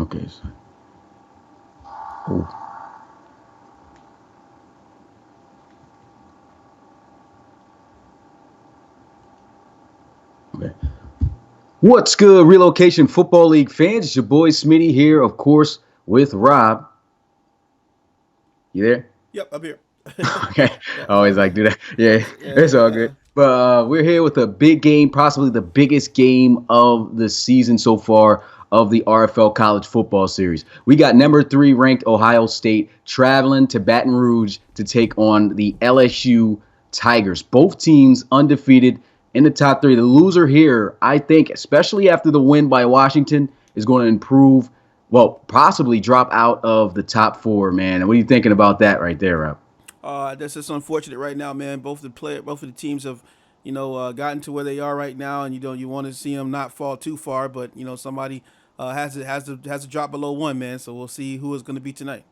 Okay. Oh. Okay. What's good, Relocation Football League fans? It's your boy Smitty here, of course, with Rob. You there? Yep, I'm here. Okay. Yeah, I it's all always good. like do that. Yeah, it's all Yeah. good. But we're here with a big game, possibly the biggest game of the season so far of the RFL College Football Series. We got number 3 ranked Ohio State traveling to Baton Rouge to take on the LSU Tigers. Both teams undefeated in the top 3. The loser here, I think, especially after the win by Washington, is going to improve, well, possibly drop out of the top 4, man. And what are you thinking about that right there, Rob? That's just unfortunate right now, man. Both of the teams have, gotten to where they are right now, and you want to see them not fall too far, but somebody has to drop below one, man. So we'll see who is going to be tonight.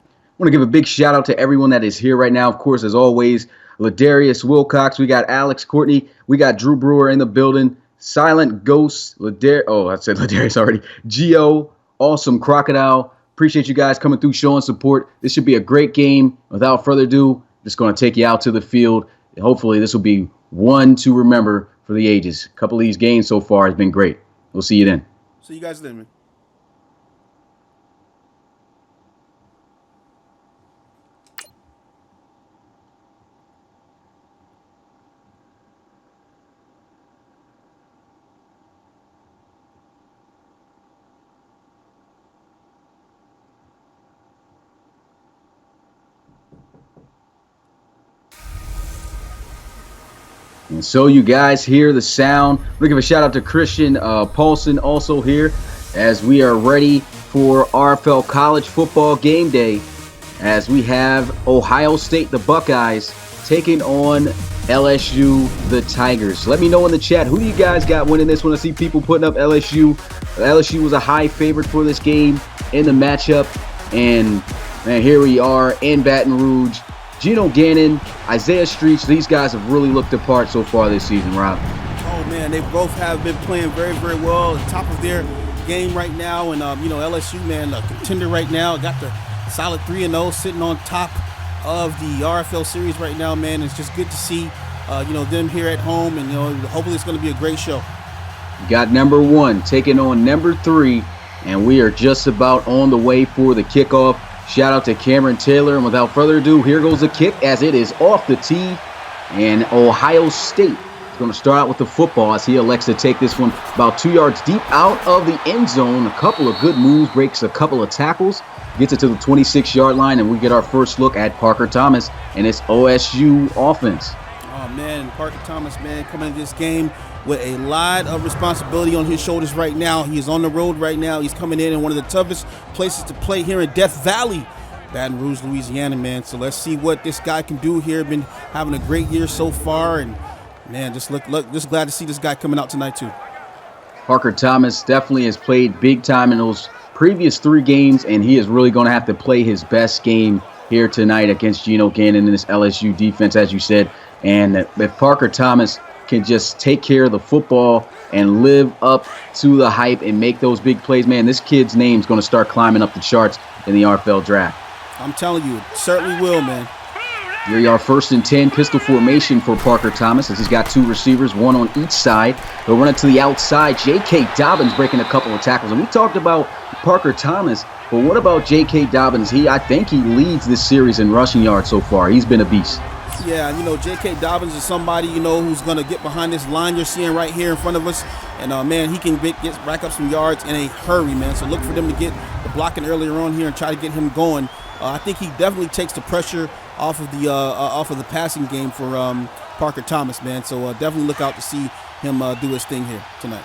I want to give a big shout out to everyone that is here right now. Of course, as always, Ladarius Wilcox. We got Alex Courtney. We got Drew Brewer in the building. Silent Ghost. I said Ladarius already. Geo. Awesome Crocodile. Appreciate you guys coming through, showing support. This should be a great game. Without further ado, just going to take you out to the field. Hopefully, this will be one to remember for the ages. A couple of these games so far has been great. We'll see you then. See you guys then, man. And so you guys hear the sound. We'll give a shout out to Christian Paulson also here as we are ready for RFL College Football Game Day as we have Ohio State, the Buckeyes, taking on LSU, the Tigers. Let me know in the chat who you guys got winning this one. I see people putting up LSU. LSU was a high favorite for this game in the matchup. And man, here we are in Baton Rouge. Geno Gannon, Isaiah Streets, these guys have really looked apart so far this season, Rob. Oh man, they both have been playing very, very well at the top of their game right now, and LSU, man, a contender right now, got the solid 3-0, sitting on top of the RFL series right now, man. It's just good to see, them here at home, and hopefully it's going to be a great show. You got number 1 taking on number 3, and we are just about on the way for the kickoff. Shout out to Cameron Taylor, and without further ado, here goes the kick as it is off the tee, and Ohio State is going to start out with the football as he elects to take this one about 2 yards deep out of the end zone. A couple of good moves, breaks a couple of tackles, gets it to the 26-yard line, and we get our first look at Parker Thomas and his OSU offense. Oh man, Parker Thomas, man, coming into this game with a lot of responsibility on his shoulders right now. He is on the road right now. He's coming in one of the toughest places to play here in Death Valley, Baton Rouge, Louisiana, man. So let's see what this guy can do here. Been having a great year so far, and man, just glad to see this guy coming out tonight too. Parker Thomas definitely has played big time in those previous 3 games, and he is really going to have to play his best game here tonight against Geno Gannon and this LSU defense, as you said. And if Parker Thomas can just take care of the football and live up to the hype and make those big plays, man, this kid's name's going to start climbing up the charts in the RFL draft. I'm telling you, it certainly will, man. Here you are, 1st and 10, pistol formation for Parker Thomas as he's got 2 receivers, 1 on each side. They'll run it to the outside. J.K. Dobbins breaking a couple of tackles. And we talked about Parker Thomas, but what about J.K. Dobbins? I think he leads this series in rushing yards so far. He's been a beast. Yeah, J.K. Dobbins is somebody, who's going to get behind this line you're seeing right here in front of us. And, man, he can get rack up some yards in a hurry, man. So look for them to get the blocking earlier on here and try to get him going. I think he definitely takes the pressure off of the passing game for Parker Thomas, man. So definitely look out to see him do his thing here tonight.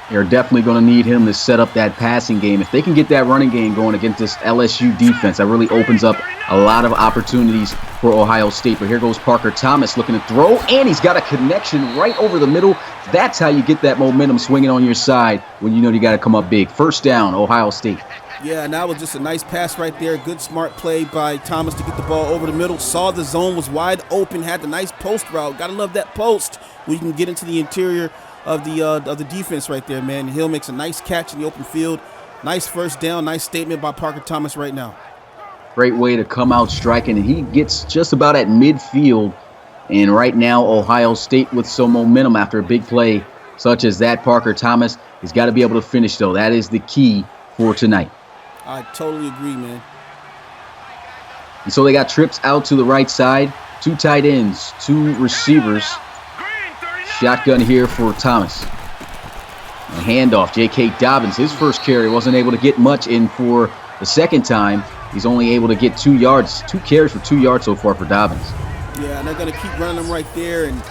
They're definitely going to need him to set up that passing game. If they can get that running game going against this LSU defense, that really opens up a lot of opportunities for Ohio State. But here goes Parker Thomas looking to throw, and he's got a connection right over the middle. That's how you get that momentum swinging on your side when you know you got to come up big. First down, Ohio State. Yeah, and that was just a nice pass right there. Good, smart play by Thomas to get the ball over the middle. Saw the zone was wide open, had the nice post route. Got to love that post where you can get into the interior of the defense right there, man. Hill makes a nice catch in the open field, Nice first down, nice statement by Parker Thomas right now. Great way to come out striking, and he gets just about at midfield. And right now, Ohio State with some momentum after a big play such as that. Parker Thomas has got to be able to finish, though. That is the key for tonight. I totally agree, man. And so they got trips out to the right side. 2 tight ends, 2 receivers. Shotgun here for Thomas. A handoff, J.K. Dobbins, his first carry, wasn't able to get much in for the second time. He's only able to get 2 yards, 2 carries for 2 yards so far for Dobbins. Yeah, and they're going to keep running them right there. And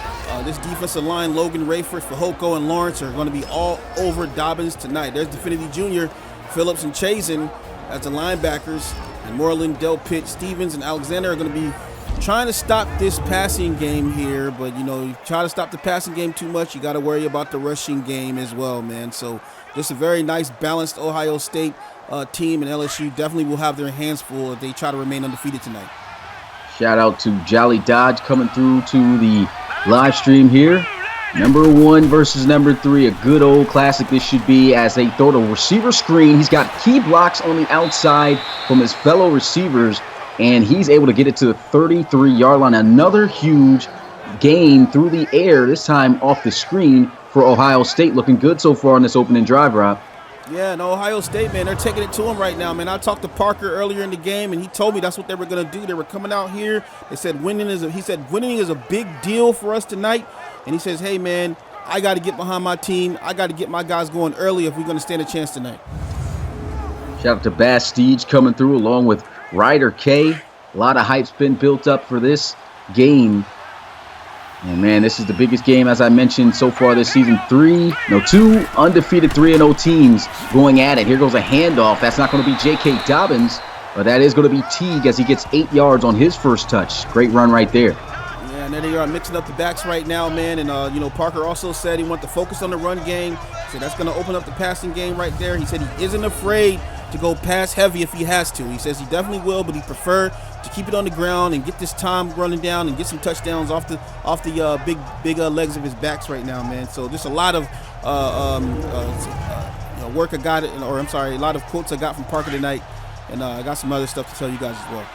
this defensive line, Logan Rayford, Fehoko, and Lawrence are going to be all over Dobbins tonight. There's Definity Jr., Phillips, and Chazen as the linebackers. And Moreland, Del Pitt, Stevens, and Alexander are going to be trying to stop this passing game here. But, you try to stop the passing game too much, you got to worry about the rushing game as well, man. So just a very nice, balanced Ohio State team, and LSU definitely will have their hands full if they try to remain undefeated tonight. Shout out to Jolly Dodge coming through to the live stream here. Number 1 versus number 3, a good old classic this should be, as they throw the receiver screen. He's got key blocks on the outside from his fellow receivers, and he's able to get it to the 33-yard line. Another huge gain through the air, this time off the screen for Ohio State. Looking good so far on this opening drive, Rob. Yeah, and Ohio State, man, they're taking it to him right now, man. I talked to Parker earlier in the game, and he told me that's what they were going to do. They were coming out here. They said winning is a big deal for us tonight. And he says, hey, man, I got to get behind my team. I got to get my guys going early if we're going to stand a chance tonight. Shout out to Bastige coming through along with Ryder K. A lot of hype's been built up for this game. And, man, this is the biggest game, as I mentioned, so far this season. 2 undefeated 3-0 teams going at it. Here goes a handoff. That's not going to be J.K. Dobbins, but that is going to be Teague as he gets 8 yards on his first touch. Great run right there. Yeah, and then they are mixing up the backs right now, man. And, Parker also said he wanted to focus on the run game. So that's going to open up the passing game right there. He said he isn't afraid to go pass heavy if he has to. He says he definitely will, but he prefer to keep it on the ground and get this time running down and get some touchdowns off the big legs of his backs right now, man. So just a lot of work I got, a lot of quotes I got from Parker tonight, and I got some other stuff to tell you guys as well.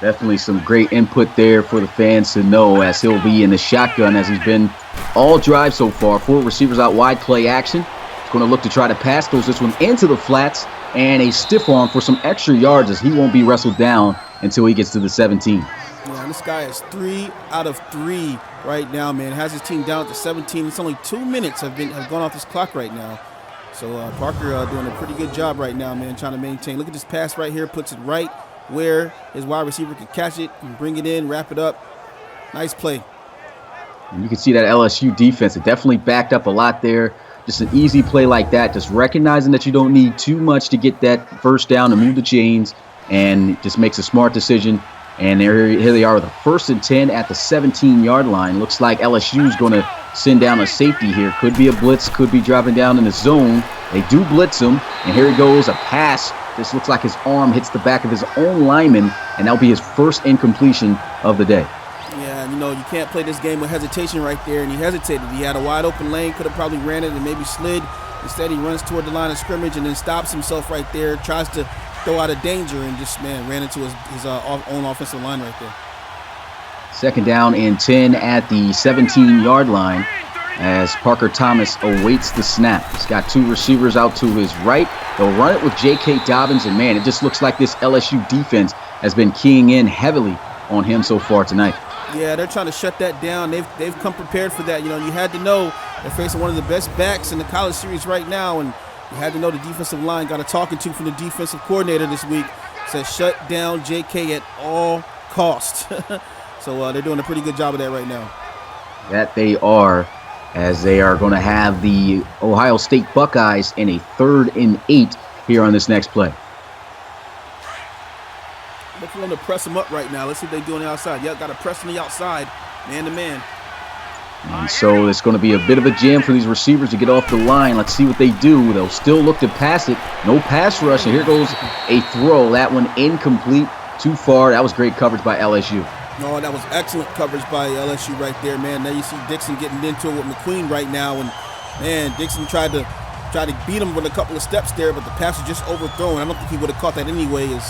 Definitely some great input there for the fans to know, as he'll be in the shotgun as he's been all drive so far. 4 receivers out wide, play action. He's going to look to try to pass, throws this one into the flats, and a stiff arm for some extra yards as he won't be wrestled down until he gets to the 17. Yeah, this guy is 3 out of 3 right now, man. Has his team down to 17. It's only 2 minutes have gone off this clock right now. So Parker doing a pretty good job right now, man, trying to maintain. Look at this pass right here, puts it right where his wide receiver can catch it and bring it in, wrap it up. Nice play. And you can see that LSU defense, it definitely backed up a lot there. Just an easy play like that, just recognizing that you don't need too much to get that first down and move the chains, and just makes a smart decision. And here they are with a 1st and 10 at the 17-yard line. Looks like LSU is going to send down a safety here. Could be a blitz, could be dropping down in the zone. They do blitz him, and here he goes, a pass. This looks like his arm hits the back of his own lineman, and that'll be his first incompletion of the day. Yeah, you can't play this game with hesitation right there, and he hesitated. He had a wide open lane, could have probably ran it and maybe slid. Instead, he runs toward the line of scrimmage and then stops himself right there, tries to throw out of danger, and just, ran into his own offensive line right there. 2nd down and 10 at the 17-yard line as Parker Thomas awaits the snap. He's got 2 receivers out to his right. They'll run it with J.K. Dobbins, and, man, it just looks like this LSU defense has been keying in heavily on him so far tonight. Yeah, they're trying to shut that down. They've come prepared for that. You had to know they're facing one of the best backs in the college series right now, and you had to know the defensive line got a talking to from the defensive coordinator this week. Says shut down J.K. at all costs. So they're doing a pretty good job of that right now. That they are, as they are going to have the Ohio State Buckeyes in a 3rd and 8 here on this next play. Look for them to press them up right now. Let's see what they do on the outside. Got to press on the outside, man to man. And so it's going to be a bit of a jam for these receivers to get off the line. Let's see what they do. They'll still look to pass it. No pass rush. And here goes a throw. That one incomplete. Too far. That was great coverage by LSU. No, that was excellent coverage by LSU right there, man. Now you see Dixon getting into it with McQueen right now. And, man, Dixon tried to tried to beat him with a couple of steps there, but the pass was just overthrown. I don't think he would have caught that anyway, as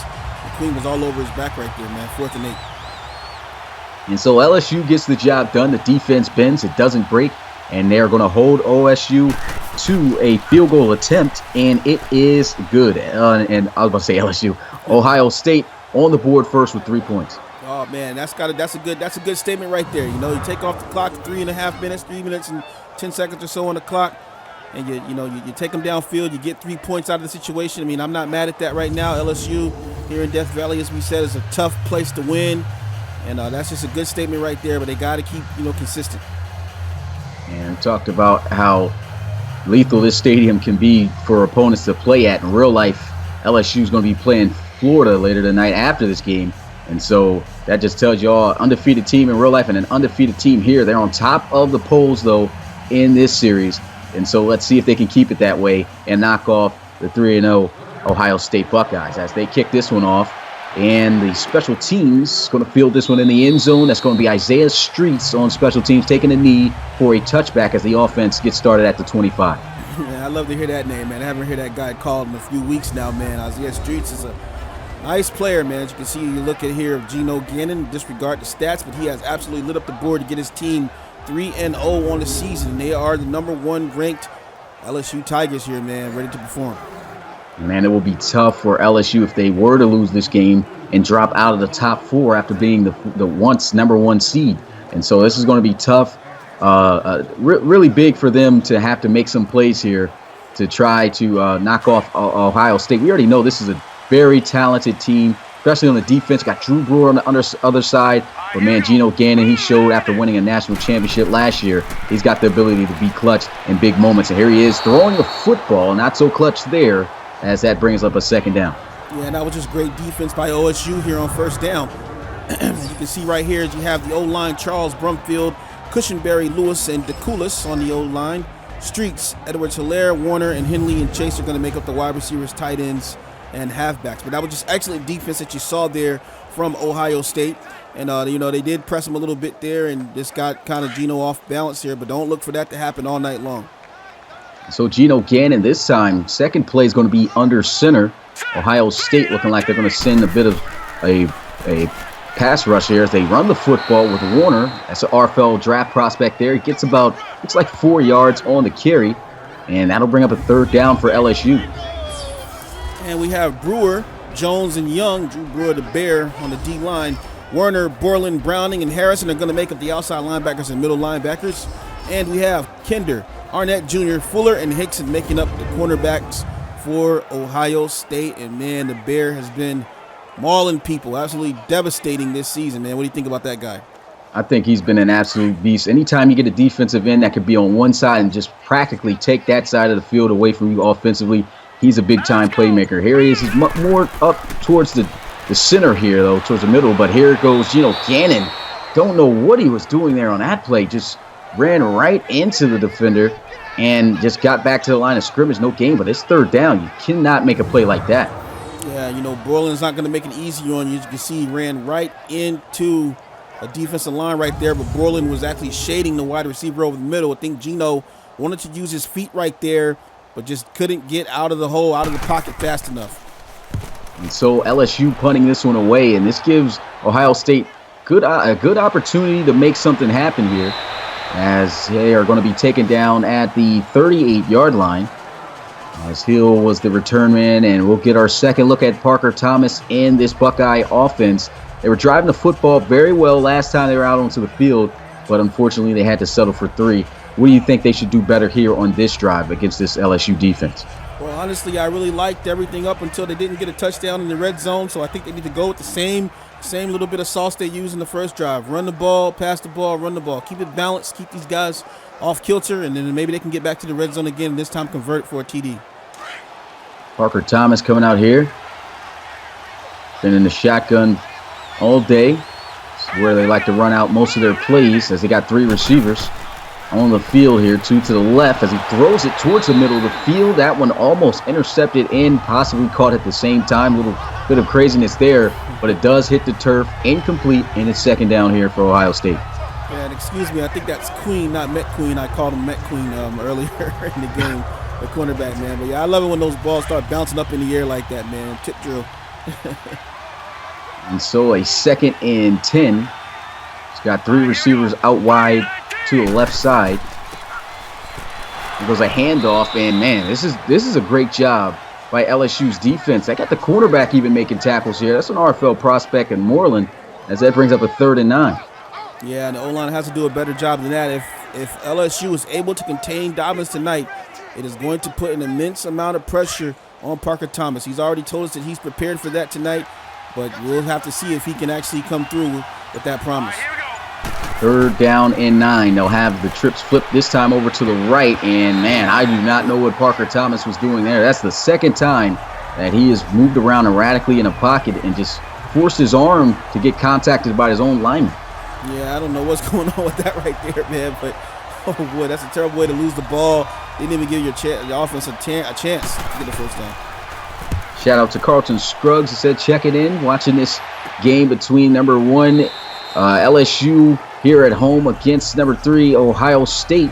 McQueen was all over his back right there, man. 4th and 8. And so LSU gets the job done. The defense bends. It doesn't break. And they're going to hold OSU to a field goal attempt, and it is good. And I was about to say LSU. Ohio State on the board first with 3 points. Oh man, that's a good statement right there. You take off the clock 3.5 minutes, 3 minutes and 10 seconds or so on the clock, and you take them downfield. You get 3 points out of the situation. I mean, I'm not mad at that right now. LSU here in Death Valley, as we said, is a tough place to win, and that's just a good statement right there. But they got to keep consistent. And we talked about how lethal this stadium can be for opponents to play at. In real life, LSU is going to be playing Florida later tonight after this game. And so that just tells you all, undefeated team in real life and an undefeated team here. They're on top of the polls, though, in this series. And so let's see if they can keep it that way and knock off the 3-0 Ohio State Buckeyes as they kick this one off. And the special teams going to field this one in the end zone. That's going to be Isaiah Streets on special teams, taking a knee for a touchback as the offense gets started at the 25. Man, I love to hear that name, man. I haven't heard that guy called in a few weeks now, man. Isaiah Streets is a nice player, man. As you can see, you look at here of Geno Gannon, disregard the stats, but he has absolutely lit up the board to get his team 3-0 on the season. They are the #1 ranked LSU Tigers here, man, ready to perform. Man, it will be tough for LSU if they were to lose this game and drop out of the top 4 after being the once #1 seed. And so this is going to be tough, really big for them to have to make some plays here to try to knock off Ohio State. We already know this is a very talented team, especially on the defense. Got Drew Brewer on the other side. But, man, Geno Gannon, he showed after winning a national championship last year, he's got the ability to be clutch in big moments. And here he is throwing the football, not so clutch there, as that brings up a 2nd down. Yeah, and that was just great defense by OSU here on 1st down. As you can see right here, as you have the O-line, Charles Brumfield, Cushenberry, Lewis, and DeCoulis on the O-line. Streets, Edwards, Hilaire, Warner, and Henley and Chase are going to make up the wide receivers, tight ends, and halfbacks. But that was just excellent defense that you saw there from Ohio State. And, they did press him a little bit there and just got kind of Geno off balance here. But don't look for that to happen all night long. So Geno Gannon this time, second play is going to be under center. Ohio State looking like they're going to send a bit of a pass rush here as they run the football with Warner. That's an RFL draft prospect there. He gets about, looks like 4 yards on the carry. And that'll bring up a 3rd down for LSU. And we have Brewer, Jones, and Young. Drew Brewer, the Bear, on the D-line. Werner, Borland, Browning, and Harrison are going to make up the outside linebackers and middle linebackers. And we have Kinder, Arnett Jr., Fuller, and Hickson making up the cornerbacks for Ohio State. And, man, the Bear has been mauling people, absolutely devastating this season, man. What do you think about that guy? I think he's been an absolute beast. Anytime you get a defensive end that could be on one side and just practically take that side of the field away from you offensively, he's a big-time playmaker. Here he is. He's more up towards the center here, though, towards the middle. But here goes Geno Gannon. Don't know what he was doing there on that play. Just ran right into the defender and just got back to the line of scrimmage. No gain, but it's 3rd down. You cannot make a play like that. Yeah, Borland's not going to make it easy on you. As you can see, he ran right into a defensive line right there, but Borland was actually shading the wide receiver over the middle. I think Geno wanted to use his feet right there, but just couldn't get out of the hole, out of the pocket fast enough. And so LSU punting this one away, and this gives Ohio State a good opportunity to make something happen here, as they are going to be taken down at the 38-yard line. As Hill was the return man, and we'll get our second look at Parker Thomas and this Buckeye offense. They were driving the football very well last time they were out onto the field, but unfortunately they had to settle for 3. What do you think they should do better here on this drive against this LSU defense? Well, honestly, I really liked everything up until they didn't get a touchdown in the red zone, so I think they need to go with the same little bit of sauce they used in the first drive. Run the ball, pass the ball, run the ball. Keep it balanced, keep these guys off kilter, and then maybe they can get back to the red zone again and this time convert for a TD. Parker Thomas coming out here. Been in the shotgun all day. It's where they like to run out most of their plays, as they got 3 receivers on the field here, 2 to the left as he throws it towards the middle of the field. That one almost intercepted and possibly caught at the same time. A little bit of craziness there, but it does hit the turf, incomplete, and it's 2nd down here for Ohio State. Yeah, and excuse me, I think that's Queen, not Met Queen. I called him Met Queen earlier in the game. the cornerback, man. But yeah, I love it when those balls start bouncing up in the air like that, man. Tip drill. And so a 2nd and 10. He's got 3 receivers out wide to the left side. It goes a handoff, and man, this is a great job by LSU's defense. I got the quarterback even making tackles here. That's an RFL prospect in Moreland, as that brings up a 3rd and 9. Yeah, and the O-line has to do a better job than that. If LSU is able to contain Dobbins tonight, it is going to put an immense amount of pressure on Parker Thomas. He's already told us that he's prepared for that tonight, but we'll have to see if he can actually come through with that promise. 3rd down and 9. They'll have the trips flipped this time over to the right, and man, I do not know what Parker Thomas was doing there. That's the 2nd time that he has moved around erratically in a pocket and just forced his arm to get contacted by his own lineman. Yeah, I don't know what's going on with that right there, man, but oh boy, that's a terrible way to lose the ball. They didn't even give your offense a chance to get the first down. Shout out to Carlton Scruggs, who said check it in, watching this game between number 1 LSU here at home against number 3 Ohio State,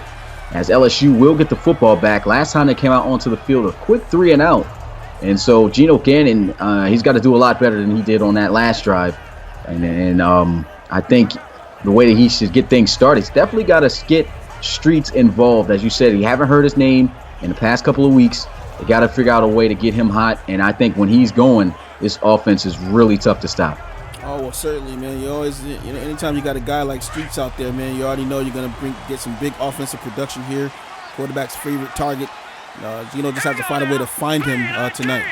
as LSU will get the football back. Last time they came out onto the field, a quick 3 and out. And so Geno Gannon, he's got to do a lot better than he did on that last drive. And I think the way that he should get things started, he's definitely got to get Streets involved. As you said, you haven't heard his name in the past couple of weeks. They got to figure out a way to get him hot. And I think when he's going, this offense is really tough to stop. Oh, well, certainly, man. You always, anytime you got a guy like Streets out there, man, you already know you're going to get some big offensive production here. Quarterback's favorite target. Geno just has to find a way to find him tonight.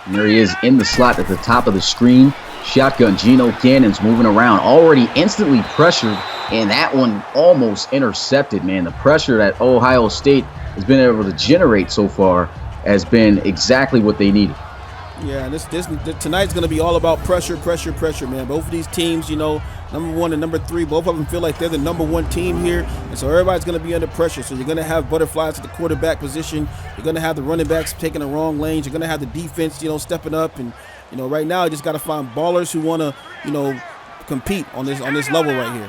And there he is in the slot at the top of the screen. Shotgun, Geno Gannon's moving around, already instantly pressured, and that one almost intercepted, man. The pressure that Ohio State has been able to generate so far has been exactly what they needed. Yeah, tonight's going to be all about pressure, man. Both of these teams, number 1 and number 3, both of them feel like they're the number 1 team here. And so everybody's going to be under pressure. So you're going to have butterflies at the quarterback position. You're going to have the running backs taking the wrong lanes. You're going to have the defense, stepping up. And, right now you just got to find ballers who want to, compete on this level right here.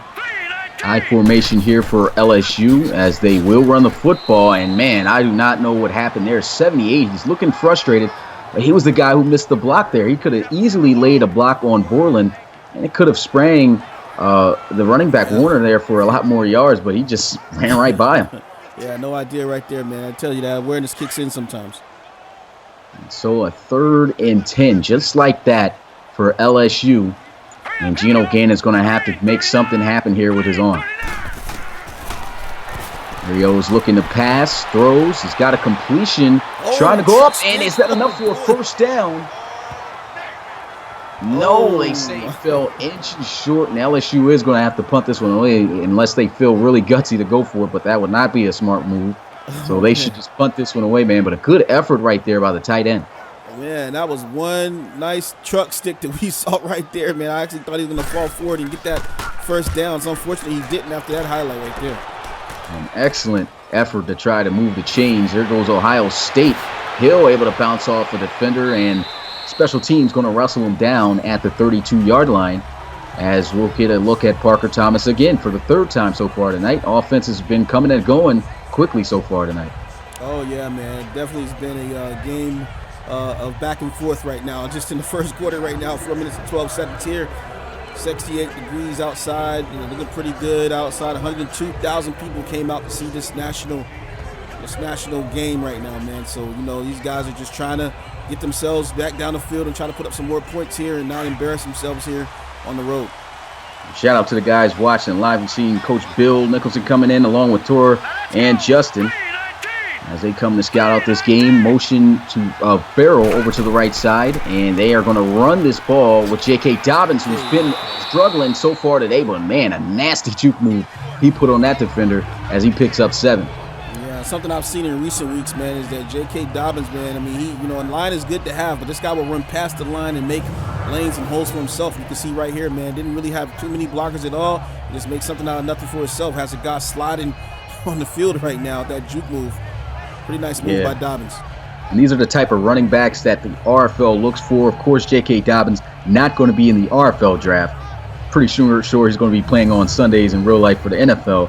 High formation here for LSU as they will run the football. And, man, I do not know what happened there. 78, he's looking frustrated. But he was the guy who missed the block there. He could have easily laid a block on Borland, and it could have sprang the running back Warner there for a lot more yards, but he just ran right by him. Yeah, no idea right there, man. I tell you, that awareness kicks in sometimes. And so a 3rd and 10, just like that for LSU. And Geno Gannon's going to have to make something happen here with his arm. Rio's looking to pass, throws. He's got a completion, trying to go up, and is that enough for a first down? No, they say he fell inches short, and LSU is going to have to punt this one away unless they feel really gutsy to go for it, but that would not be a smart move. So they should just punt this one away, man. But a good effort right there by the tight end. Man, that was one nice truck stick that we saw right there, man. I actually thought he was going to fall forward and get that first down. So unfortunately, he didn't after that highlight right there. An excellent effort to try to move the chains. There goes Ohio State. Hill able to bounce off a defender, and special teams going to wrestle him down at the 32-yard line, as we'll get a look at Parker Thomas again for the 3rd time so far tonight. Offense has been coming and going quickly so far tonight. Oh, yeah, man. Definitely has been a game of back and forth right now. Just in the first quarter right now, 4 minutes and 12 seconds here. 68 degrees outside, looking pretty good outside. 102,000 people came out to see this national game right now, man. So, these guys are just trying to get themselves back down the field and try to put up some more points here and not embarrass themselves here on the road. Shout out to the guys watching live and seeing Coach Bill Nicholson coming in along with Tor and Justin as they come to scout out this game. Motion to Farrell over to the right side, and they are going to run this ball with J.K. Dobbins, who's been struggling so far today, but man, a nasty juke move he put on that defender as he picks up 7. Yeah, something I've seen in recent weeks, man, is that J.K. Dobbins, man, I mean, he, a line is good to have, but this guy will run past the line and make lanes and holes for himself. You can see right here, man, didn't really have too many blockers at all. He just makes something out of nothing for himself. Has a guy sliding on the field right now, that juke move. Pretty nice move by Dobbins. And these are the type of running backs that the RFL looks for. Of course, J.K. Dobbins not going to be in the RFL draft. Pretty sure he's going to be playing on Sundays in real life for the NFL.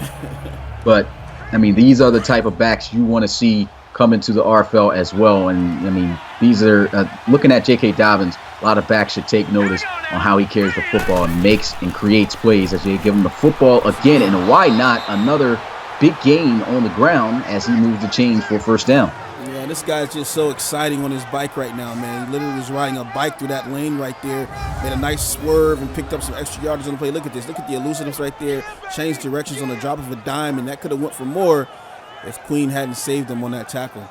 But, I mean, these are the type of backs you want to see coming to the RFL as well. And, I mean, these are looking at J.K. Dobbins, a lot of backs should take notice on how he carries the football and makes and creates plays as they give him the football again. And why not another big gain on the ground as he moves the chains for first down. Yeah, this guy's just so exciting on his bike right now, man. He literally was riding a bike through that lane right there, made a nice swerve and picked up some extra yardage on the play. Look at this. Look at the elusiveness right there. Changed directions on the drop of a dime, and that could have went for more if Queen hadn't saved him on that tackle.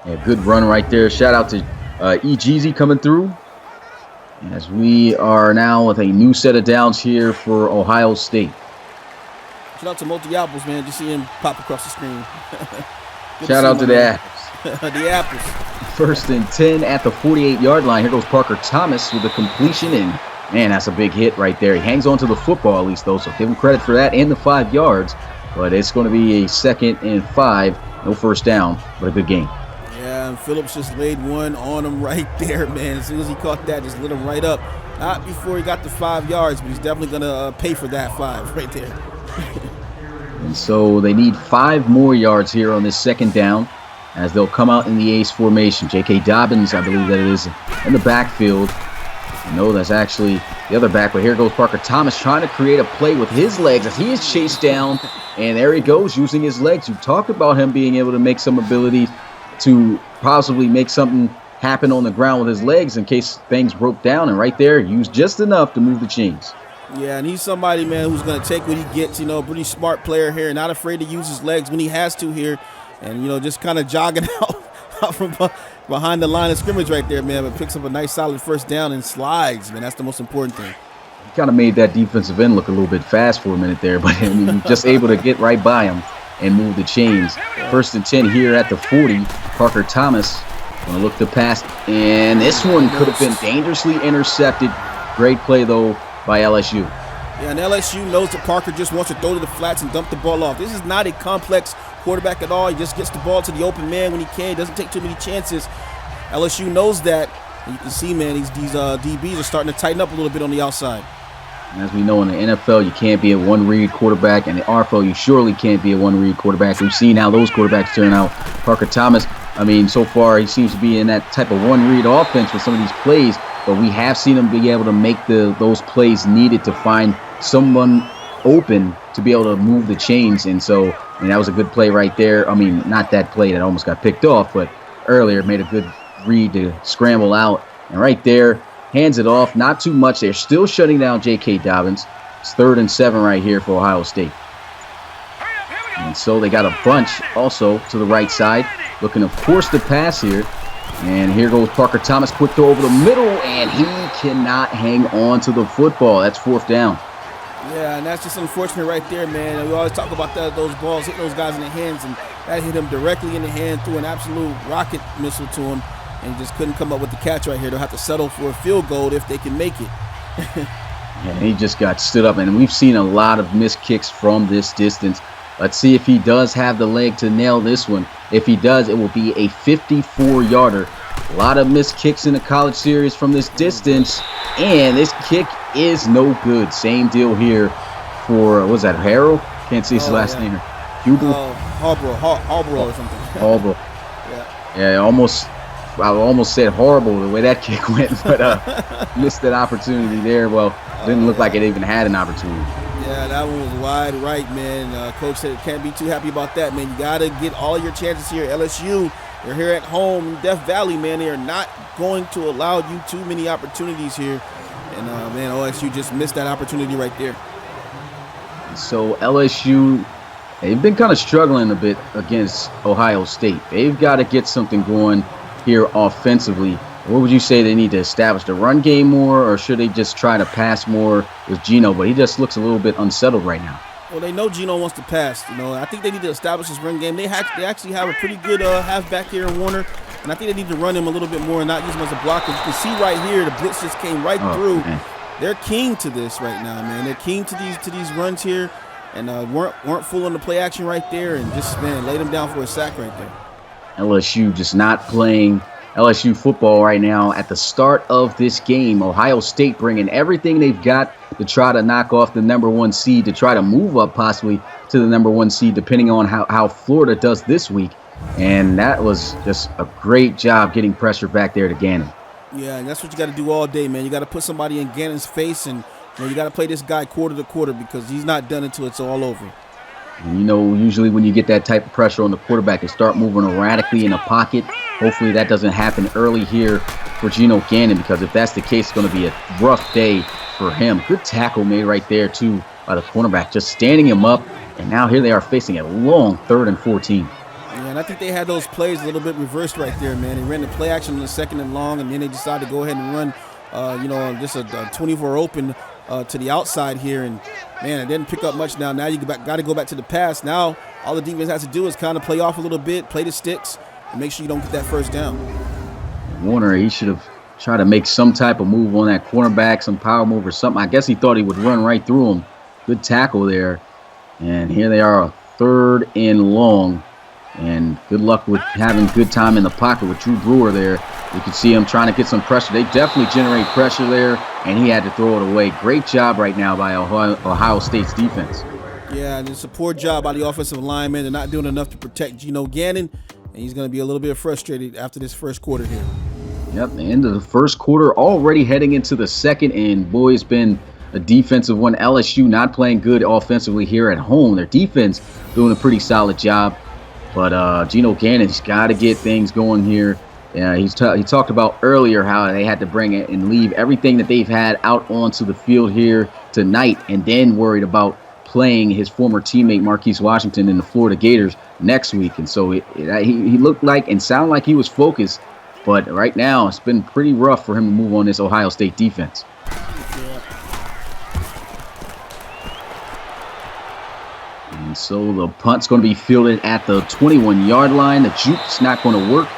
Yeah, good run right there. Shout out to E. Jeezy coming through. As we are now with a new set of downs here for Ohio State. Shout out to Multi Apples, man. Just see him pop across the screen. Shout out to the Apples. The Apples. First and 10 at the 48-yard line. Here goes Parker Thomas with a completion, and man, that's a big hit right there. He hangs on to the football at least, though, so give him credit for that and the 5 yards. But it's going to be a 2nd and 5. No first down, but a good game. Yeah, and Phillips just laid one on him right there, man. As soon as he caught that, just lit him right up. Not before he got the 5 yards, but he's definitely going to pay for that 5 right there. And so they need 5 more yards here on this 2nd down as they'll come out in the ace formation. J.K. Dobbins, I believe that it is, in the backfield. No, that's actually the other back, but here goes Parker Thomas trying to create a play with his legs as he is chased down, and there he goes using his legs. You talked about him being able to make some ability to possibly make something happen on the ground with his legs in case things broke down, and right there, used just enough to move the chains. Yeah, and he's somebody, man, who's going to take what he gets, pretty smart player here, not afraid to use his legs when he has to here, and, just kind of jogging out from behind the line of scrimmage right there, man, but picks up a nice solid first down and slides, man. That's the most important thing. He kind of made that defensive end look a little bit fast for a minute there, but I mean, just able to get right by him and move the chains. 1st and 10 here at the 40. Parker Thomas going to look to pass, and this one could have been dangerously intercepted. Great play, though, by LSU. Yeah, and LSU knows that Parker just wants to throw to the flats and dump the ball off. This is not a complex quarterback at all. He just gets the ball to the open man when he can. He doesn't take too many chances. LSU knows that. And you can see, man, these DBs are starting to tighten up a little bit on the outside. And as we know, in the NFL, you can't be a one-read quarterback, and the RFL, you surely can't be a one-read quarterback. We've seen how those quarterbacks turn out. Parker Thomas, I mean, so far he seems to be in that type of one-read offense with some of these plays, but we have seen him be able to make those plays needed to find someone open to be able to move the chains. And so, I mean, that was a good play right there. I mean, not that play that almost got picked off, but earlier made a good read to scramble out. And right there, hands it off. Not too much. They're still shutting down J.K. Dobbins. It's 3rd and 7 right here for Ohio State. And so they got a bunch also to the right side, looking to force the pass here. And here goes Parker Thomas, quick throw over the middle, and he cannot hang on to the football. That's 4th down. Yeah, and that's just unfortunate right there, man. And we always talk about those balls hitting those guys in the hands, and that hit him directly in the hand, threw an absolute rocket missile to him, and just couldn't come up with the catch right here. They'll have to settle for a field goal if they can make it. And he just got stood up, and we've seen a lot of missed kicks from this distance. Let's see if he does have the leg to nail this one. If he does, it will be a 54-yarder. A lot of missed kicks in the college series from this distance, and this kick is no good. Same deal here for, what was that, Harrell? Can't see his last name here. Hubel? Harborough or something. Harborough. Yeah, I almost said horrible the way that kick went, but missed that opportunity there. Well, didn't look like it even had an opportunity. Yeah, that one was wide right, man. Coach said can't be too happy about that, man. You got to get all your chances here. LSU, they're here at home in Death Valley, man. They are not going to allow you too many opportunities here. And, man, OSU just missed that opportunity right there. So LSU, they've been kind of struggling a bit against Ohio State. They've got to get something going here offensively. What would you say they need to establish the run game more, or should they just try to pass more with Geno? But he just looks a little bit unsettled right now. Well, they know Geno wants to pass. I think they need to establish this run game. They actually have a pretty good halfback here in Warner, and I think they need to run him a little bit more and not use him as a blocker. You can see right here, the blitz just came right through. Man. They're keen to this right now, man. They're keen to these runs here, and weren't full on the play action right there, and just, man, laid him down for a sack right there. LSU just not playing LSU football right now. At the start of this game, Ohio State bringing everything they've got to try to knock off the number 1 seed, to try to move up possibly to the number 1 seed, depending on how Florida does this week. And that was just a great job getting pressure back there to Gannon. Yeah, and that's what you got to do all day, man. You got to put somebody in Gannon's face, and you got to play this guy quarter to quarter because he's not done until it's all over. And usually when you get that type of pressure on the quarterback, they start moving erratically in the pocket. Hopefully that doesn't happen early here for Geno Gannon, because if that's the case, it's going to be a rough day for him. Good tackle made right there, too, by the cornerback, just standing him up. And now here they are facing a long 3rd and 14. Yeah, and I think they had those plays a little bit reversed right there, man. They ran the play action on the 2nd and long, and then they decided to go ahead and run, just a 24 open to the outside here. And, man, it didn't pick up much now. Now you got to go back to the pass. Now all the defense has to do is kind of play off a little bit, play the sticks, and make sure you don't get that first down. Warner, he should have tried to make some type of move on that cornerback, some power move or something. I guess he thought he would run right through him. Good tackle there. And here they are, 3rd and long. And good luck with having good time in the pocket with Drew Brewer there. You can see him trying to get some pressure. They definitely generate pressure there, and he had to throw it away. Great job right now by Ohio State's defense. Yeah, and it's a poor job by the offensive linemen. They're not doing enough to protect Geno Gannon, and he's going to be a little bit frustrated after this first quarter here. Yep, the end of the first quarter, already heading into the second, and boy, it's been a defensive one. LSU not playing good offensively here at home. Their defense doing a pretty solid job, but Geno Gannon's got to get things going here. He talked about earlier how they had to bring it and leave everything that they've had out onto the field here tonight, and then worried about playing his former teammate Marquise Washington in the Florida Gators next week. And so he looked like and sounded like he was focused, but right now it's been pretty rough for him to move on this Ohio State defense. And so the punt's going to be fielded at the 21-yard line. The juke's not going to work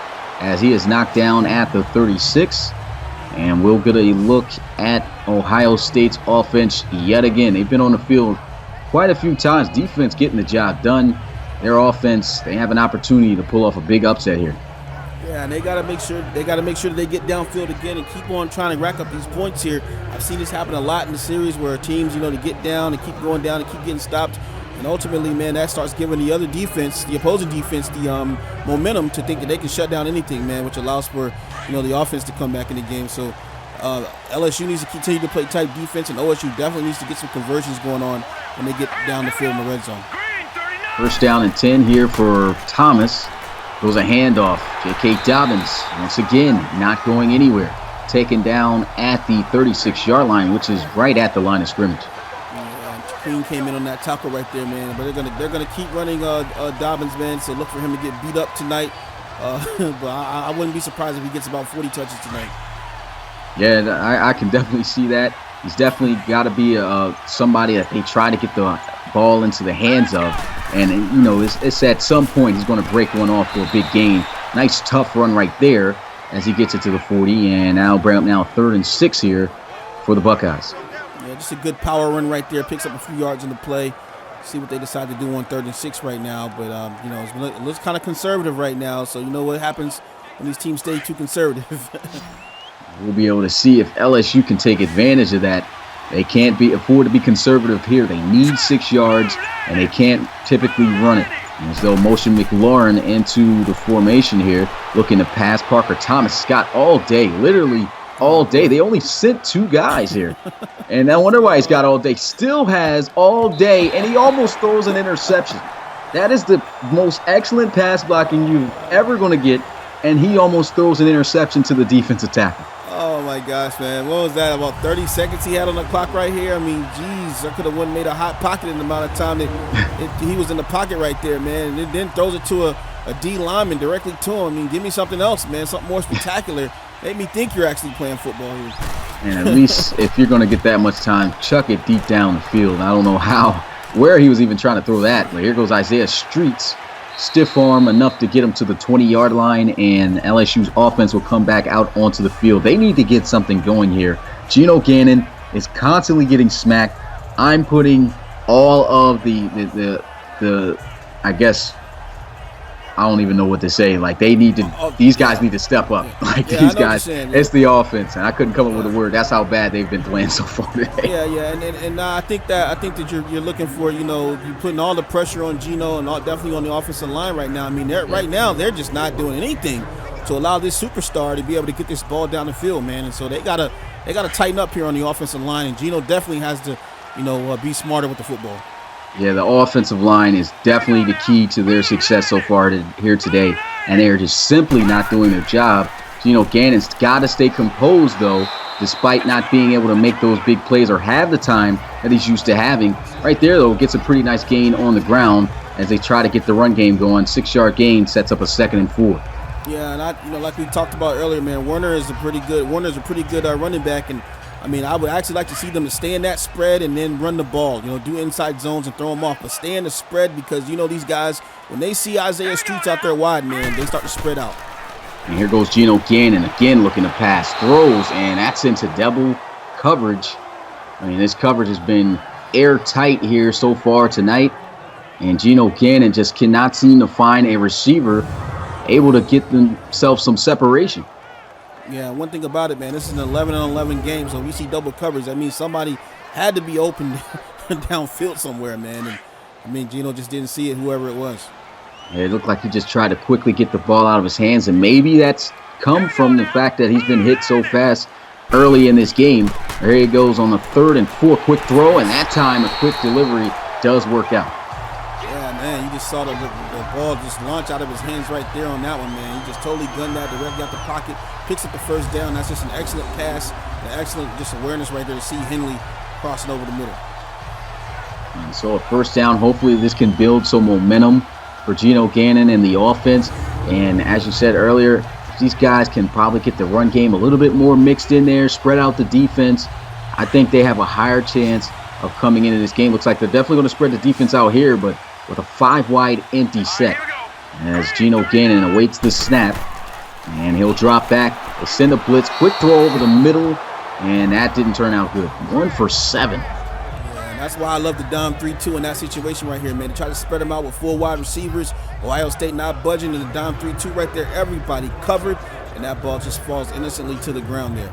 as he is knocked down at the 36. And we'll get a look at Ohio State's offense yet again. They've been on the field quite a few times. Defense getting the job done. Their offense, they have an opportunity to pull off a big upset here. Yeah, and they got to make sure that they get downfield again and keep on trying to rack up these points here. I've seen this happen a lot in the series where teams, they get down and keep going down and keep getting stopped. And ultimately, man, that starts giving the other defense, the opposing defense, the momentum to think that they can shut down anything, man, which allows for, the offense to come back in the game. So LSU needs to continue to play tight defense, and OSU definitely needs to get some conversions going on when they get down the field in the red zone. First down and 10 here for Thomas. Goes a handoff. J.K. Dobbins, once again, not going anywhere. Taken down at the 36-yard line, which is right at the line of scrimmage. Queen came in on that tackle right there, man. But they're gonna keep running Dobbins, man. So look for him to get beat up tonight. But I wouldn't be surprised if he gets about 40 touches tonight. Yeah, I can definitely see that. He's definitely got to be somebody that they try to get the ball into the hands of. And, it's at some point he's going to break one off for a big gain. Nice tough run right there as he gets it to the 40. And now 3rd and 6 here for the Buckeyes. Yeah, just a good power run right there. Picks up a few yards in the play. See what they decide to do on 3rd and 6 right now. But, it looks kind of conservative right now. So you know what happens when these teams stay too conservative. We'll be able to see if LSU can take advantage of that. They can't afford to be conservative here. They need 6 yards, and they can't typically run it. As they'll motion McLaurin into the formation here, looking to pass Parker Thomas. Scott all day, literally all day. They only sent 2 guys here. And I wonder why he's got all day. Still has all day, and he almost throws an interception. That is the most excellent pass blocking you're ever going to get, and he almost throws an interception to the defensive tackle. Oh, my gosh, man. What was that, about 30 seconds he had on the clock right here? I mean, geez, I could have made a hot pocket in the amount of time that he was in the pocket right there, man. And then throws it to a D lineman directly to him. I mean, give me something else, man, something more spectacular. Make me think you're actually playing football here. And at least if you're going to get that much time, chuck it deep down the field. I don't know where he was even trying to throw that. But here goes Isaiah Streets. Stiff arm enough to get him to the 20-yard line, and LSU's offense will come back out onto the field. They need to get something going here. Geno Gannon is constantly getting smacked. I'm putting all of the I don't even know what to say. Like these guys need to step up. Like these guys, it's the offense, and I couldn't come up with a word. That's how bad they've been playing so far today. Yeah, and I think that you're looking for, you're putting all the pressure on Gino and definitely on the offensive line right now. I mean, right now they're just not doing anything to allow this superstar to be able to get this ball down the field, man. And so they gotta tighten up here on the offensive line, and Gino definitely has to, be smarter with the football. Yeah, the offensive line is definitely the key to their success so far here today, and they are just simply not doing their job. Gino Gannon's got to stay composed, though, despite not being able to make those big plays or have the time that he's used to having. Right there, though, gets a pretty nice gain on the ground as they try to get the run game going. 6-yard gain sets up a 2nd and 4. Yeah, and like we talked about earlier, man, Warner's a pretty good running back, and I mean, I would actually like to see them to stay in that spread and then run the ball, do inside zones and throw them off, but stay in the spread because, these guys, when they see Isaiah Streets out there wide, man, they start to spread out. And here goes Gino Gannon again looking to pass, throws, and that's into double coverage. I mean, this coverage has been airtight here so far tonight, and Gino Gannon just cannot seem to find a receiver able to get themselves some separation. Yeah, one thing about it, man, this is an 11-on-11 game, so we see double coverage. That means somebody had to be open downfield somewhere, man. And I mean, Gino just didn't see it, whoever it was. Yeah, it looked like he just tried to quickly get the ball out of his hands, and maybe that's come from the fact that he's been hit so fast early in this game. There he goes on the 3rd and 4, quick throw, and that time a quick delivery does work out. Yeah, man, you just saw the ball just launch out of his hands right there on that one, man. He just totally gunned that directly out the pocket, picks up the first down. That's just an excellent pass, an excellent just awareness right there to see Henley crossing over the middle. And so a first down, hopefully this can build some momentum for Gino Gannon and the offense. And as you said earlier, these guys can probably get the run game a little bit more mixed in there, spread out the defense. I think they have a higher chance of coming into this game. Looks like they're definitely going to spread the defense out here, but with a 5-wide empty set. As Gino Gannon awaits the snap, and he'll drop back. They send a blitz, quick throw over the middle, and that didn't turn out good. 1 for 7. Yeah, and that's why I love the Dom 3-2 in that situation right here, man. They try to spread them out with 4 wide receivers. Ohio State not budging, and the Dom 3-2 right there. Everybody covered, and that ball just falls innocently to the ground there.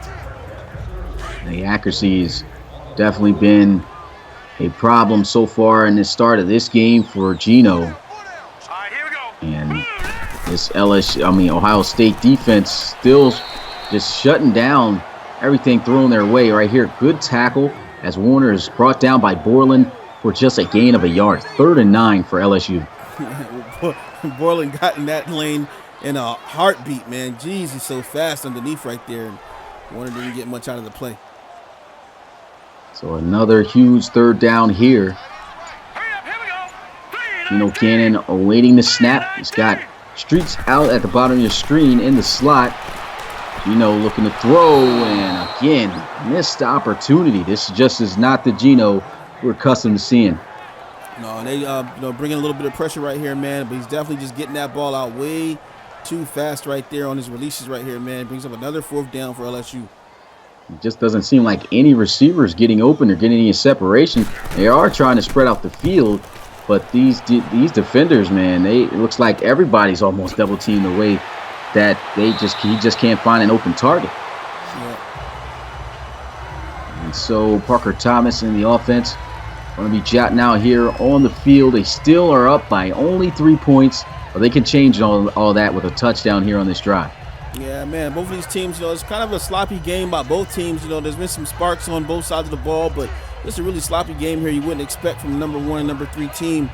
The accuracy has definitely been a problem so far in the start of this game for Gino. And this Ohio State defense still just shutting down everything thrown their way right here. Good tackle as Warner is brought down by Borland for just a gain of a yard. 3rd and 9 for LSU. Borland got in that lane in a heartbeat, man. Jeez, he's so fast underneath right there. And Warner didn't get much out of the play. So another huge 3rd down here. Gino Gannon awaiting the snap. He's got Streets out at the bottom of your screen in the slot. Gino looking to throw, and again, missed opportunity. This just is not the Gino we're accustomed to seeing. No, they bringing a little bit of pressure right here, man, but he's definitely just getting that ball out way too fast right there on his releases right here, man. Brings up another 4th down for LSU. It just doesn't seem like any receivers getting open or getting any separation. They are trying to spread out the field, but these defenders, man, it looks like everybody's almost double teamed the way that he just can't find an open target. Yeah. And so Parker Thomas in the offense going to be jotting out here on the field. They still are up by only 3 points, but they can change all that with a touchdown here on this drive. Yeah, man, both of these teams, it's kind of a sloppy game by both teams. There's been some sparks on both sides of the ball, but it's a really sloppy game here you wouldn't expect from number 1 and number 3 team.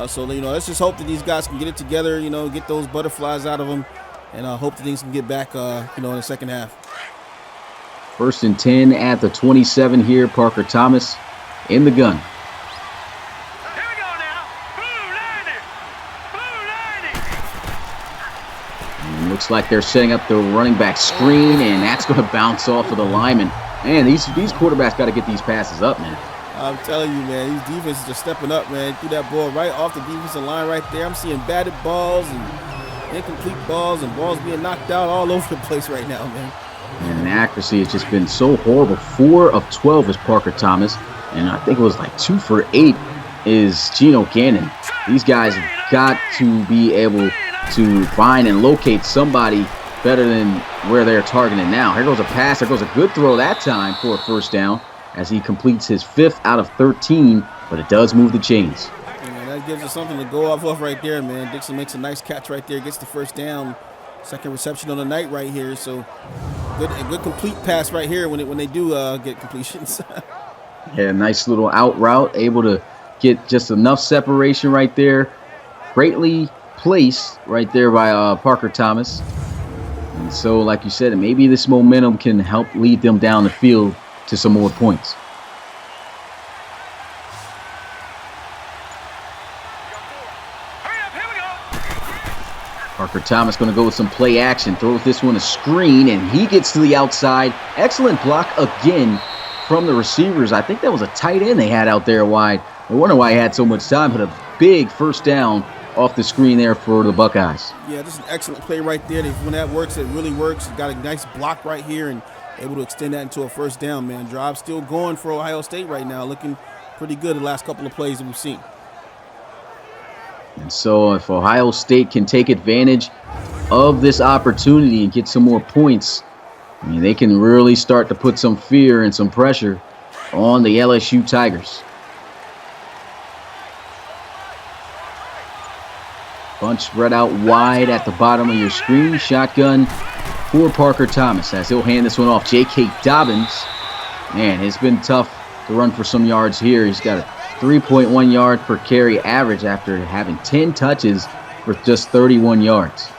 So, let's just hope that these guys can get it together, get those butterflies out of them, and hope that things can get back, in the second half. 1st and 10 at the 27 here. Parker Thomas in the gun. Looks like they're setting up the running back screen, and that's going to bounce off of the lineman. Man, these quarterbacks got to get these passes up, man. I'm telling you, man, these defenses are stepping up, man. Threw that ball right off the defensive line right there. I'm seeing batted balls and incomplete balls and balls being knocked out all over the place right now, man. And the accuracy has just been so horrible. 4 of 12 is Parker Thomas, and I think it was like 2 for 8 is Gino Gannon. These guys have got to be able to find and locate somebody better than where they're targeting now. Here goes a pass. There goes a good throw that time for a first down as he completes his 5th out of 13, but it does move the chains. Yeah, that gives us something to go off of right there, man. Dixon makes a nice catch right there, gets the first down. Second reception on the night right here, so a good complete pass right here when they do get completions. Yeah, nice little out route, able to get just enough separation right there. Greatly placed right there by Parker Thomas. And so, like you said, maybe this momentum can help lead them down the field to some more points. Parker Thomas going to go with some play action, throws this one a screen, and he gets to the outside. Excellent block again from the receivers. I think that was a tight end they had out there wide. I wonder why he had so much time, but a big first down off the screen there for the Buckeyes. Yeah, just an excellent play right there. When that works, it really works. Got a nice block right here and able to extend that into a first down, man. Drive still going for Ohio State right now, looking pretty good the last couple of plays that we've seen. And so if Ohio State can take advantage of this opportunity and get some more points, I mean, they can really start to put some fear and some pressure on the LSU Tigers. Bunch spread out wide at the bottom of your screen. Shotgun for Parker Thomas as he'll hand this one off. J.K. Dobbins, man, it's been tough to run for some yards here. He's got a 3.1 yard per carry average after having 10 touches for just 31 yards.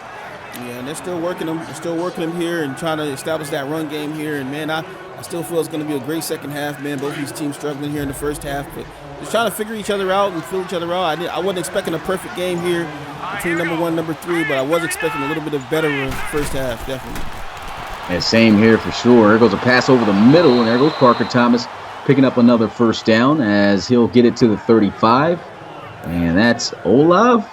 Yeah, and they're still working him. They're still working him here and trying to establish that run game here. And, man, I still feel it's going to be a great second half, man. Both these teams struggling here in the first half. But just trying to figure each other out and feel each other out. I wasn't expecting a perfect game here between number 1 and number 3, but I was expecting a little bit of better first half, definitely. Yeah, same here for sure. There goes a pass over the middle, and there goes Parker Thomas picking up another first down as he'll get it to the 35. And that's Olav.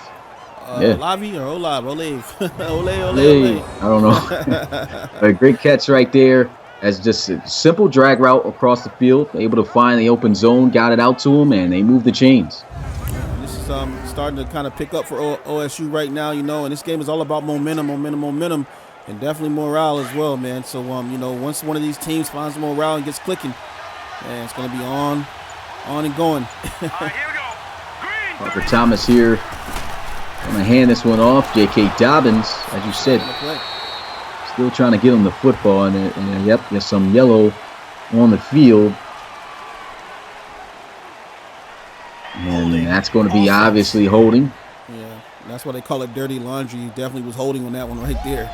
Olavi or Olav? Ole. I don't know. A great catch right there as just a simple drag route across the field. Able to find the open zone, got it out to him, and they move the chains. This is starting to kind of pick up for OSU right now, and this game is all about momentum, and definitely morale as well, man. So, once one of these teams finds the morale and gets clicking, man, it's going to be on and going. All right, here we go. Green. Parker Thomas here. Going to hand this one off. J.K. Dobbins, as you said, still trying to get him the football. And yep, there's some yellow on the field. And that's going to be obviously holding. Yeah, that's why they call it dirty laundry. He definitely was holding on that one right there.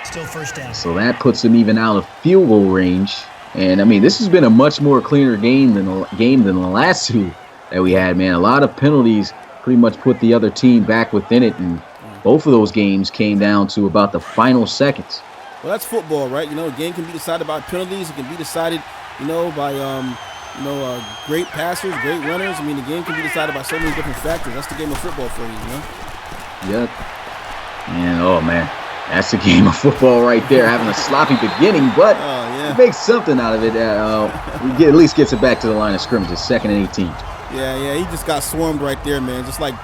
Still first down. So that puts him even out of field goal range. And, I mean, this has been a much more cleaner game than the last two that we had, man. A lot of penalties pretty much put the other team back within it, and both of those games came down to about the final seconds. Well, that's football, right? A game can be decided by penalties. It can be decided, by, great passers, great runners. I mean, the game can be decided by so many different factors. That's the game of football for you, Yep. And, oh, man. That's the game of football right there, having a sloppy beginning, but he makes something out of it. At least gets it back to the line of scrimmage. It's 2nd and 18. Yeah, he just got swarmed right there, man. Just like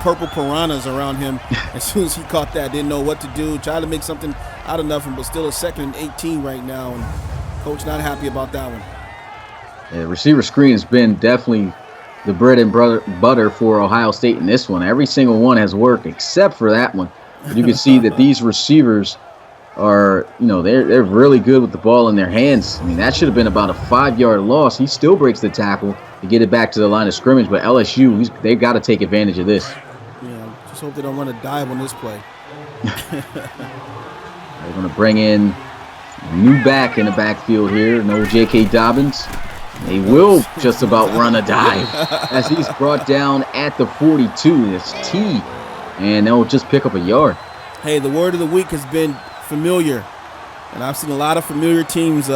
purple piranhas around him. As soon as he caught that, didn't know what to do. Tried to make something out of nothing, but still a 2nd and 18 right now. And coach not happy about that one. Yeah, receiver screen has been definitely the bread and butter for Ohio State in this one. Every single one has worked except for that one. But you can see that these receivers are, they're really good with the ball in their hands. I mean, that should have been about a 5-yard loss. He still breaks the tackle to get it back to the line of scrimmage. But LSU, they've got to take advantage of this. Yeah, just hope they don't run a dive on this play. They're going to bring in a new back in the backfield here. No J.K. Dobbins. They will just about run a dive as he's brought down at the 42. That's T. And they'll just pick up a yard. Hey, the word of the week has been familiar. And I've seen a lot of familiar teams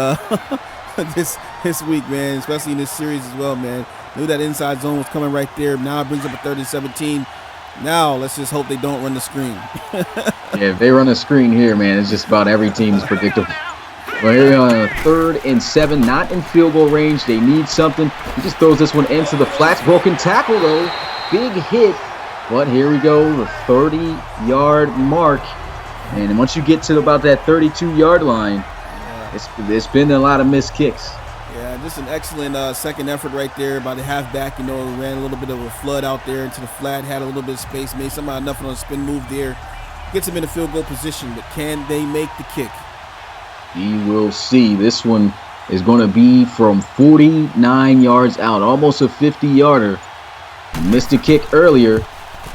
this week, man, especially in this series as well, man. Knew that inside zone was coming right there. Now it brings up a 3rd and 17. Now let's just hope they don't run the screen. Yeah, if they run a screen here, man, it's just about every team's predictable. Well, here we are on a 3rd and 7, not in field goal range. They need something. He just throws this one into the flats. Broken tackle, though. Big hit But here we go, the 30-yard mark. And once you get to about that 32-yard line, it's been a lot of missed kicks. Yeah, just an excellent second effort right there by the halfback. Ran a little bit of a flood out there into the flat, had a little bit of space, made somehow enough on a spin move there. Gets him in a field goal position, but can they make the kick? We will see. This one is going to be from 49 yards out, almost a 50-yarder. Missed a kick earlier,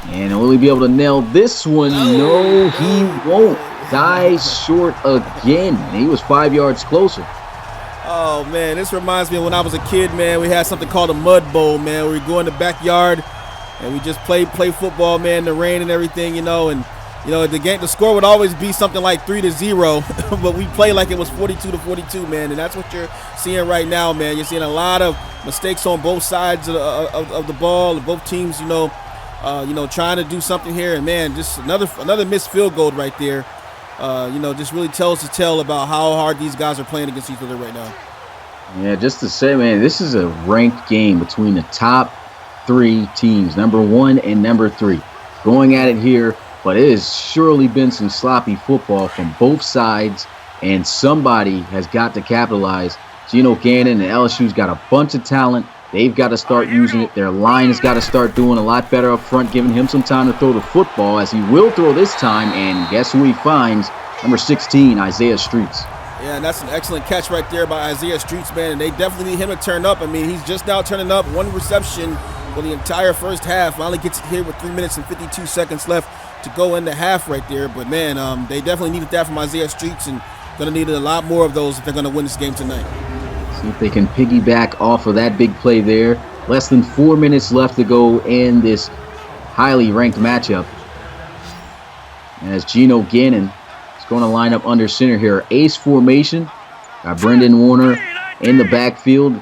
and only be able to nail this one. No, he won't. Dies short again. He was 5 yards closer. Oh, man, this reminds me of when I was a kid, man. We had something called a mud bowl, man, where we go in the backyard and we just play football, man, in the rain and everything, the score would always be something like 3-0, but we play like it was 42-42, man, and that's what you're seeing right now, man. You're seeing a lot of mistakes on both sides of the ball, both teams, trying to do something here, and man, just another missed field goal right there. Just really tells the tale about how hard these guys are playing against each other right now. Yeah, just to say, man, this is a ranked game between the top 3 teams, number 1 and number 3, going at it here. But it has surely been some sloppy football from both sides, and somebody has got to capitalize. Geno Gannon and LSU's got a bunch of talent. They've got to start using it. Their line has got to start doing a lot better up front, giving him some time to throw the football, as he will throw this time. And guess who he finds? Number 16, Isaiah Streets. Yeah, and that's an excellent catch right there by Isaiah Streets, man. And they definitely need him to turn up. I mean, he's just now turning up. 1 reception for the entire first half. Finally gets it here with 3 minutes and 52 seconds left to go in the half right there. But, man, they definitely needed that from Isaiah Streets, and going to need a lot more of those if they're going to win this game tonight. See if they can piggyback off of that big play there. Less than 4 minutes left to go in this highly ranked matchup. As Geno Gannon is going to line up under center here. Ace formation. Got Brendan Warner in the backfield.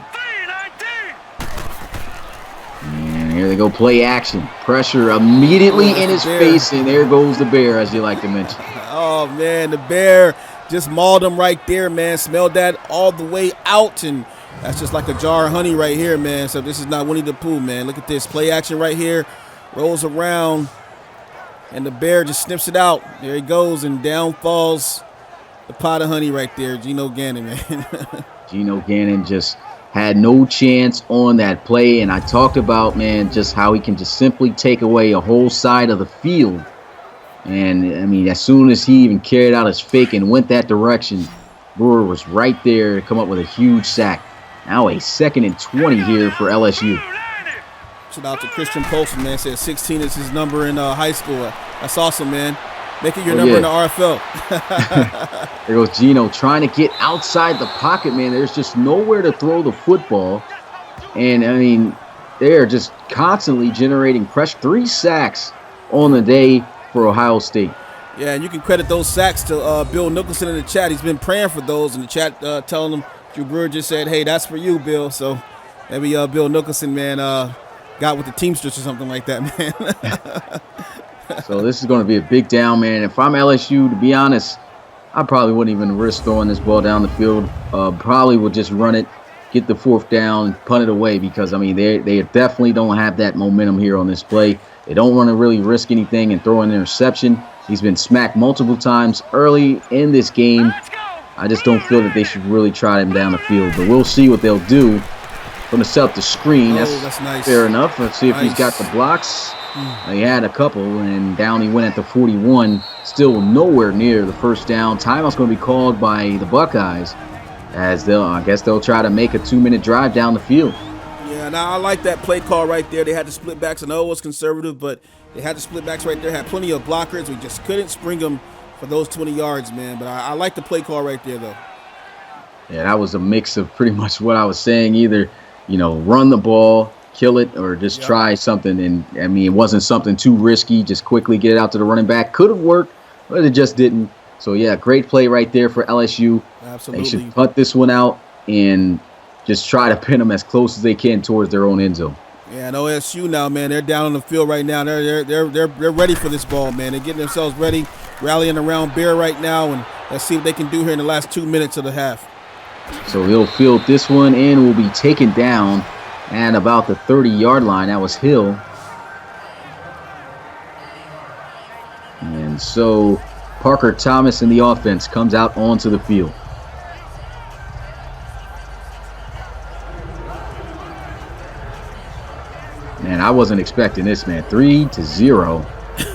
And here they go, play action. Pressure immediately in his face, and there goes the bear, as you like to mention. Oh, man, the bear just mauled him right there, man. Smelled that all the way out, and that's just like a jar of honey right here, man. So this is not Winnie the Pooh, man. Look at this. Play action right here. Rolls around, and the bear just snips it out. There he goes, and down falls the pot of honey right there. Geno Gannon, man. Geno Gannon just had no chance on that play, and I talked about, man, just how he can just simply take away a whole side of the field. And, I mean, as soon as he even carried out his fake and went that direction, Brewer was right there to come up with a huge sack. Now a 2nd and 20 here for LSU. Shout out to Christian Polson, man. Said 16 is his number in high school. That's awesome, man. Make it your number in the RFL. There goes Geno trying to get outside the pocket, man. There's just nowhere to throw the football. And, I mean, they're just constantly generating pressure. 3 sacks on the day for Ohio State. Yeah, and you can credit those sacks to Bill Nicholson in the chat. He's been praying for those in the chat, telling them Drew Brewer just said, hey, that's for you, Bill. So maybe Bill Nicholson, man, got with the Teamsters or something like that, man. So this is going to be a big down, man. If I'm LSU, to be honest, I probably wouldn't even risk throwing this ball down the field. Probably would just run it, get the 4th down, punt it away, because, I mean, they definitely don't have that momentum here on this play. They don't want to really risk anything and throw an interception. He's been smacked multiple times early in this game. I just don't feel that they should really try him down the field. But we'll see what they'll do. Going to set up the screen. That's nice. Fair enough. Let's see if he's got the blocks. He had a couple, and down he went at the 41. Still nowhere near the first down. Timeout's going to be called by the Buckeyes, as I guess they'll try to make a 2-minute drive down the field. Yeah, now I like that play call right there. They had the split backs. I know it was conservative, but they had the split backs right there. Had plenty of blockers. We just couldn't spring them for those 20 yards, man. But I like the play call right there, though. Yeah, that was a mix of pretty much what I was saying. Either, run the ball, kill it, or just try something. And, I mean, it wasn't something too risky. Just quickly get it out to the running back. Could have worked, but it just didn't. So, yeah, great play right there for LSU. Absolutely. They should punt this one out and just try to pin them as close as they can towards their own end zone. Yeah, and OSU now, man, they're down on the field right now. They're ready for this ball, man. They're getting themselves ready, rallying around Bear right now, and let's see what they can do here in the last 2 minutes of the half. So he'll field this one and will be taken down at about the 30-yard line. That was Hill. And so Parker Thomas in the offense comes out onto the field. Man, I wasn't expecting this, man. 3-0.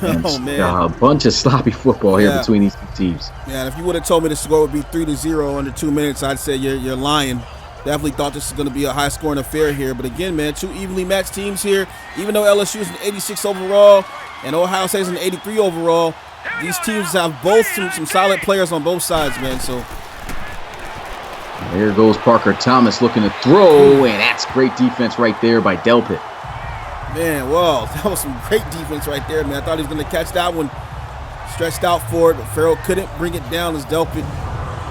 And Oh, man. a bunch of sloppy football here between these two teams. Yeah, and if you would have told me the score would be 3-0 under 2 minutes, I'd say you're lying. Definitely thought this was going to be a high-scoring affair here. But again, man, two evenly matched teams here. Even though LSU is an 86 overall and Ohio State is an 83 overall, these teams have both some solid players on both sides, man. So there goes Parker Thomas looking to throw, and that's great defense right there by Delpit. man, wow, that was some great defense right there, man. I thought he was going to catch that one, stretched out for it, but Farrell couldn't bring it down as Delpit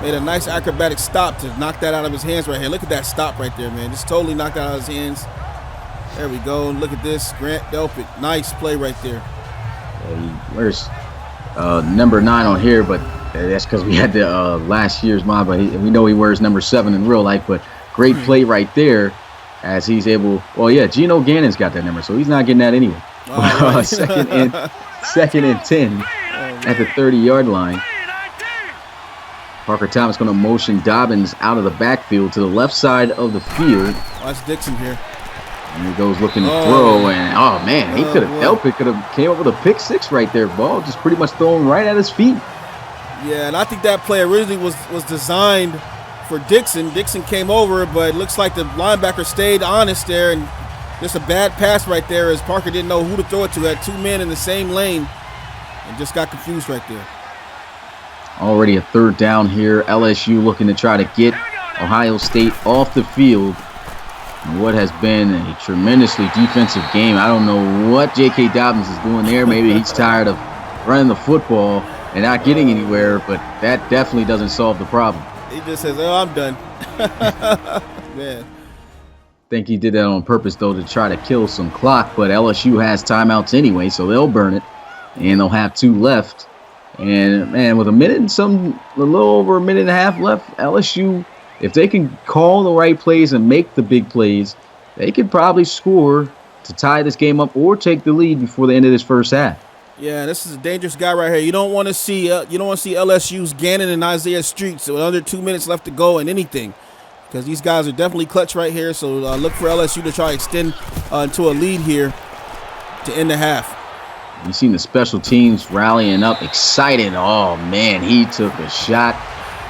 made a nice acrobatic stop to knock that out of his hands right here. Look at that stop right there, man. Just totally knocked that out of his hands. There we go. And look at this. Grant Delpit. Nice play right there. He wears number 9 on here, but that's because we had the last year's mod, but we know he wears number 7 in real life. But great play right there as he's able. Well, yeah, Geno Gannon's got that number, so he's not getting that anyway. Right. second and 10 at the 30-yard line. Parker Thomas going to motion Dobbins out of the backfield to the left side of the field. Watch Dixon here. And he goes looking to throw, and oh man, he could have came up with a pick 6 right there. Ball just pretty much thrown right at his feet. Yeah, and I think that play originally was designed for Dixon. Dixon came over, but it looks like the linebacker stayed honest there, and just a bad pass right there as Parker didn't know who to throw it to. Had 2 men in the same lane and just got confused right there. Already a 3rd down here. LSU looking to try to get Ohio State off the field. And what has been a tremendously defensive game. I don't know what J.K. Dobbins is doing there. Maybe he's tired of running the football and not getting anywhere, but that definitely doesn't solve the problem. He just says, oh, I'm done. Man. I think he did that on purpose, though, to try to kill some clock, but LSU has timeouts anyway, so they'll burn it, and they'll have 2 left. And, man, with a little over a minute and a half left, LSU, if they can call the right plays and make the big plays, they could probably score to tie this game up or take the lead before the end of this first half. Yeah, this is a dangerous guy right here. You don't want to see LSU's Gannon and Isaiah Streets with under 2 minutes left to go in anything, because these guys are definitely clutch right here. So look for LSU to try to extend into a lead here to end the half. You've seen the special teams rallying up, excited. Oh, man, he took a shot.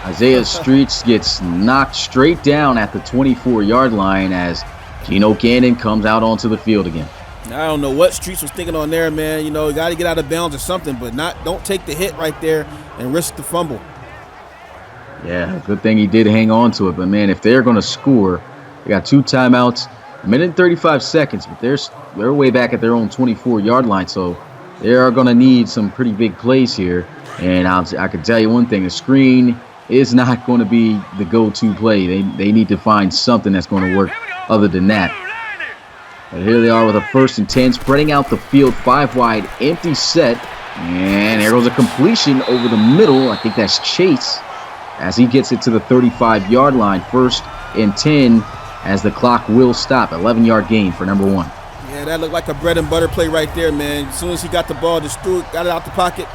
Isaiah Streets gets knocked straight down at the 24-yard line as Geno Gannon comes out onto the field again. I don't know what Streets was thinking on there, man. You know, you got to get out of bounds or something, but don't take the hit right there and risk the fumble. Yeah, good thing he did hang on to it. But, man, if they're going to score, they got 2 timeouts, 1 minute and 35 seconds, but they're way back at their own 24-yard line, so they are going to need some pretty big plays here. And I can tell you one thing, the screen is not going to be the go-to play. They need to find something that's going to work other than that. But here they are with a 1st and 10, spreading out the field, 5 wide, empty set. And there goes a completion over the middle. I think that's Chase as he gets it to the 35-yard line. 1st and 10 as the clock will stop. 11-yard gain for number 1. Yeah, that looked like a bread and butter play right there, man. As soon as he got the ball, just threw it, got it out the pocket.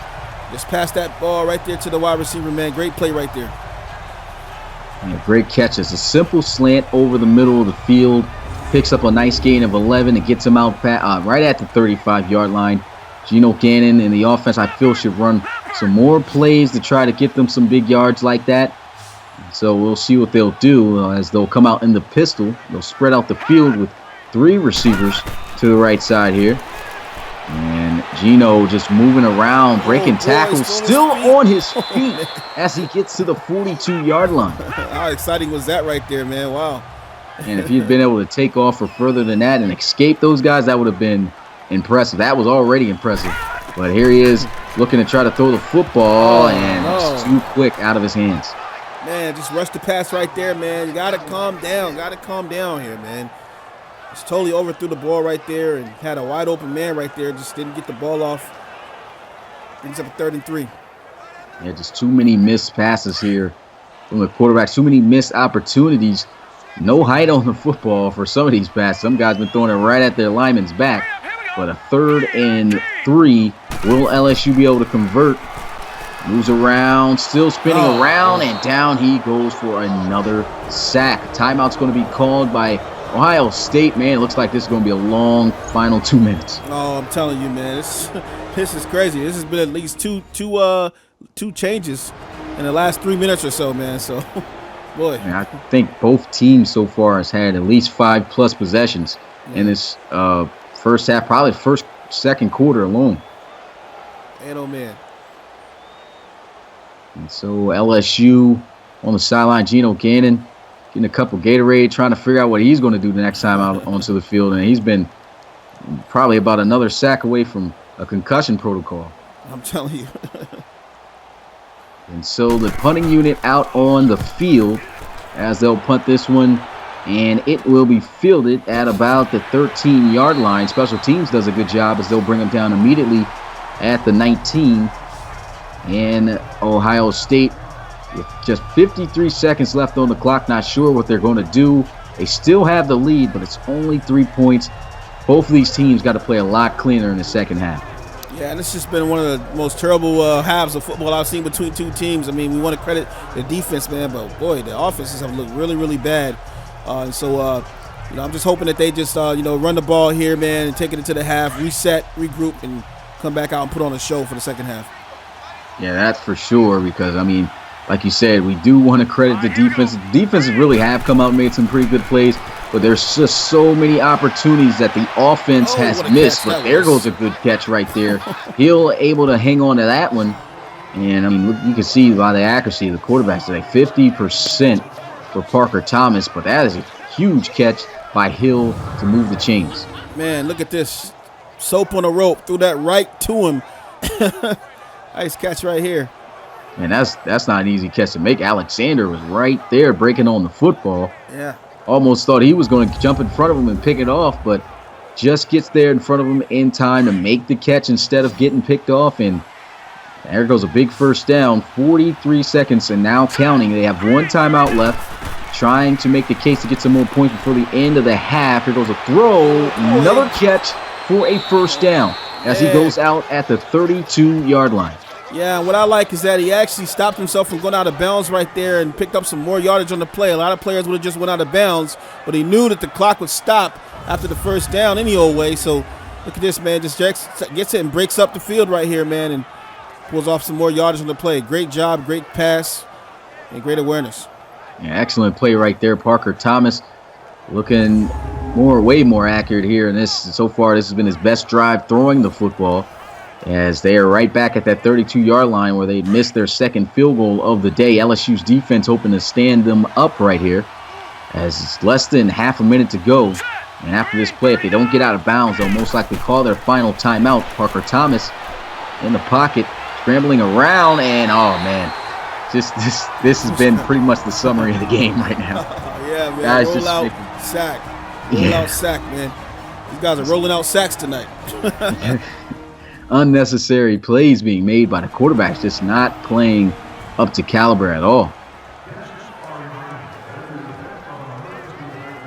Just passed that ball right there to the wide receiver, man. Great play right there. And a great catch. It's a simple slant over the middle of the field. Picks up a nice gain of 11 and gets him out right at the 35-yard line. Geno Gannon and the offense, I feel, should run some more plays to try to get them some big yards like that. So we'll see what they'll do as they'll come out in the pistol. They'll spread out the field with 3 receivers to the right side here. And Geno just moving around, breaking tackles, still on his feet as he gets to the 42-yard line. How exciting was that right there, man? Wow. And if he'd been able to take off for further than that and escape those guys, that would have been impressive. That was already impressive. But here he is looking to try to throw the football, and it's too quick out of his hands. Man, just rush the pass right there, man. You got to calm down. Got to calm down here, man. Just totally overthrew the ball right there and had a wide open man right there. Just didn't get the ball off. Brings up a 3rd and 3. Yeah, just too many missed passes here from the quarterback. Too many missed opportunities. No height on the football for some of these passes. Some guys been throwing it right at their lineman's back. But a 3rd and 3 Will LSU be able to convert? Moves around, still spinning around, and down he goes for another sack. Timeout's going to be called by Ohio State. Man, it looks like this is going to be a long final 2 minutes. Oh, I'm telling you, man, this is crazy. This has been at least two changes in the last 3 minutes or so, man. So, boy. And I think both teams so far has had at least 5+ possessions in this first half, probably second quarter alone. Man, oh, man. And so LSU on the sideline, Geno Gannon getting a couple Gatorade, trying to figure out what he's going to do the next time out onto the field. And he's been probably about another sack away from a concussion protocol. I'm telling you. And so the punting unit out on the field as they'll punt this one. And it will be fielded at about the 13-yard line. Special teams does a good job as they'll bring them down immediately at the 19. And Ohio State, with just 53 seconds left on the clock, not sure what they're going to do. They still have the lead, but it's only 3 points. Both of these teams got to play a lot cleaner in the second half. Yeah, and it's just been one of the most terrible halves of football I've seen between two teams. I mean, we want to credit the defense, man, but boy, the offenses have looked really, really bad. And so, I'm just hoping that they just, run the ball here, man, and take it into the half, reset, regroup, and come back out and put on a show for the second half. Yeah, that's for sure because, I mean, like you said, we do want to credit the defense. The defenses really have come out and made some pretty good plays, but there's just so many opportunities that the offense has missed. But there goes a good catch right there. He'll able to hang on to that one. And, I mean, you can see by the accuracy of the quarterback today, 50% for Parker Thomas, but that is a huge catch by Hill to move the chains. Man, look at this. Soap on a rope. Threw that right to him. Nice catch right here. And that's not an easy catch to make. Alexander was right there breaking on the football. Yeah. Almost thought he was going to jump in front of him and pick it off, but just gets there in front of him in time to make the catch instead of getting picked off. And there goes a big first down. 43 seconds and now counting. They have one timeout left, trying to make the case to get some more points before the end of the half. Here goes a throw. Another catch for a first down as he goes out at the 32-yard line. Yeah, and what I like is that he actually stopped himself from going out of bounds right there and picked up some more yardage on the play. A lot of players would have just went out of bounds, but he knew that the clock would stop after the first down any old way. So look at this, man. Just gets it and breaks up the field right here, man, and pulls off some more yardage on the play. Great job, great pass, and great awareness. Yeah, excellent play right there. Parker Thomas looking way more accurate here. And so far, this has been his best drive throwing the football, as they are right back at that 32-yard line where they missed their second field goal of the day. LSU's defense hoping to stand them up right here as it's less than half a minute to go. And after this play, if they don't get out of bounds, they'll most likely call their final timeout. Parker Thomas in the pocket, scrambling around, and oh man, just this has been pretty much the summary of the game right now. Yeah, man. Guys, roll out sack. Roll out sack, man. These guys are rolling out sacks tonight. Unnecessary plays being made by the quarterbacks, just not playing up to caliber at all.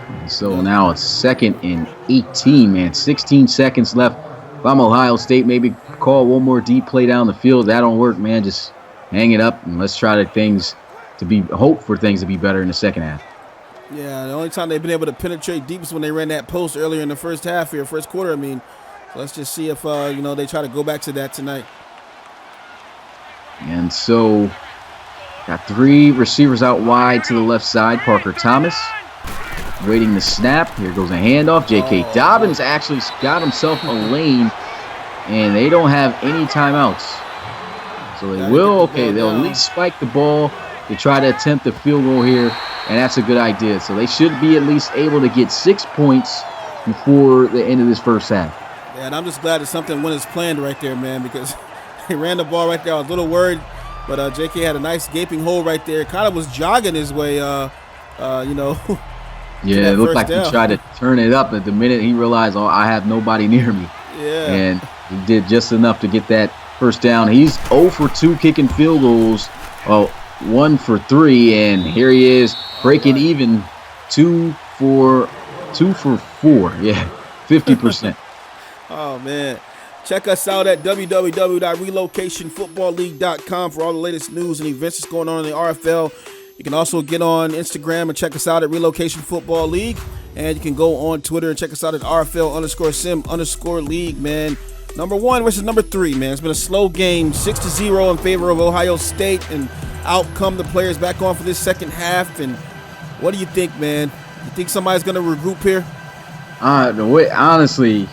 And so now it's 2nd and 18, man. 16 seconds left. If I'm Ohio State, maybe call one more deep play down the field. That don't work, man. Just hang it up and let's try hope for things to be better in the second half. Yeah, the only time they've been able to penetrate deep is when they ran that post earlier in the first quarter. I mean, so let's just see if they try to go back to that tonight. And so got 3 receivers out wide to the left side. Parker Thomas waiting the snap. Here goes a handoff. J.K. Dobbins actually got himself a lane, and they don't have any timeouts. So they'll at least spike the ball to try to attempt the field goal here, and that's a good idea. So they should be at least able to get 6 points before the end of this first half. Yeah, and I'm just glad that something went as planned right there, man, because he ran the ball right there. I was a little worried, but J.K. had a nice gaping hole right there. Kind of was jogging his way, Yeah, it looked like he tried to turn it up at the minute he realized, I have nobody near me. Yeah. And he did just enough to get that first down. He's 0 for 2 kicking field goals. 1 for 3, and here he is breaking even. 2 for 4. Yeah, 50%. Oh man, Check us out at www.relocationfootballleague.com for all the latest news and events that's going on in the RFL. You can also get on Instagram and check us out at Relocation Football League. And you can go on Twitter and check us out at RFL_sim_league, man. Number 1 versus number 3, man. It's been a slow game, 6-0 in favor of Ohio State, and out come the players back on for this second half. And what do you think, man? You think somebody's going to regroup here? Honestly,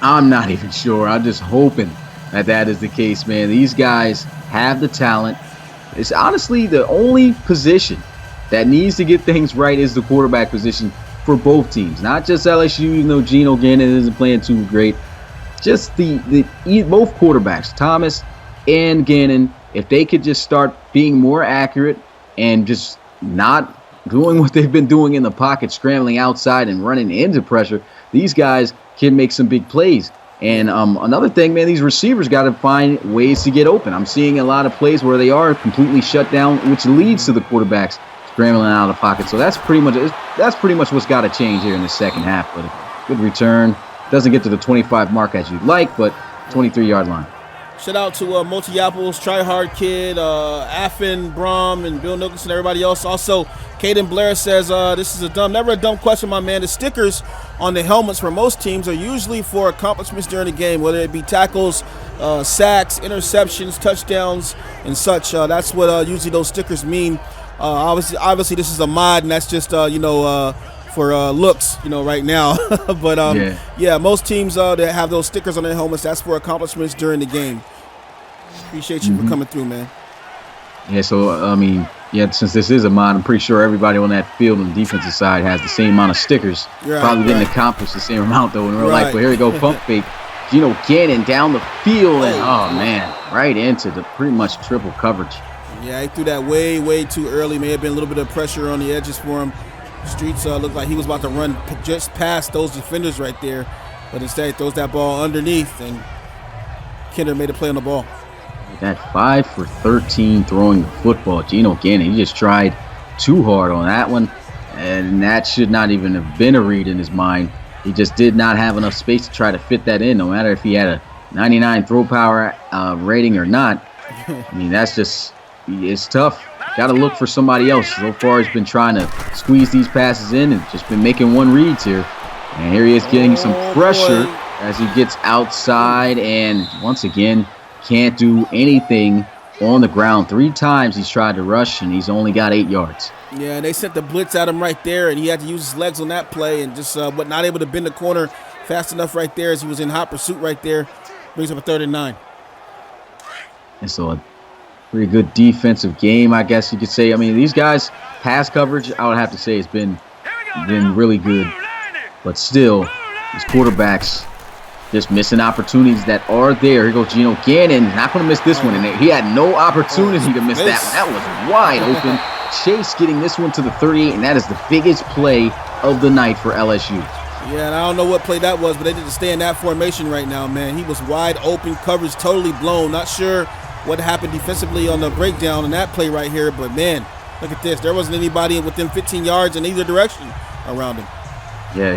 I'm not even sure. I'm just hoping that is the case, man. These guys have the talent. It's honestly the only position that needs to get things right is the quarterback position for both teams. Not just LSU, even though Geno Gannon isn't playing too great. Just both quarterbacks, Thomas and Gannon, if they could just start being more accurate and just not doing what they've been doing in the pocket, scrambling outside and running into pressure, these guys can make some big plays. And another thing, man, these receivers got to find ways to get open. I'm seeing a lot of plays where they are completely shut down, which leads to the quarterbacks scrambling out of the pocket. So that's pretty much what's got to change here in the second half. But a good return. Doesn't get to the 25 mark as you'd like, but 23-yard line. Shout out to Multi-Apples, Try Hard Kid, Affin, Brom, and Bill Nicholson, everybody else. Also, Caden Blair says, this is never a dumb question, my man. The stickers on the helmets for most teams are usually for accomplishments during the game, whether it be tackles, sacks, interceptions, touchdowns, and such. That's what usually those stickers mean. Obviously, this is a mod, and that's just, for looks, right now. But, yeah, most teams that have those stickers on their helmets, that's for accomplishments during the game. Appreciate you for coming through, man. Yeah, so, since this is a mod, I'm pretty sure everybody on that field on the defensive side has the same amount of stickers. Probably didn't accomplish the same amount, though, in real life. But here we go, pump fake. Geno Gannon down the field, and, right into the pretty much triple coverage. Yeah, he threw that way, way too early. May have been a little bit of pressure on the edges for him. Streets looked like he was about to run just past those defenders right there, but instead he throws that ball underneath, and Kinder made a play on the ball. That 5 for 13 throwing the football. Geno Gannon, he just tried too hard on that one, and that should not even have been a read in his mind. He just did not have enough space to try to fit that in, no matter if he had a 99 throw power rating or not. That's just, it's tough. Got to look for somebody else. So far, he's been trying to squeeze these passes in and just been making one reads here. And here he is getting some pressure as he gets outside and once again can't do anything on the ground. 3 times he's tried to rush and he's only got 8 yards. Yeah, and they sent the blitz at him right there, and he had to use his legs on that play and just not able to bend the corner fast enough right there as he was in hot pursuit right there. Brings up a 3rd and 9. And so a pretty good defensive game, I guess you could say. These guys, pass coverage, I would have to say, has been really good. But still, these quarterbacks just missing opportunities that are there. Here goes Geno Gannon. Not going to miss this one. And he had no opportunity to miss that one. That was wide open. Chase getting this one to the 38, and that is the biggest play of the night for LSU. Yeah, and I don't know what play that was, but they didn't stay in that formation right now, man. He was wide open, coverage totally blown. Not sure what happened defensively on the breakdown in that play right here, but man, look at this. There wasn't anybody within 15 yards in either direction around him. Yeah,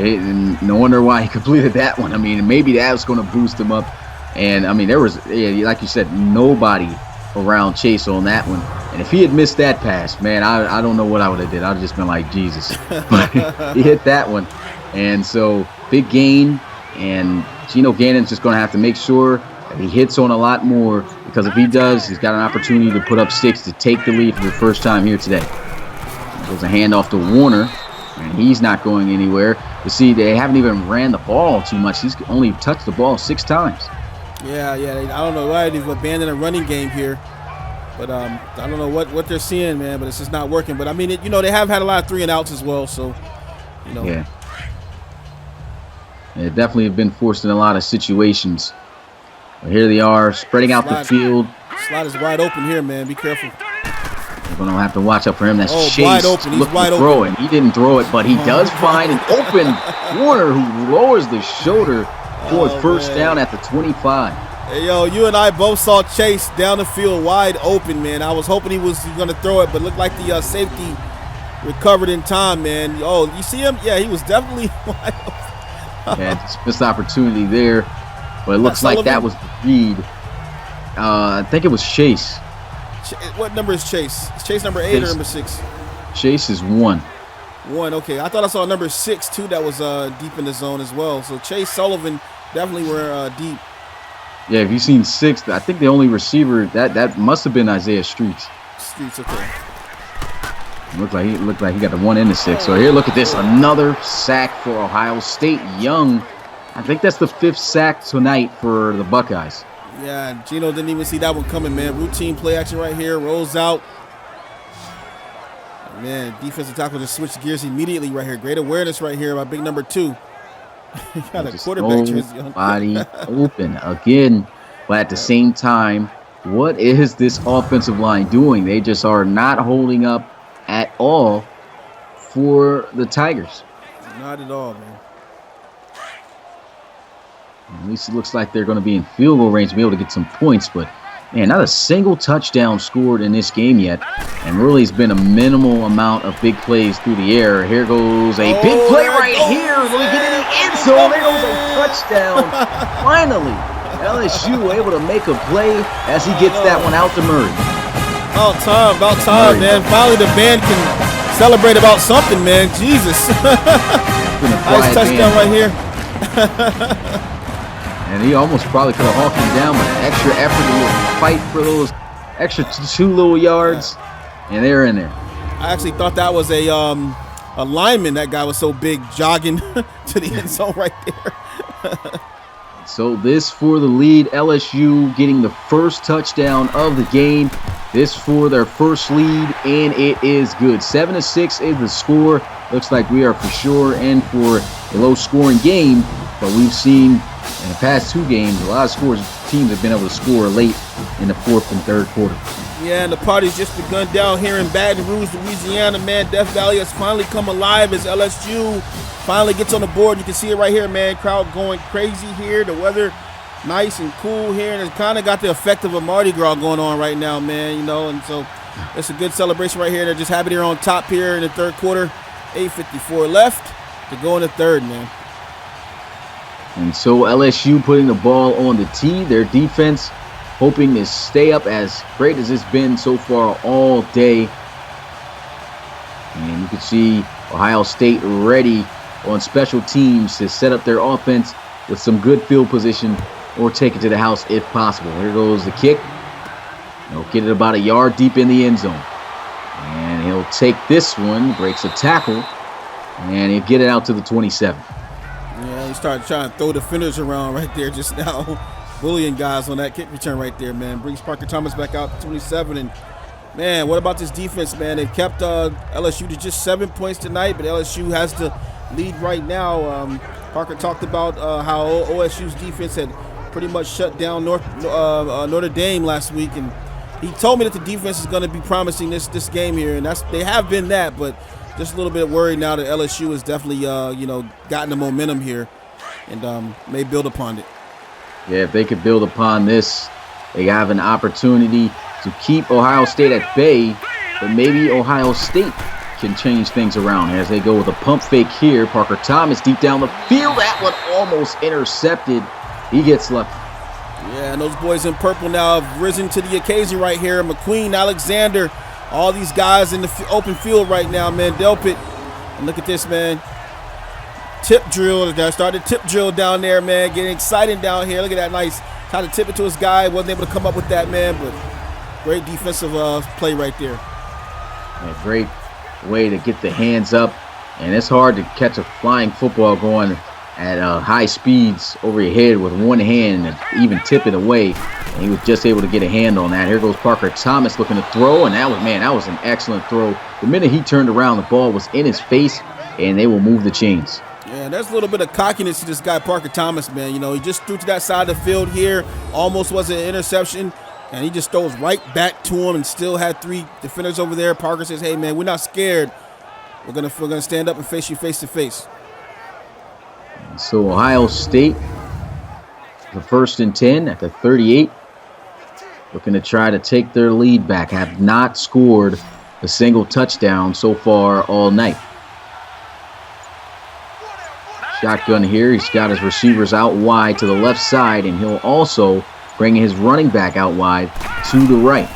no wonder why he completed that one. Maybe that was going to boost him up. And, there was, like you said, nobody around Chase on that one. And if he had missed that pass, man, I don't know what I would have did. I would have just been like, Jesus. But he hit that one. And so, big gain. And Geno Gannon's just going to have to make sure that he hits on a lot more, because if he does, he's got an opportunity to put up 6 to take the lead for the first time here today. There's a handoff to Warner, and he's not going anywhere. You see, they haven't even ran the ball too much. He's only touched the ball 6 times. Yeah. I don't know why they've abandoned a running game here. But I don't know what they're seeing, man, but it's just not working. But, they have had a lot of 3 and outs as well, so, Yeah. They definitely have been forced in a lot of situations. But here they are, spreading out the field. Slot is wide open here, man. Be careful. You're going to have to watch out for him. That's Chase. Wide open. He's wide open. Throw it. He didn't throw it, but he does find an open Warner who lowers the shoulder for a first down at the 25. Hey, you and I both saw Chase down the field wide open, man. I was hoping he was going to throw it, but looked like the safety recovered in time, man. Oh, you see him? Yeah, he was definitely wide open. Yeah, just missed opportunity there. But it looks like that was the read. I think it was Chase. What number is Chase? Is Chase number 8 or number 6? Chase is 1. 1, okay. I thought I saw number 6 too. That was deep in the zone as well. So Chase Sullivan definitely were deep. Yeah, if you've seen 6, I think the only receiver that must have been Isaiah Streets. Streets, okay. Looked like he got the 1 and the 6. So here, look at this, another sack for Ohio State. Young, I think that's the 5th sack tonight for the Buckeyes. Yeah, Gino didn't even see that one coming, man. Routine play action right here, rolls out. Man, defensive tackle just switched gears immediately right here. Great awareness right here by big number 2. Got a quarterback jersey on. Body open again, but at the same time, what is this offensive line doing? They just are not holding up at all for the Tigers. Not at all, man. At least it looks like they're going to be in field goal range to be able to get some points, but man, not a single touchdown scored in this game yet, and really it's been a minimal amount of big plays through the air. Here goes a big play right here. Let me get in the end zone. There goes a touchdown. Finally, LSU able to make a play as he gets that one out to Murray. About time, man. Finally the band can celebrate about something, man. Jesus. Nice touchdown right here. And he almost probably could have hawked him down, but extra effort, a little fight for those extra 2 little yards, and they're in there. I actually thought that was a lineman. That guy was so big, jogging to the end zone right there. So this for the lead, LSU getting the first touchdown of the game. This for their first lead, and it is good. 7-6 is the score. Looks like we are for sure in for a low-scoring game, but we've seen in the past 2 games, a lot of teams have been able to score late in the 4th and 3rd quarter. Yeah, and the party's just begun down here in Baton Rouge, Louisiana, man. Death Valley has finally come alive as LSU finally gets on the board. You can see it right here, man. Crowd going crazy here. The weather nice and cool here, and it's kind of got the effect of a Mardi Gras going on right now, man, you know, and so it's a good celebration right here. They're just happy they're on top here in the 3rd quarter. 8:54 left to go in the 3rd, man. And so LSU putting the ball on the tee. Their defense hoping to stay up as great as it's been so far all day. And you can see Ohio State ready on special teams to set up their offense with some good field position or take it to the house if possible. Here goes the kick. He'll get it about a yard deep in the end zone. And he'll take this one, breaks a tackle, and he'll get it out to the 27. Yeah, he started trying to throw defenders around right there just now. Bullying guys on that kick return right there, man. Brings Parker Thomas back out to 27. And, man, what about this defense, man? They've kept LSU to just 7 points tonight, but LSU has the lead right now. Parker talked about how OSU's defense had pretty much shut down Notre Dame last week, and he told me that the defense is going to be promising this game here, and they have been that, but just a little bit worried now that LSU has definitely gotten the momentum here and may build upon it. Yeah, if they could build upon this, they have an opportunity to keep Ohio State at bay, but maybe Ohio State can change things around as they go with a pump fake here. Parker Thomas deep down the field. That one almost intercepted. He gets lucky. Yeah, and those boys in purple now have risen to the occasion right here. McQueen, Alexander, all these guys in the open field right now, man. Delpit, and look at this, man. Tip drill. They started tip drill down there, man. Getting exciting down here. Look at that nice. Tried to tip it to his guy. Wasn't able to come up with that, man. But great defensive play right there. A great way to get the hands up. And it's hard to catch a flying football going at high speeds over your head with one hand and even tip it away. And he was just able to get a hand on that. Here goes Parker Thomas looking to throw. And that was an excellent throw. The minute he turned around, the ball was in his face, and they will move the chains. Yeah, there's a little bit of cockiness to this guy, Parker Thomas, man. You know, he just threw to that side of the field here. Almost was an interception. And he just throws right back to him and still had 3 defenders over there. Parker says, hey, man, we're not scared. We're gonna stand up and face you face to face. So Ohio State, the 1st and 10 at the 38, looking to try to take their lead back. Have not scored a single touchdown so far all night. shotgun here. He's got his receivers out wide to the left side, and he'll also bring his running back out wide to the right.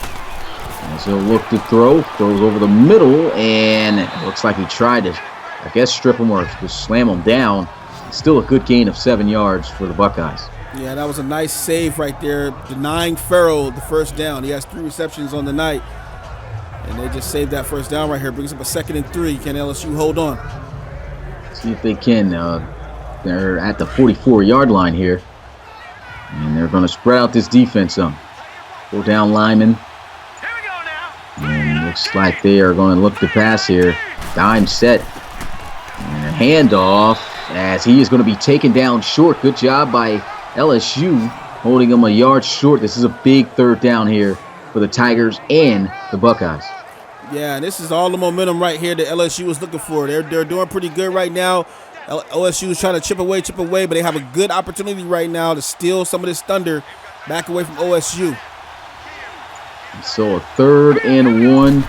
As he'll look to throw, throws over the middle, and it looks like he tried to, I guess, strip him or just slam him down. Still a good gain of 7 yards for the Buckeyes. Yeah, that was a nice save right there, denying Farrell the first down. He has 3 receptions on the night, and they just saved that first down right here. Brings up a 2nd and 3. Can LSU hold on? See if they can. They're at the 44-yard line here, and they're going to spread out this defense some. 4 down linemen. Here we go now. And looks like they are going to look to pass here. Dime set. And a handoff as he is going to be taken down short. Good job by LSU holding him a yard short. This is a big 3rd down here for the Tigers and the Buckeyes. Yeah, this is all the momentum right here that LSU is looking for. They're doing pretty good right now. OSU is trying to chip away, but they have a good opportunity right now to steal some of this thunder back away from OSU. So a 3rd and 1.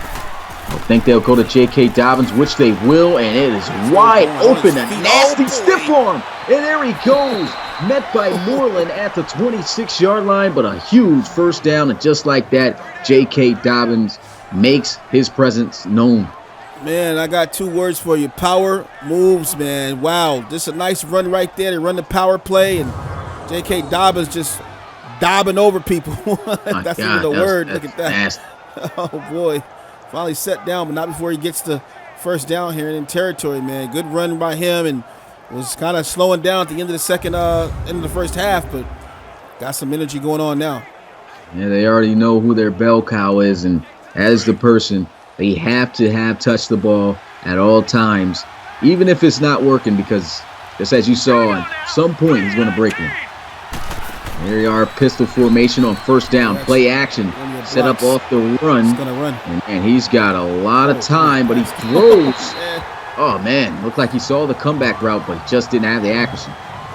I think they'll go to J.K. Dobbins, which they will, and it is wide open. A nasty stiff arm, and there he goes. Met by Moreland at the 26-yard line, but a huge first down, and just like that, J.K. Dobbins makes his presence known. Man, I got 2 words for you. Power moves, man. Wow, just a nice run right there. They run the power play, and J.K. Dobbins just dobbing over people. That's even the word. Look at that. Nasty. Oh, boy. Finally set down, but not before he gets to first down here in territory, man. Good run by him, and was kind of slowing down at the end of the first half, but got some energy going on now. Yeah, they already know who their bell cow is, and as the person, they have to have touched the ball at all times, even if it's not working, because just as you saw, at some point he's going to break one. Here you are, pistol formation on first down, play action, set up off the run. He's going to run. And he's got a lot of time, but he throws. Oh, man, looked like he saw the comeback route, but he just didn't have the accuracy.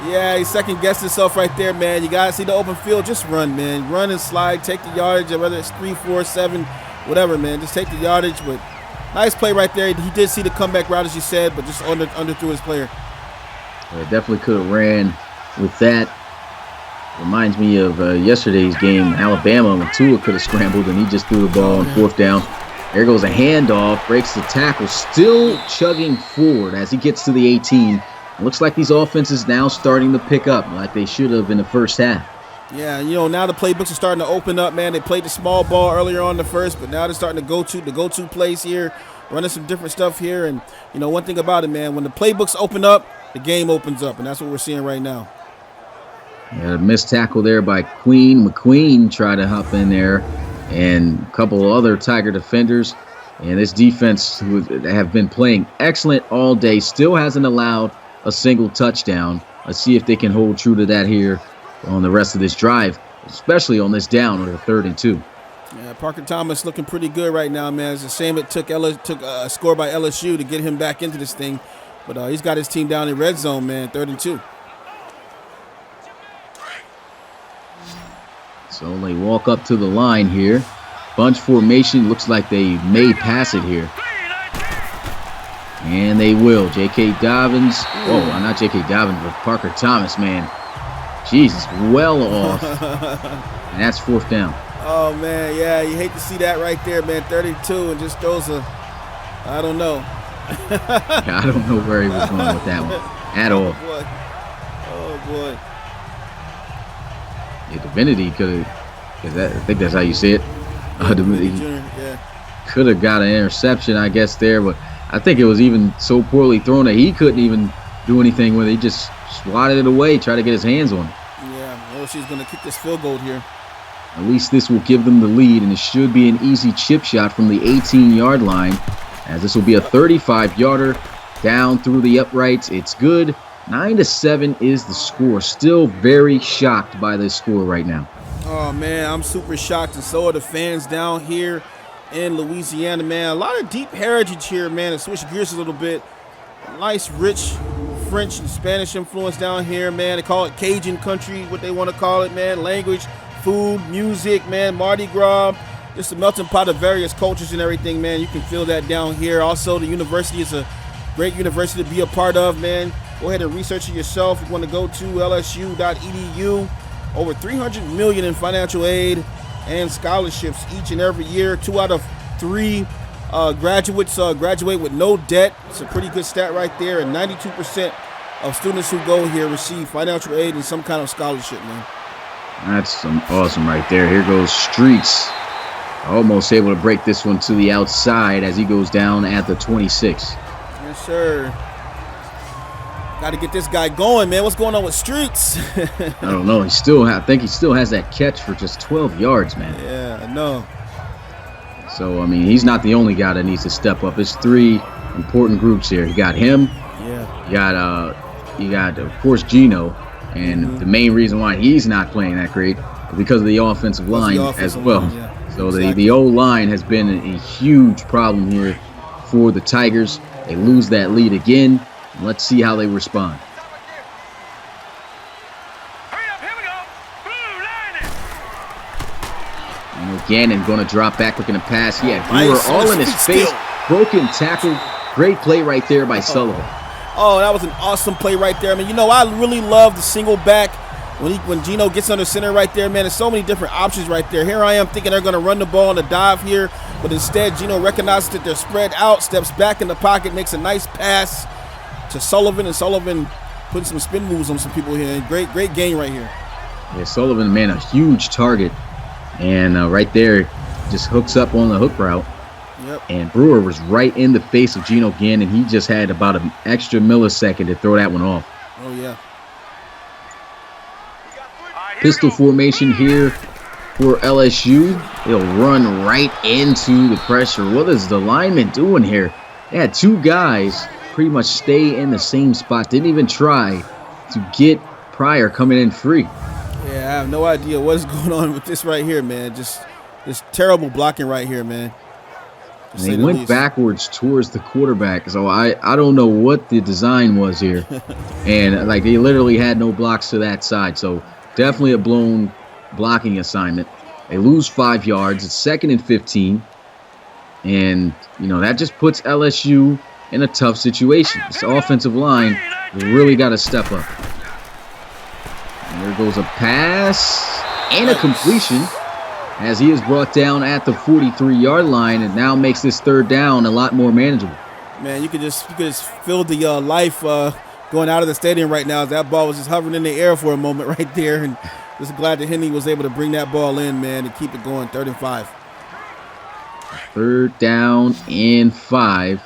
Yeah, he second-guessed himself right there, man. You got to see the open field. Just run, man. Run and slide. Take the yardage, whether it's 3, 4, 7, whatever, man. Just take the yardage. But nice play right there. He did see the comeback route, as you said, but just underthrew his player. Yeah, definitely could have ran with that. Reminds me of yesterday's game, Alabama, when Tua could have scrambled and he just threw the ball on 4th down. There goes a handoff, breaks the tackle, still chugging forward as he gets to the 18. It looks like these offenses now starting to pick up like they should have in the first half. Yeah, now the playbooks are starting to open up, man. They played the small ball earlier on in the first, but now they're starting to go-to plays here, running some different stuff here. And, one thing about it, man, when the playbooks open up, the game opens up, and that's what we're seeing right now. Yeah, a missed tackle there by Queen. McQueen tried to hop in there, and a couple of other Tiger defenders. And this defense, who have been playing excellent all day, still hasn't allowed a single touchdown. Let's see if they can hold true to that here on the rest of this drive, especially on this down on the 3rd and 2. Yeah, Parker Thomas looking pretty good right now, man. It's a shame it took a score by LSU to get him back into this thing. But he's got his team down in red zone, man, 3rd and 2. So they walk up to the line here. Bunch formation. Looks like they may pass it here. And they will. J.K. Dobbins. Oh, not J.K. Dobbins, but Parker Thomas, man. Jesus, well off. And that's 4th down. Oh, man, yeah, you hate to see that right there, man. 32 and just throws I don't know. I don't know where he was going with that one at all. Oh, boy. Yeah, Divinity could have, I think that's how you say it. Could have got an interception, I guess, there, but I think it was even so poorly thrown that he couldn't even do anything with it. He just swatted it away, tried to get his hands on it. Yeah, LSU's going to kick this field goal here. At least this will give them the lead, and it should be an easy chip shot from the 18-yard line, as this will be a 35-yarder down through the uprights. It's good. 9-7 is the score. Still very shocked by this score right now. Oh, man, I'm super shocked, and so are the fans down here in Louisiana, man. A lot of deep heritage here, man, to switch gears a little bit. Nice, rich French and Spanish influence down here, man. They call it Cajun country, what they want to call it, man. Language, food, music, man, Mardi Gras. Just a melting pot of various cultures and everything, man. You can feel that down here. Also, the university is a great university to be a part of, man. Go ahead and research it yourself. You want to go to lsu.edu. Over $300 million in financial aid and scholarships each and every year. 2 out of 3 graduates graduate with no debt. It's a pretty good stat right there. And 92% of students who go here receive financial aid and some kind of scholarship, man. That's awesome right there. Here goes Streets. Almost able to break this one to the outside as he goes down at the 26. Yes, sir. Got to get this guy going, man. What's going on with Streets? I don't know. I think he still has that catch for just 12 yards, man. Yeah, I know. So, I mean, he's not the only guy that needs to step up. There's 3 important groups here. You got him. Yeah. You got, of course, Gino. And the main reason why he's not playing that great is because of the offensive line as well. Line, yeah. So the O-line has been a huge problem here for the Tigers. They lose that lead again. Let's see how they respond. Hurry up, here we go. Blue line it. And Gannon going to drop back, looking to pass. He had Brewer all in his face. Broken tackle. Great play right there by Sullivan. Oh, that was an awesome play right there. I mean, I really love the single back when Gino gets under center right there, man. There's so many different options right there. Here I am thinking they're going to run the ball on the dive here, but instead Gino recognizes that they're spread out, steps back in the pocket, makes a nice pass to Sullivan, and Sullivan putting some spin moves on some people here. Great game right here. Yeah, Sullivan, man, a huge target. And right there, just hooks up on the hook route. Yep. And Brewer was right in the face of Gino Gannon. He just had about an extra millisecond to throw that one off. Oh, yeah. Pistol formation here for LSU. They'll run right into the pressure. What is the lineman doing here? They had 2 guys pretty much stay in the same spot. Didn't even try to get Pryor coming in free. Yeah, I have no idea what's going on with this right here, man. Just this terrible blocking right here, man. And they went backwards towards the quarterback. So I don't know what the design was here. And like they literally had no blocks to that side. So definitely a blown blocking assignment. They lose 5 yards. It's 2nd and 15. And, that just puts LSU in a tough situation. This offensive line really got to step up. And there goes a pass and a completion as he is brought down at the 43-yard line and now makes this 3rd down a lot more manageable. Man, you could just feel the life going out of the stadium right now. That ball was just hovering in the air for a moment right there, and just glad that Henry was able to bring that ball in, man, and keep it going. 3rd and 5. 3rd down and 5.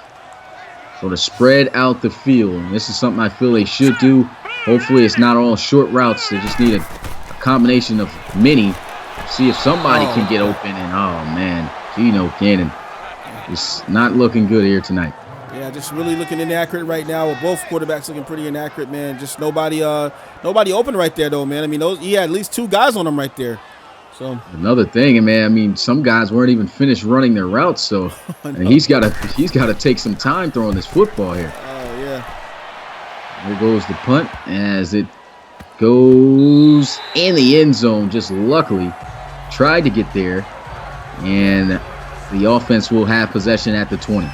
So to spread out the field, and this is something I feel they should do. Hopefully it's not all short routes. They just need a combination of many. See if somebody can get open. And, oh, man, Gino Gannon is not looking good here tonight. Yeah, just really looking inaccurate right now. With both quarterbacks looking pretty inaccurate, man. Just nobody open right there, though, man. I mean, he had at least 2 guys on him right there. So another thing, man. I mean, some guys weren't even finished running their routes, so and he's got to take some time throwing this football here. Oh yeah. There goes the punt as it goes in the end zone. Just luckily tried to get there, and the offense will have possession at the 20.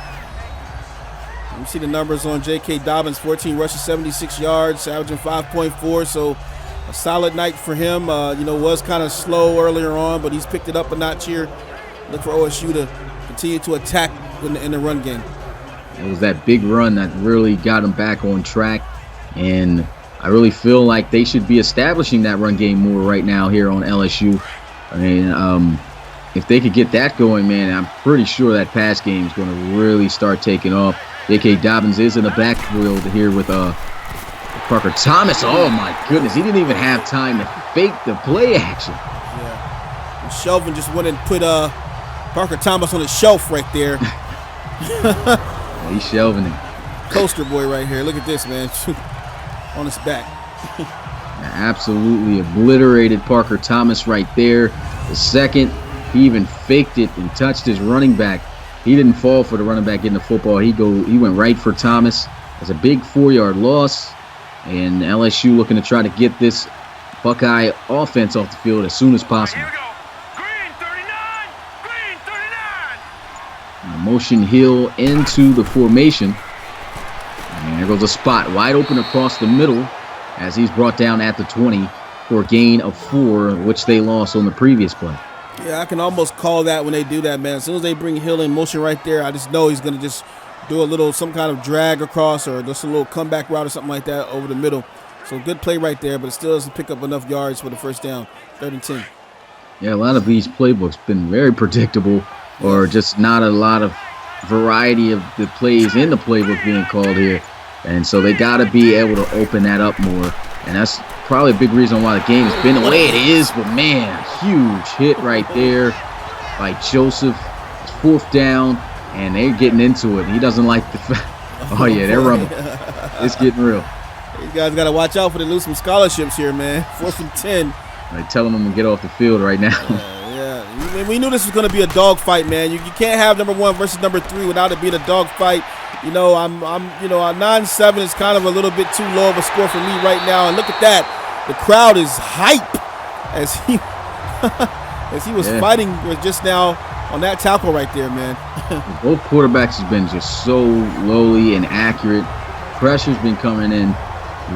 You see the numbers on J.K. Dobbins: 14 rushes, 76 yards, averaging 5.4. So a solid night for him. Was kind of slow earlier on, but he's picked it up a notch here. Look for OSU to continue to attack in the run game. It was that big run that really got him back on track, and I really feel like they should be establishing that run game more right now here on LSU. I mean, if they could get that going, man, I'm pretty sure that pass game is going to really start taking off. J.K. Dobbins is in the backfield here with Parker Thomas. Oh, my goodness. He didn't even have time to fake the play action. Yeah. And Shelvin just went and put Parker Thomas on the shelf right there. He's shelving him. Coaster boy right here. Look at this, man. On his back. Absolutely obliterated Parker Thomas right there. The second, he even faked it and touched his running back. He didn't fall for the running back getting the football. He went right for Thomas. It's a big 4-yard loss. And LSU looking to try to get this Buckeye offense off the field as soon as possible. Here we go. Green 39. Green 39. Motion heel into the formation. And there goes a spot wide open across the middle as he's brought down at the 20 for a gain of 4, which they lost on the previous play. Yeah, I can almost call that when they do that, man. As soon as they bring Hill in motion right there, I just know he's going to just do some kind of drag across or just a little comeback route or something like that over the middle. So good play right there, but it still doesn't pick up enough yards for the first down, 3rd and 10. Yeah, a lot of these playbooks been very predictable or just not a lot of variety of the plays in the playbook being called here. And so they got to be able to open that up more. And that's probably a big reason why the game has been the way it is. But, man, huge hit right there by Joseph. It's 4th down, and they're getting into it. He doesn't like the oh, yeah, they're rumbling. It's getting real. These guys got to watch out for they lose some scholarships here, man. 4th and 10. They're telling them to get off the field right now. Yeah. We knew this was going to be a dogfight, man. You can't have number 1 versus number 3 without it being a dogfight. You know, a 9-7 is kind of a little bit too low of a score for me right now. And look at that. The crowd is hype as he was fighting just now on that tackle right there, man. Both quarterbacks have been just so lowly and accurate. Pressure's been coming in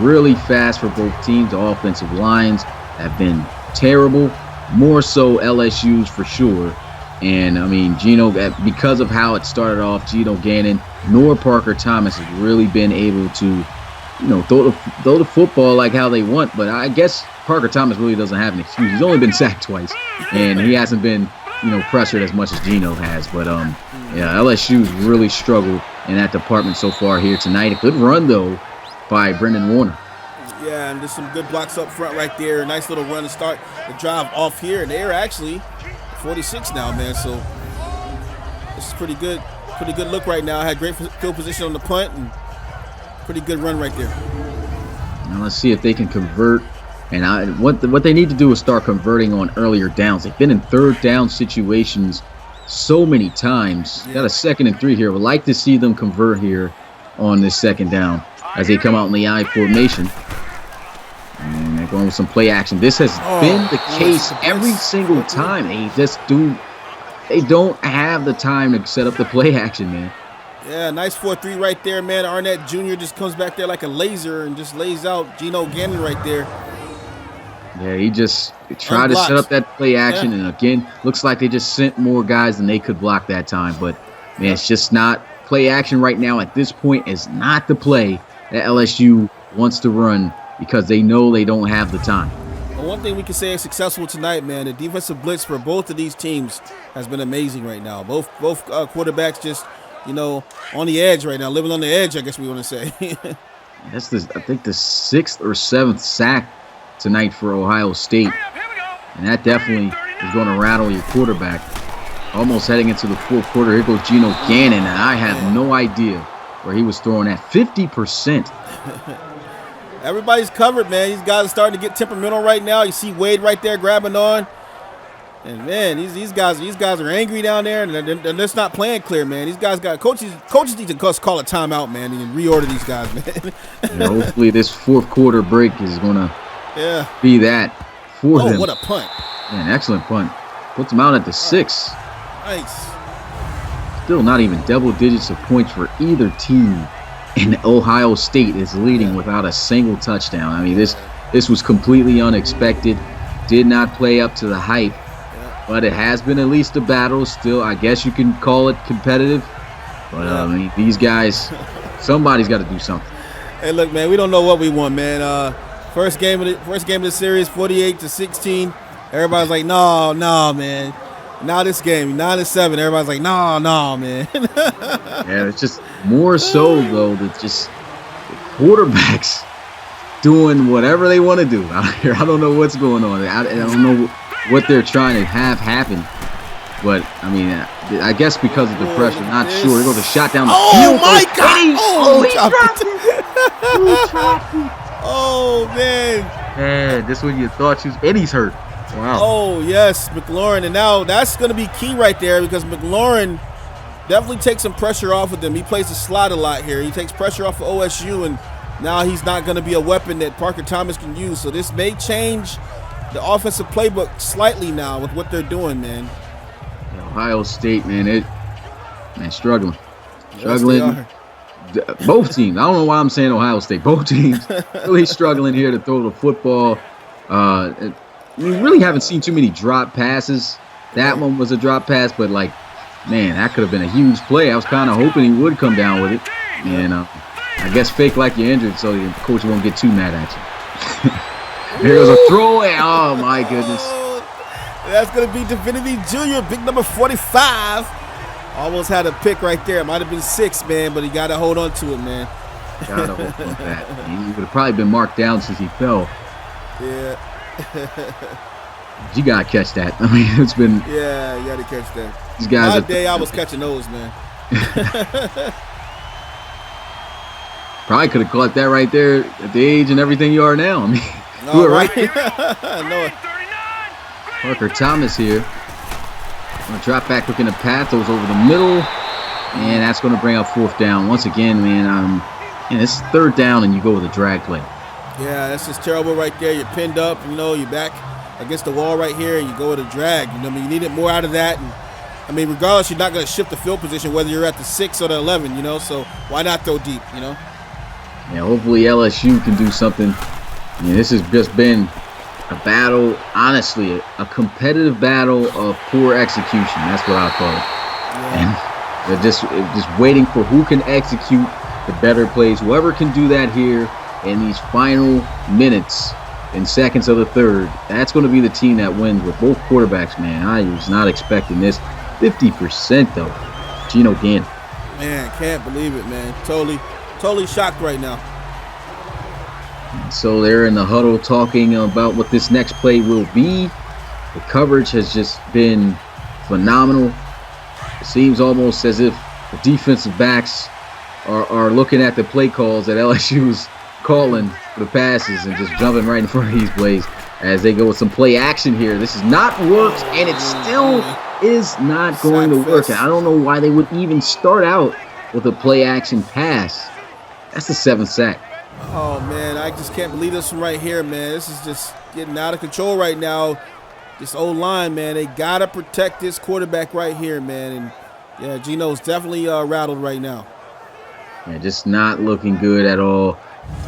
really fast for both teams. The offensive lines have been terrible, more so LSU's for sure. And, I mean, Geno, because of how it started off, Geno Gannon nor Parker Thomas has really been able to, throw the football like how they want. But I guess Parker Thomas really doesn't have an excuse. He's only been sacked twice, and he hasn't been, pressured as much as Geno has. But, LSU's really struggled in that department so far here tonight. A good run, though, by Brendan Warner. Yeah, and there's some good blocks up front right there. A nice little run to start the drive off here. And they're actually 46 now, man. So this is pretty good. Pretty good look right now. Had great field position on the punt and pretty good run right there. Now let's see if they can convert. And what they need to do is start converting on earlier downs. They've been in 3rd down situations so many times. Got a 2nd and 3 here. Would like to see them convert here on this 2nd down as they come out in the I formation. And they're going with some play action. This has been the case every single time. They don't have the time to set up the play action, man. Yeah, nice 4-3 right there, man. Arnett Jr. just comes back there like a laser and just lays out Geno Gannon right there. Yeah, he just tried to set up that play action, and again, looks like they just sent more guys than they could block that time. But, man, it's just not play action right now at this point is not the play that LSU wants to run because they know they don't have the time. Well, one thing we can say is successful tonight, man, the defensive blitz for both of these teams has been amazing right now. Both quarterbacks just, on the edge right now, living on the edge, I guess we want to say. That's I think the 6th or 7th sack tonight for Ohio State. And that definitely is going to rattle your quarterback. Almost heading into the 4th quarter. Here goes Geno Gannon, and I have no idea where he was throwing at. 50%. Everybody's covered, man. These guys are starting to get temperamental right now. You see Wade right there grabbing on. And, man, these guys are angry down there, and they're just not playing clear, man. These guys got coaches need to call a timeout, man, and reorder these guys, man. Hopefully this 4th quarter break is going to be that for them. Oh, what a punt. Yeah, an excellent punt. Puts them out at the 6. Nice. Still not even double digits of points for either team. And Ohio State is leading without a single touchdown. I mean, this was completely unexpected. Did not play up to the hype. But it has been at least a battle. Still, I guess you can call it competitive. But, I mean, these guys, somebody's got to do something. Hey, look, man, we don't know what we want, man. First game of the series, 48-16. Everybody's like, no, man. Now this game, 9-7. Everybody's like, no, man. Yeah, it's just more so, though, that just the quarterbacks doing whatever they want to do out here. I don't know what's going on. I don't know what they're trying to have happen. But, I mean, I guess because of the pressure, not sure. He goes a shot down the field. Oh, my God. He dropped it. He dropped it. Oh, man. Man, this one you thought you was – and he's hurt. Wow. Oh, yes, McLaurin. And now that's going to be key right there because McLaurin definitely takes some pressure off of them. He plays the slot a lot here. He takes pressure off of OSU, and now he's not going to be a weapon that Parker Thomas can use. So this may change the offensive playbook slightly now with what they're doing, man. Ohio State, man, struggling. Yes, Both teams. I don't know why I'm saying Ohio State. Both teams really struggling here to throw the football. We really haven't seen too many drop passes. That one was a drop pass, but like, man, that could have been a huge play. I was kind of hoping he would come down with it. And I guess fake like you're injured so the coach won't get too mad at you. Here goes a throw. Oh, my goodness. That's going to be Divinity Jr., big number 45. Almost had a pick right there. It might have been 6, man, but he got to hold on to it, man. Got to hold on to that. He would have probably been marked down since he fell. Yeah. You got to catch that. I mean, it's been. Yeah, you got to catch that. These guys My day, I was catching those, man. Probably could have caught that right there at the age and everything you are now. I mean, do it right. No. Parker Thomas here. Going to drop back, looking to path those over the middle. And that's going to bring up 4th down. Once again, man, this is 3rd down and you go with a drag play. Yeah, that's just terrible right there. You're pinned up, you're back against the wall right here, and you go with a drag. You need it more out of that. And, regardless, you're not going to shift the field position, whether you're at the 6 or the 11, so why not throw deep, Yeah, hopefully LSU can do something. This has just been a battle, honestly, a competitive battle of poor execution. That's what I call it. Yeah. And they're just waiting for who can execute the better plays. Whoever can do that here in these final minutes and seconds of the 3rd, that's going to be the team that wins with both quarterbacks, man. I was not expecting this. 50% though. Geno Gannon. Man, can't believe it, man. Totally shocked right now. So they're in the huddle talking about what this next play will be. The coverage has just been phenomenal. It seems almost as if the defensive backs are looking at the play calls that LSU's calling for the passes and just jumping right in front of these plays as they go with some play action here. This has not worked, and it still is not going to work. And I don't know why they would even start out with a play action pass. That's the 7th sack. Oh, man, I just can't believe this one right here, man. This is just getting out of control right now. This O-line, man, they got to protect this quarterback right here, man. And, yeah, Geno's definitely rattled right now. Yeah, just not looking good at all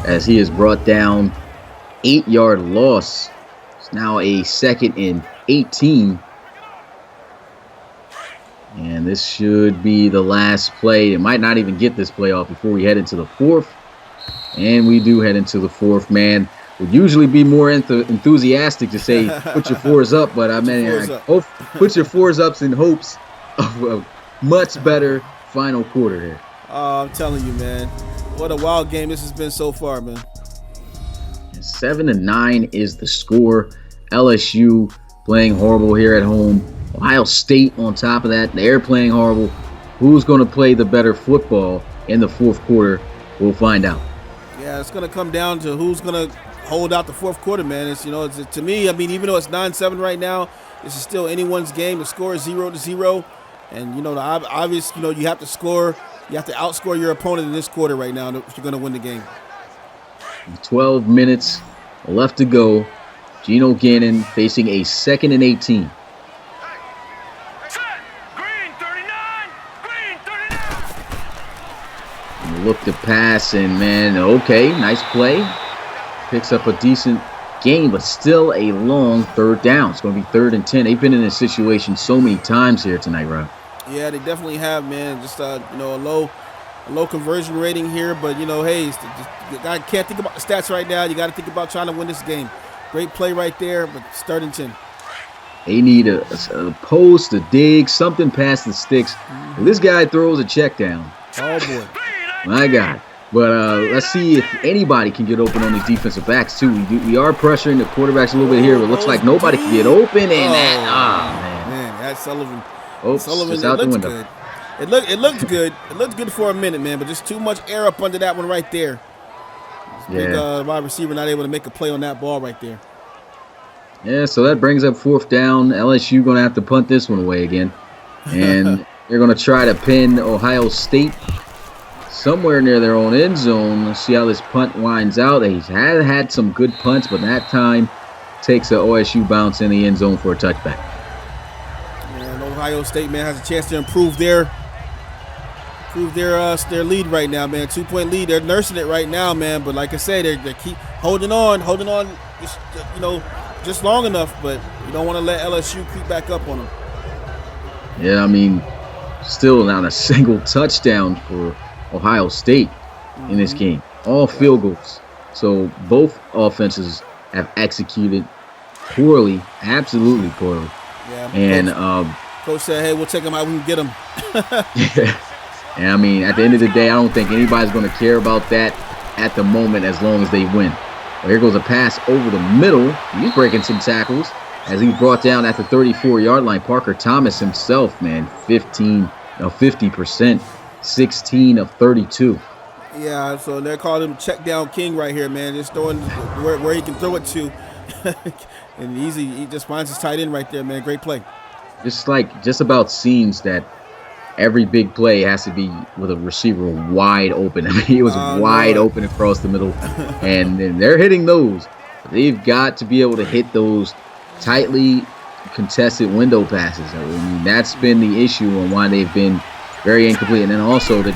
as he is brought down. 8-yard loss. It's now a 2nd and 18. And this should be the last play. It might not even get this play off before we head into the 4th. And we do head into the 4th, man. Would usually be more enthusiastic to say put your 4s up, but I mean, put your 4s up in hopes of a much better final quarter here. Oh, I'm telling you, man. What a wild game this has been so far, man. 7-9 is the score. LSU playing horrible here at home. Ohio State on top of that, they're playing horrible. Who's going to play the better football in the 4th quarter? We'll find out. Yeah, it's going to come down to who's going to hold out the 4th quarter, man. It's, to me, even though it's 9-7 right now, this is still anyone's game. The score is 0-0. And, the obvious, you have to score. You have to outscore your opponent in this quarter right now if you're going to win the game. 12 minutes left to go. Geno Gannon facing a 2nd and 18. Look to pass, and man, okay, nice play. Picks up a decent gain, but still a long 3rd down. It's going to be 3rd and 10. They've been in this situation so many times here tonight, Rob. Yeah, they definitely have, man. Just a low conversion rating here, but hey, you can't think about the stats right now. You got to think about trying to win this game. Great play right there, but it's 3rd and 10. They need a post, a dig, something past the sticks. If this guy throws a check down. Oh boy. My God. But let's see if anybody can get open on these defensive backs, too. We are pressuring the quarterbacks a little bit here, but it looks like nobody can get open. And man, that's Sullivan. Sullivan, it's out the window. Good. It looked good. It looked good for a minute, man, but just too much air up under that one right there. Big wide receiver not able to make a play on that ball right there. Yeah, so that brings up 4th down. LSU going to have to punt this one away again. And they're going to try to pin Ohio State somewhere near their own end zone. Let's see how this punt winds out. He's had some good punts, but that time takes an OSU bounce in the end zone for a touchback. And Ohio State, man, has a chance to improve there. prove their lead right now, man. 2-point lead. They're nursing it right now, man. But like I said, they keep holding on, just long enough. But you don't want to let LSU creep back up on them. Yeah, I mean, still not a single touchdown for Ohio State in this game. All field goals. So both offenses have executed poorly, absolutely poorly. Yeah, And coach said, "Hey, we'll take them out. We can get them." yeah. And I mean, at the end of the day, I don't think anybody's going to care about that at the moment as long as they win. Well, here goes a pass over the middle. He's breaking some tackles as he's brought down at the 34-yard line. Parker Thomas himself, man, 50%, 16 of 32. Yeah, so they're calling him check down king right here, man. Just throwing where he can throw it to. And he just finds his tight end right there, man. Great play. Just about seems that every big play has to be with a receiver wide open. I mean, he was wide open across the middle, and then they're hitting those. They've got to be able to hit those tightly contested window passes. I mean, that's been the issue and why they've been very incomplete. And then also they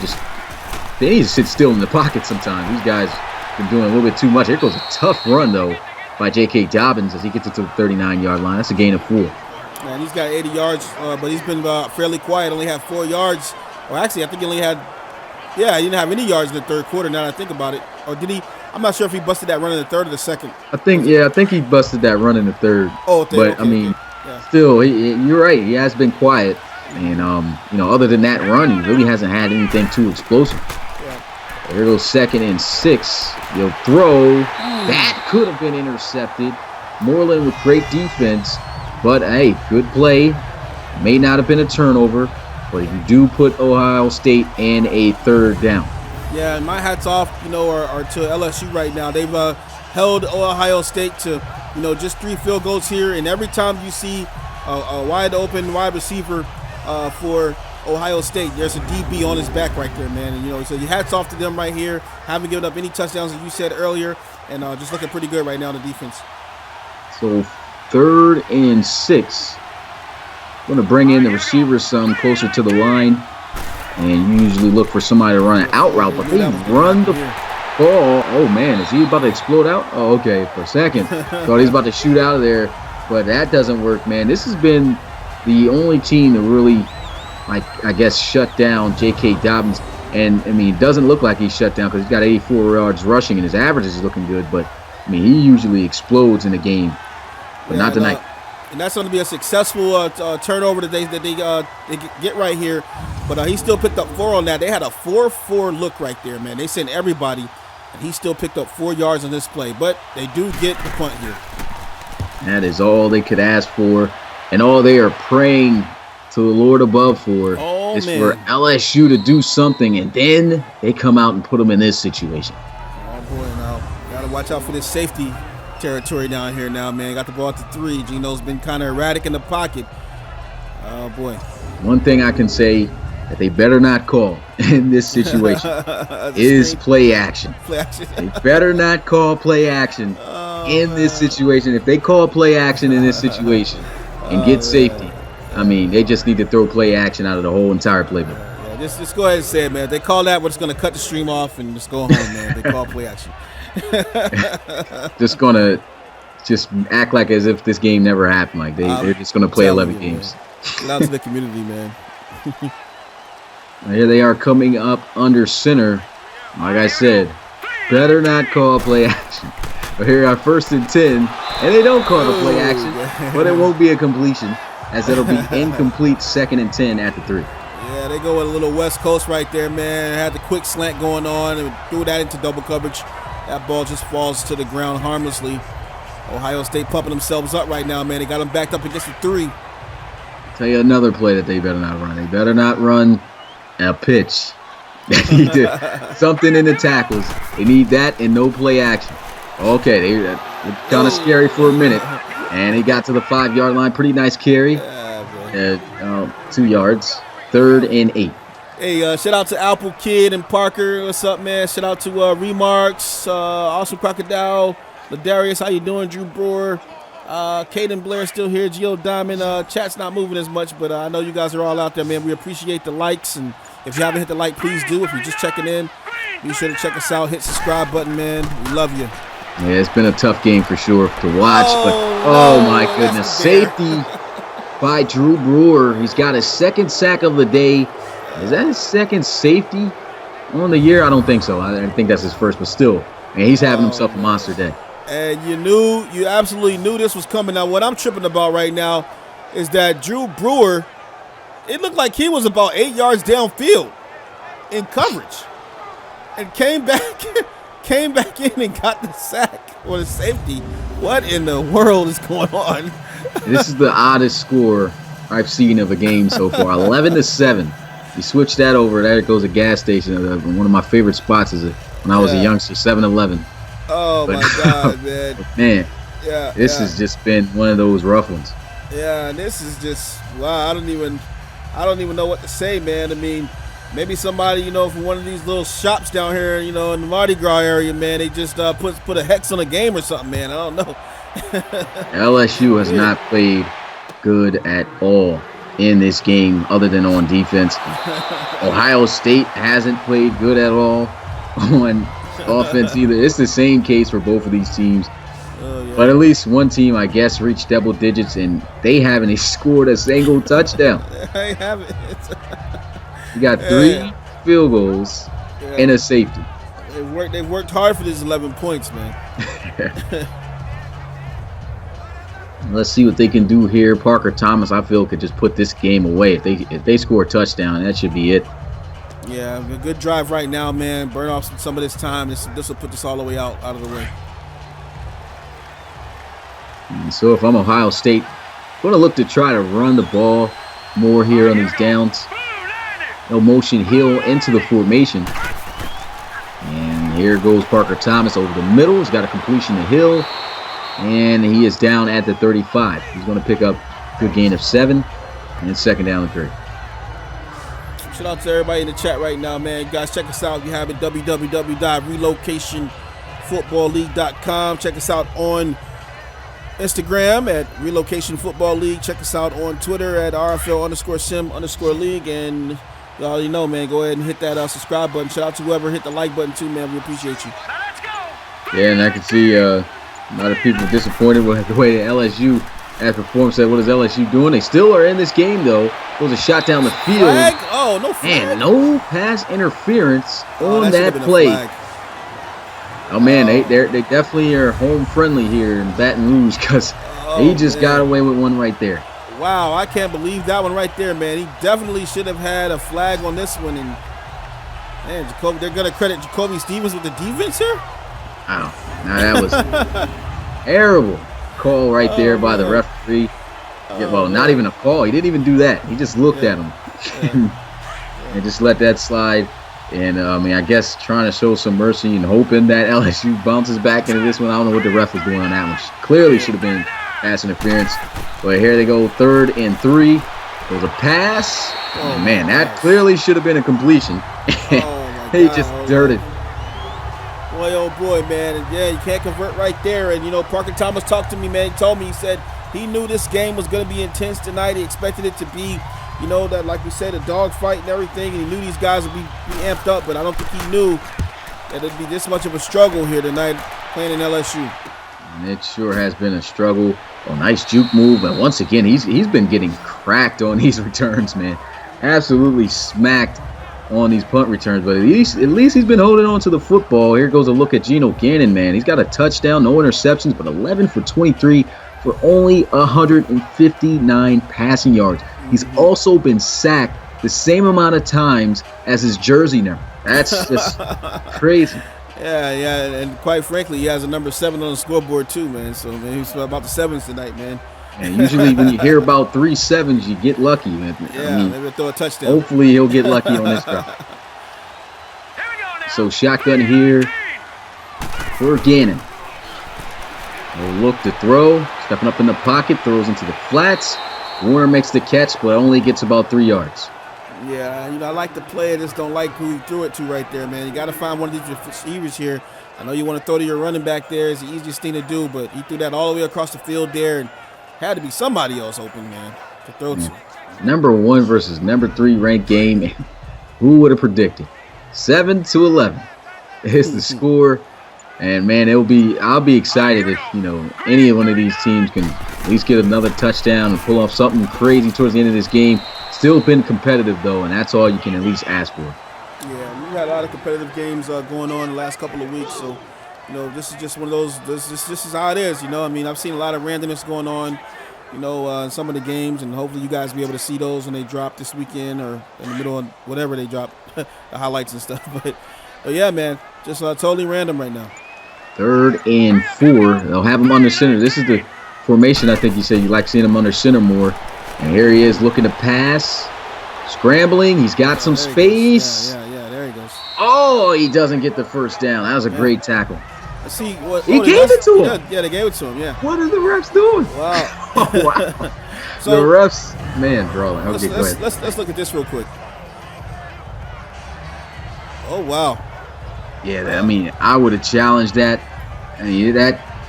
need to sit still in the pocket sometimes. These guys have been doing a little bit too much. Here goes a tough run, though, by J.K. Dobbins as he gets it to the 39-yard line. That's a gain of 4. Man, he's got 80 yards, but he's been fairly quiet. Only had 4 yards. Or actually, I think he only had, he didn't have any yards in the third quarter now that I think about it. Or did he? I'm not sure if he busted that run in the third or the second. I think he busted that run in the third. Oh, but okay, I mean, yeah. Still, you're right. He has been quiet, and other than that run, he really hasn't had anything too explosive. Yeah. Here goes 2nd and 6. He'll throw. That could have been intercepted. Moreland with great defense, but hey, good play. May not have been a turnover, but you do put Ohio State in a 3rd down. Yeah, and my hats off, are to LSU right now. They've held Ohio State to, just 3 field goals here. And every time you see a wide open wide receiver for Ohio State, there's a DB on his back right there, man. And, so your hats off to them right here. Haven't given up any touchdowns, as you said earlier, and just looking pretty good right now on the defense. So 3rd and 6. Going to bring in the receiver some closer to the line. And you usually look for somebody to run an out route, but they run the ball. Oh, man, is he about to explode out? Oh, okay, for a second. Thought he's about to shoot out of there, but that doesn't work, man. This has been the only team to really, I guess, shut down J.K. Dobbins. And, I mean, it doesn't look like he's shut down because he's got 84 yards rushing, and his average is looking good. But, I mean, he usually explodes in the game, but not tonight. And that's going to be a successful turnover that they get right here. But he still picked up 4 on that. They had a 4-4 look right there, man. They sent everybody, and he still picked up 4 yards on this play. But they do get the punt here. That is all they could ask for, and all they are praying to the Lord above for is for LSU to do something, and then they come out and put them in this situation. Oh, boy, now got to watch out for this safety territory down here now, man. Got the ball at the 3. Gino's been kind of erratic in the pocket. Oh, boy. One thing I can say that they better not call in this situation is play action. They better not call play action in this situation. If they call play action in this situation and get safety, I mean, they just need to throw play action out of the whole entire playbook. Yeah, just go ahead and say it, man. If they call that, we're just going to cut the stream off and just go home, man. They call play action. Just gonna act like as if this game never happened. Like they're just gonna play 11 games. Out to the community, man. Here they are coming up under center. Like I said, better not call play action. But here are 1st and 10, and they don't call the play action, but it won't be a completion, as it'll be incomplete 2nd and 10 at the 3. Yeah, they go with a little West Coast right there, man. Had the quick slant going on and threw that into double coverage. That ball just falls to the ground harmlessly. Ohio State pumping themselves up right now, man. They got them backed up against the 3. Tell you another play that they better not run. They better not run a pitch. They need something in the tackles. They need that and no play action. Okay, they kind of scary for a minute. And he got to the 5-yard line. Pretty nice carry. 2 yards. 3rd and 8. Hey, shout out to Apple Kid and Parker. What's up, man? Shout out to Remarks, Awesome Crocodile, Ladarius. How you doing, Drew Brewer? Caden Blair still here. Geo Diamond. Chat's not moving as much, but I know you guys are all out there, man. We appreciate the likes and If you haven't hit the like, please do. If you're just checking in, be sure to check us out. Hit subscribe button, man. We love you. Yeah, it's been a tough game for sure to watch. My goodness. Safety by Drew Brewer. He's got his second sack of the day. Is that his second safety on the year? I don't think so. I think that's his first, but still. Man, he's having himself a monster day. And you absolutely knew this was coming. Now, what I'm tripping about right now is that Drew Brewer, it looked like he was about 8 yards downfield in coverage and came back in and got the sack or the safety. What in the world is going on? This is the oddest score I've seen of a game so far. 11-7. You switch that over. There goes a gas station. One of my favorite spots is when I was a youngster, 7-Eleven. Oh, my God, man. Man, this has just been one of those rough ones. Yeah, and this is just, wow, I don't even know what to say, man. I mean, maybe somebody, from one of these little shops down here, in the Mardi Gras area, man, they just put a hex on a game or something, man. I don't know. LSU has not played good at all in this game other than on defense. Ohio State hasn't played good at all on offense either. It's the same case for both of these teams. But at least one team, I guess, reached double digits, and they haven't scored a single touchdown. They haven't. You got 3 field goals and a safety. They've worked hard for these 11 points, man. Let's see what they can do here. Parker Thomas, I feel, could just put this game away. If they score a touchdown, that should be it. Yeah, a good drive right now, man. Burn off some of this time. This will put this all the way out of the way. And so if I'm Ohio State, I'm going to look to try to run the ball more here on these downs. No motion Hill into the formation. And here goes Parker Thomas over the middle. He's got a completion to Hill. And he is down at the 35. He's going to pick up a good gain of 7. And it's second down and 3. Shout out to everybody in the chat right now, man. You guys, check us out. You have it, www.relocationfootballleague.com. Check us out on Instagram at Relocation Football League. Check us out on Twitter at RFL_sim_league. And you already know, man, go ahead and hit that subscribe button. Shout out to whoever hit the like button too, man. We appreciate you. Yeah, and I can see a lot of people disappointed with the way that LSU has performed. Said, what is LSU doing? They still are in this game, though. It was a shot down the field. Flag? Oh, no flag. And no pass interference on that play. Oh, man, they definitely are home friendly here in Baton Rouge because he just got away with one right there. Wow, I can't believe that one right there, man. He definitely should have had a flag on this one. And, man, they're going to credit Jacoby Stevens with the defense here? Wow. Now that was terrible call right there by the referee. Well, not even a call. He didn't even do that. He just looked at him and just let that slide. And, I guess trying to show some mercy and hoping that LSU bounces back into this one. I don't know what the ref was doing on that one. Clearly should have been pass interference. But here they go, 3rd and 3. There's a pass. Oh, man, that clearly should have been a completion. He just dirted. Boy, oh boy, man. And yeah, you can't convert right there. And, Parker Thomas talked to me, man. He told me, he said he knew this game was going to be intense tonight. He expected it to be, that, like we said, a dogfight and everything. And he knew these guys would be amped up. But I don't think he knew that it'd be this much of a struggle here tonight playing in LSU. And it sure has been a struggle. Oh, nice juke move. But once again, he's been getting cracked on these returns, man. Absolutely smacked on these punt returns, but at least he's been holding on to the football. Here goes a look at Geno Gannon, man. He's got a touchdown, no interceptions, but 11 for 23 for only 159 passing yards. He's also been sacked the same amount of times as his jersey number. That's just crazy. Yeah, and quite frankly, he has a number 7 on the scoreboard too, man. So, man, he's about the 7s tonight, man. And usually when you hear about 3 7s, you get lucky. Man. Yeah, maybe throw a touchdown. Hopefully he'll get lucky on this drive. So shotgun here for Gannon. We'll look to throw. Stepping up in the pocket, throws into the flats. Warner makes the catch, but only gets about 3 yards. Yeah, I like the play. I just don't like who he threw it to right there, man. You got to find one of these receivers here. I know you want to throw to your running back there. It's the easiest thing to do, but he threw that all the way across the field there, and had to be somebody else open, man, to throw to. Number 1 versus number 3 ranked game. Who would have predicted? 7-11 is the score. And man, I'll be excited if, any one of these teams can at least get another touchdown and pull off something crazy towards the end of this game. Still been competitive though, and that's all you can at least ask for. Yeah, we had a lot of competitive games going on the last couple of weeks, so this is just one of those. This is how it is. I mean, I've seen a lot of randomness going on, in some of the games, and hopefully you guys will be able to see those when they drop this weekend or in the middle of whatever they drop, the highlights and stuff. But yeah, man, just totally random right now. 3rd and 4. They'll have him under center. This is the formation I think you said you like seeing him under center more. And here he is looking to pass. Scrambling. He's got some space. Yeah, there he goes. Oh, he doesn't get the first down. That was a great tackle. Let's see what he gave it to him. Yeah, they gave it to him, yeah. What are the refs doing? Wow. Oh, wow. So, the refs, man, brawling. Okay, go ahead. Let's look at this real quick. Oh, wow. Yeah, I mean, I would have challenged that.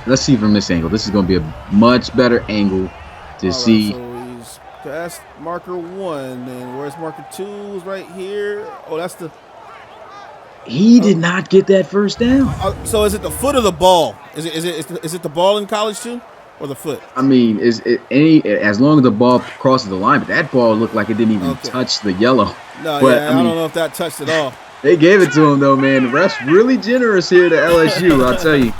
Let's see from this angle. This is going to be a much better angle to see. So he's past marker 1, and where's marker 2 is right here. Oh, that's the. He did not get that first down. So is it the foot or the ball? Is it the ball in college too, or the foot? I mean, as long as the ball crosses the line, but that ball looked like it didn't even touch the yellow. No, but, I don't know if that touched at all. They gave it to him though, man. The refs really generous here to LSU, I'll tell you.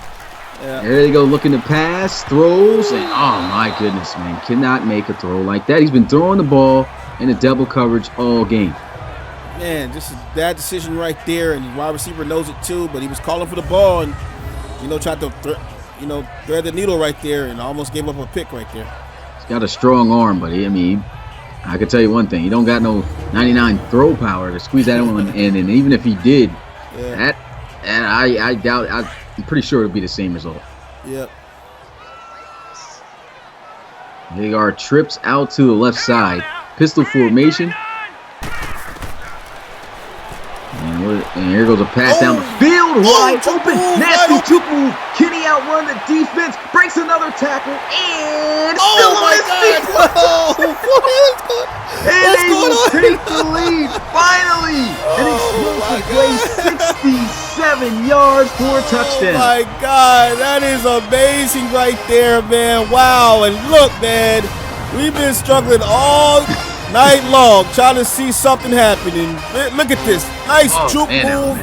Yeah. There they go, looking to pass, throws, and oh my goodness, man, cannot make a throw like that. He's been throwing the ball in a double coverage all game. Man, just a bad decision right there, and the wide receiver knows it too. But he was calling for the ball, and tried to thread the needle right there, and almost gave up a pick right there. He's got a strong arm, but I can tell you one thing: he don't got no 99 throw power to squeeze that one in. And even if he did, I doubt. I'm pretty sure it'll be the same result. Yep. They are trips out to the left side, pistol formation. And here goes a pass down the field, wide open, nasty juke move. Kenny outrun the defense, breaks another tackle, and still on his feet. And they will take the lead, finally. An explosive play, 67 yards for a touchdown. Oh my God, that is amazing right there, man. Wow, and look, man, we've been struggling all night long trying to see something happening. Look at this. Nice juke move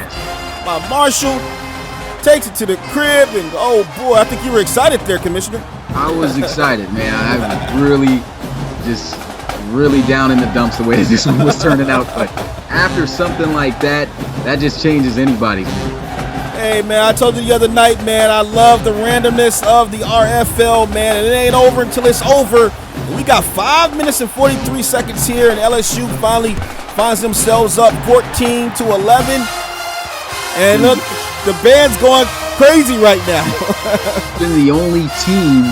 by Marshall. Takes it to the crib, and oh boy, I think you were excited there, Commissioner. I was excited, man. I was really down in the dumps the way this one was turning out. But after something like that, that just changes anybody's mood. Hey, man, I told you the other night, man, I love the randomness of the RFL, man, and it ain't over until it's over. We got 5 minutes and 43 seconds here, and LSU finally finds themselves up 14-11. And look, the band's going crazy right now. Been the only team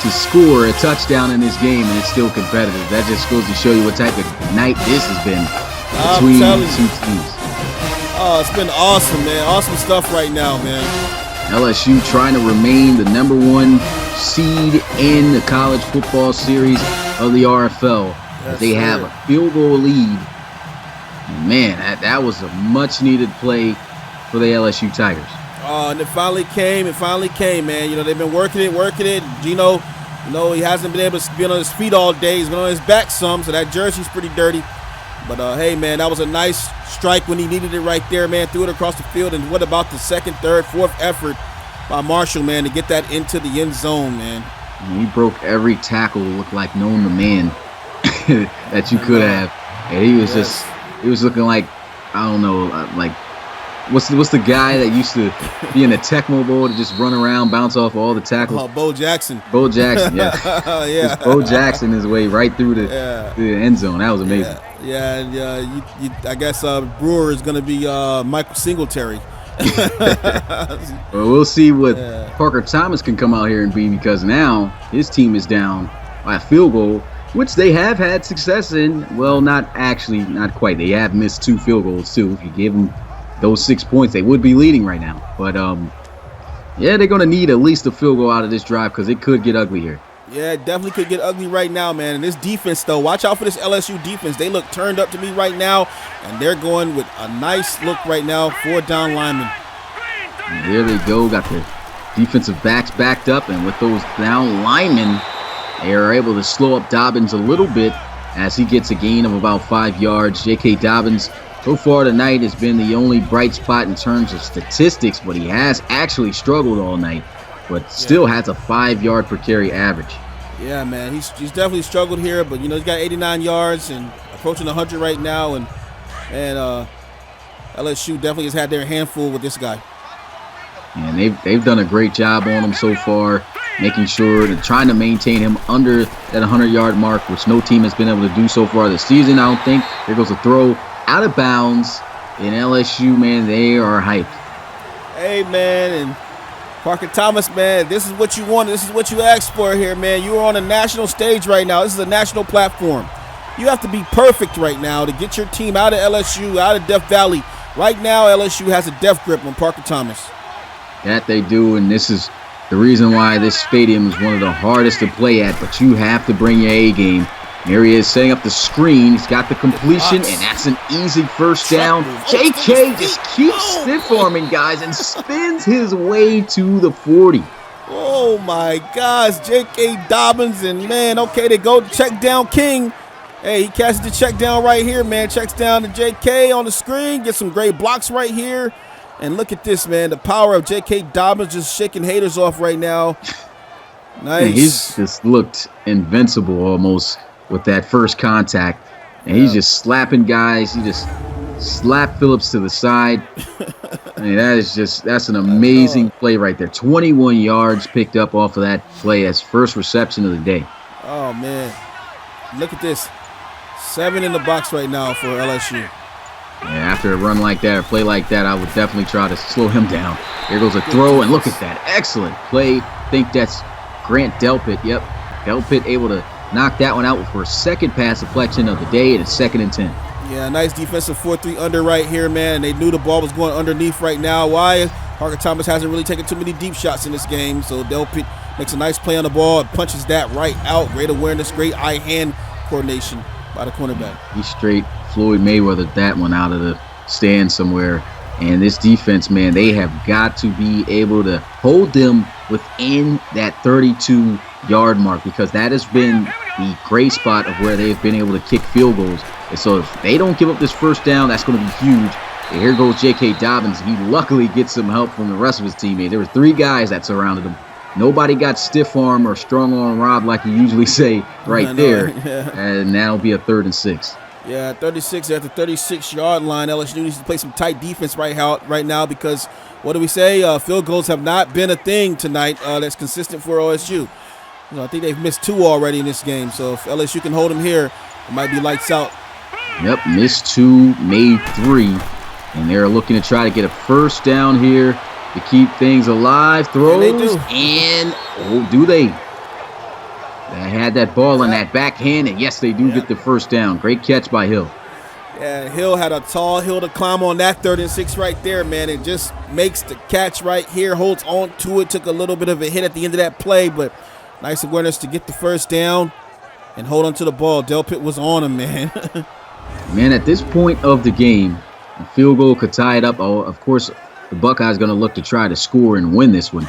to score a touchdown in this game, and it's still competitive. That just goes to show you what type of night this has been between the two teams. Oh, it's been awesome, man. Awesome stuff right now, man. LSU trying to remain the #1 seed in the college football series of the RFL. Yes, they have a field goal lead. Man, that was a much-needed play for the LSU Tigers. And it finally came, man. They've been working it. Gino, he hasn't been able to be on his feet all day. He's been on his back some, so that jersey's pretty dirty. But, hey, man, that was a nice strike when he needed it right there, man. Threw it across the field. And what about the second, third, fourth effort by Marshall, man, to get that into the end zone, man? He broke every tackle, looked like known the man that you could have. And he was he was looking like, I don't know, like, what's the guy that used to be in the Tecmo Bowl to just run around, bounce off all the tackles? Oh, Bo Jackson. Bo Jackson, yeah. Yeah. Bo Jackson his way right through the end zone. That was amazing. Yeah. I guess Brewer is going to be Michael Singletary. Well, we'll see what Parker Thomas can come out here and be, because now his team is down by a field goal, which they have had success in. Well, not quite. They have missed 2 field goals too. If you give them those 6 points, they would be leading right now. But they're going to need at least a field goal out of this drive, because it could get ugly here. Yeah, it definitely could get ugly right now, man. And this defense, though, watch out for this LSU defense. They look turned up to me right now, and they're going with a nice look right now for down linemen. And there they go, got the defensive backs backed up, and with those down linemen, they are able to slow up Dobbins a little bit as he gets a gain of about 5 yards. J.K. Dobbins, so far tonight, has been the only bright spot in terms of statistics, but he has actually struggled all night, but still has a 5-yard per carry average. Yeah, man, he's definitely struggled here, but, he's got 89 yards and approaching 100 right now, and LSU definitely has had their handful with this guy. And they've done a great job on him so far, making sure they're trying to maintain him under that 100-yard mark, which no team has been able to do so far this season, I don't think. There goes a throw out of bounds, and LSU, man, they are hyped. Hey, man, and Parker Thomas, man, this is what you wanted. This is what you asked for here, man. You are on a national stage right now. This is a national platform. You have to be perfect right now to get your team out of LSU, out of Death Valley. Right now, LSU has a death grip on Parker Thomas. That they do, and this is the reason why this stadium is one of the hardest to play at, but you have to bring your A game. Here he is setting up the screen. He's got the completion, and that's an easy first down. JK just keeps stiff-arming guys and spins his way to the 40. Oh, my gosh. JK Dobbins, and, man, okay, they go check down King. Hey, he catches the check down right here, man. Checks down to JK on the screen. Gets some great blocks right here. And look at this, man. The power of J.K. Dobbins just shaking haters off right now. Nice. And he's just looked invincible almost with that first contact. And he's just slapping guys. He just slapped Phillips to the side. I mean, that's an amazing play right there. 21 yards picked up off of that play as first reception of the day. Oh, man. Look at this. 7 in the box right now for LSU. Yeah, after a run like that, a play like that, I would definitely try to slow him down. Here goes a throw, and look at that. Excellent play. I think that's Grant Delpit. Yep, Delpit able to knock that one out for a second pass deflection of the day, and it's 2nd and 10. Yeah, nice defensive 4-3 under right here, man. And they knew the ball was going underneath right now. Why? Parker Thomas hasn't really taken too many deep shots in this game, so Delpit makes a nice play on the ball and punches that right out. Great awareness, great eye-hand coordination by the cornerback. He's straight Floyd Mayweather that one out of the stand somewhere. And this defense, man, they have got to be able to hold them within that 32-yard mark, because that has been the gray spot of where they've been able to kick field goals. And so if they don't give up this first down, that's going to be huge. And here goes J.K. Dobbins. He luckily gets some help from the rest of his teammates. There were 3 guys that surrounded him. Nobody got stiff arm or strong arm robbed like you usually say right there. Yeah. And that'll be a 3rd and 6. Yeah, 36 at the 36-yard line. LSU needs to play some tight defense right now because, what do we say? Field goals have not been a thing tonight that's consistent for OSU. I think they've missed 2 already in this game. So if LSU can hold them here, it might be lights out. Yep, missed 2, made 3. And they're looking to try to get a first down here to keep things alive. Throws, and do they? They had that ball in that backhand, and yes, they do get the first down. Great catch by Hill. Yeah, Hill had a tall hill to climb on that 3rd and 6 right there, man. It just makes the catch right here, holds on to it, took a little bit of a hit at the end of that play, but nice awareness to get the first down and hold on to the ball. Delpit was on him, man. Man, at this point of the game, a field goal could tie it up. Oh, of course, the Buckeyes going to look to try to score and win this one.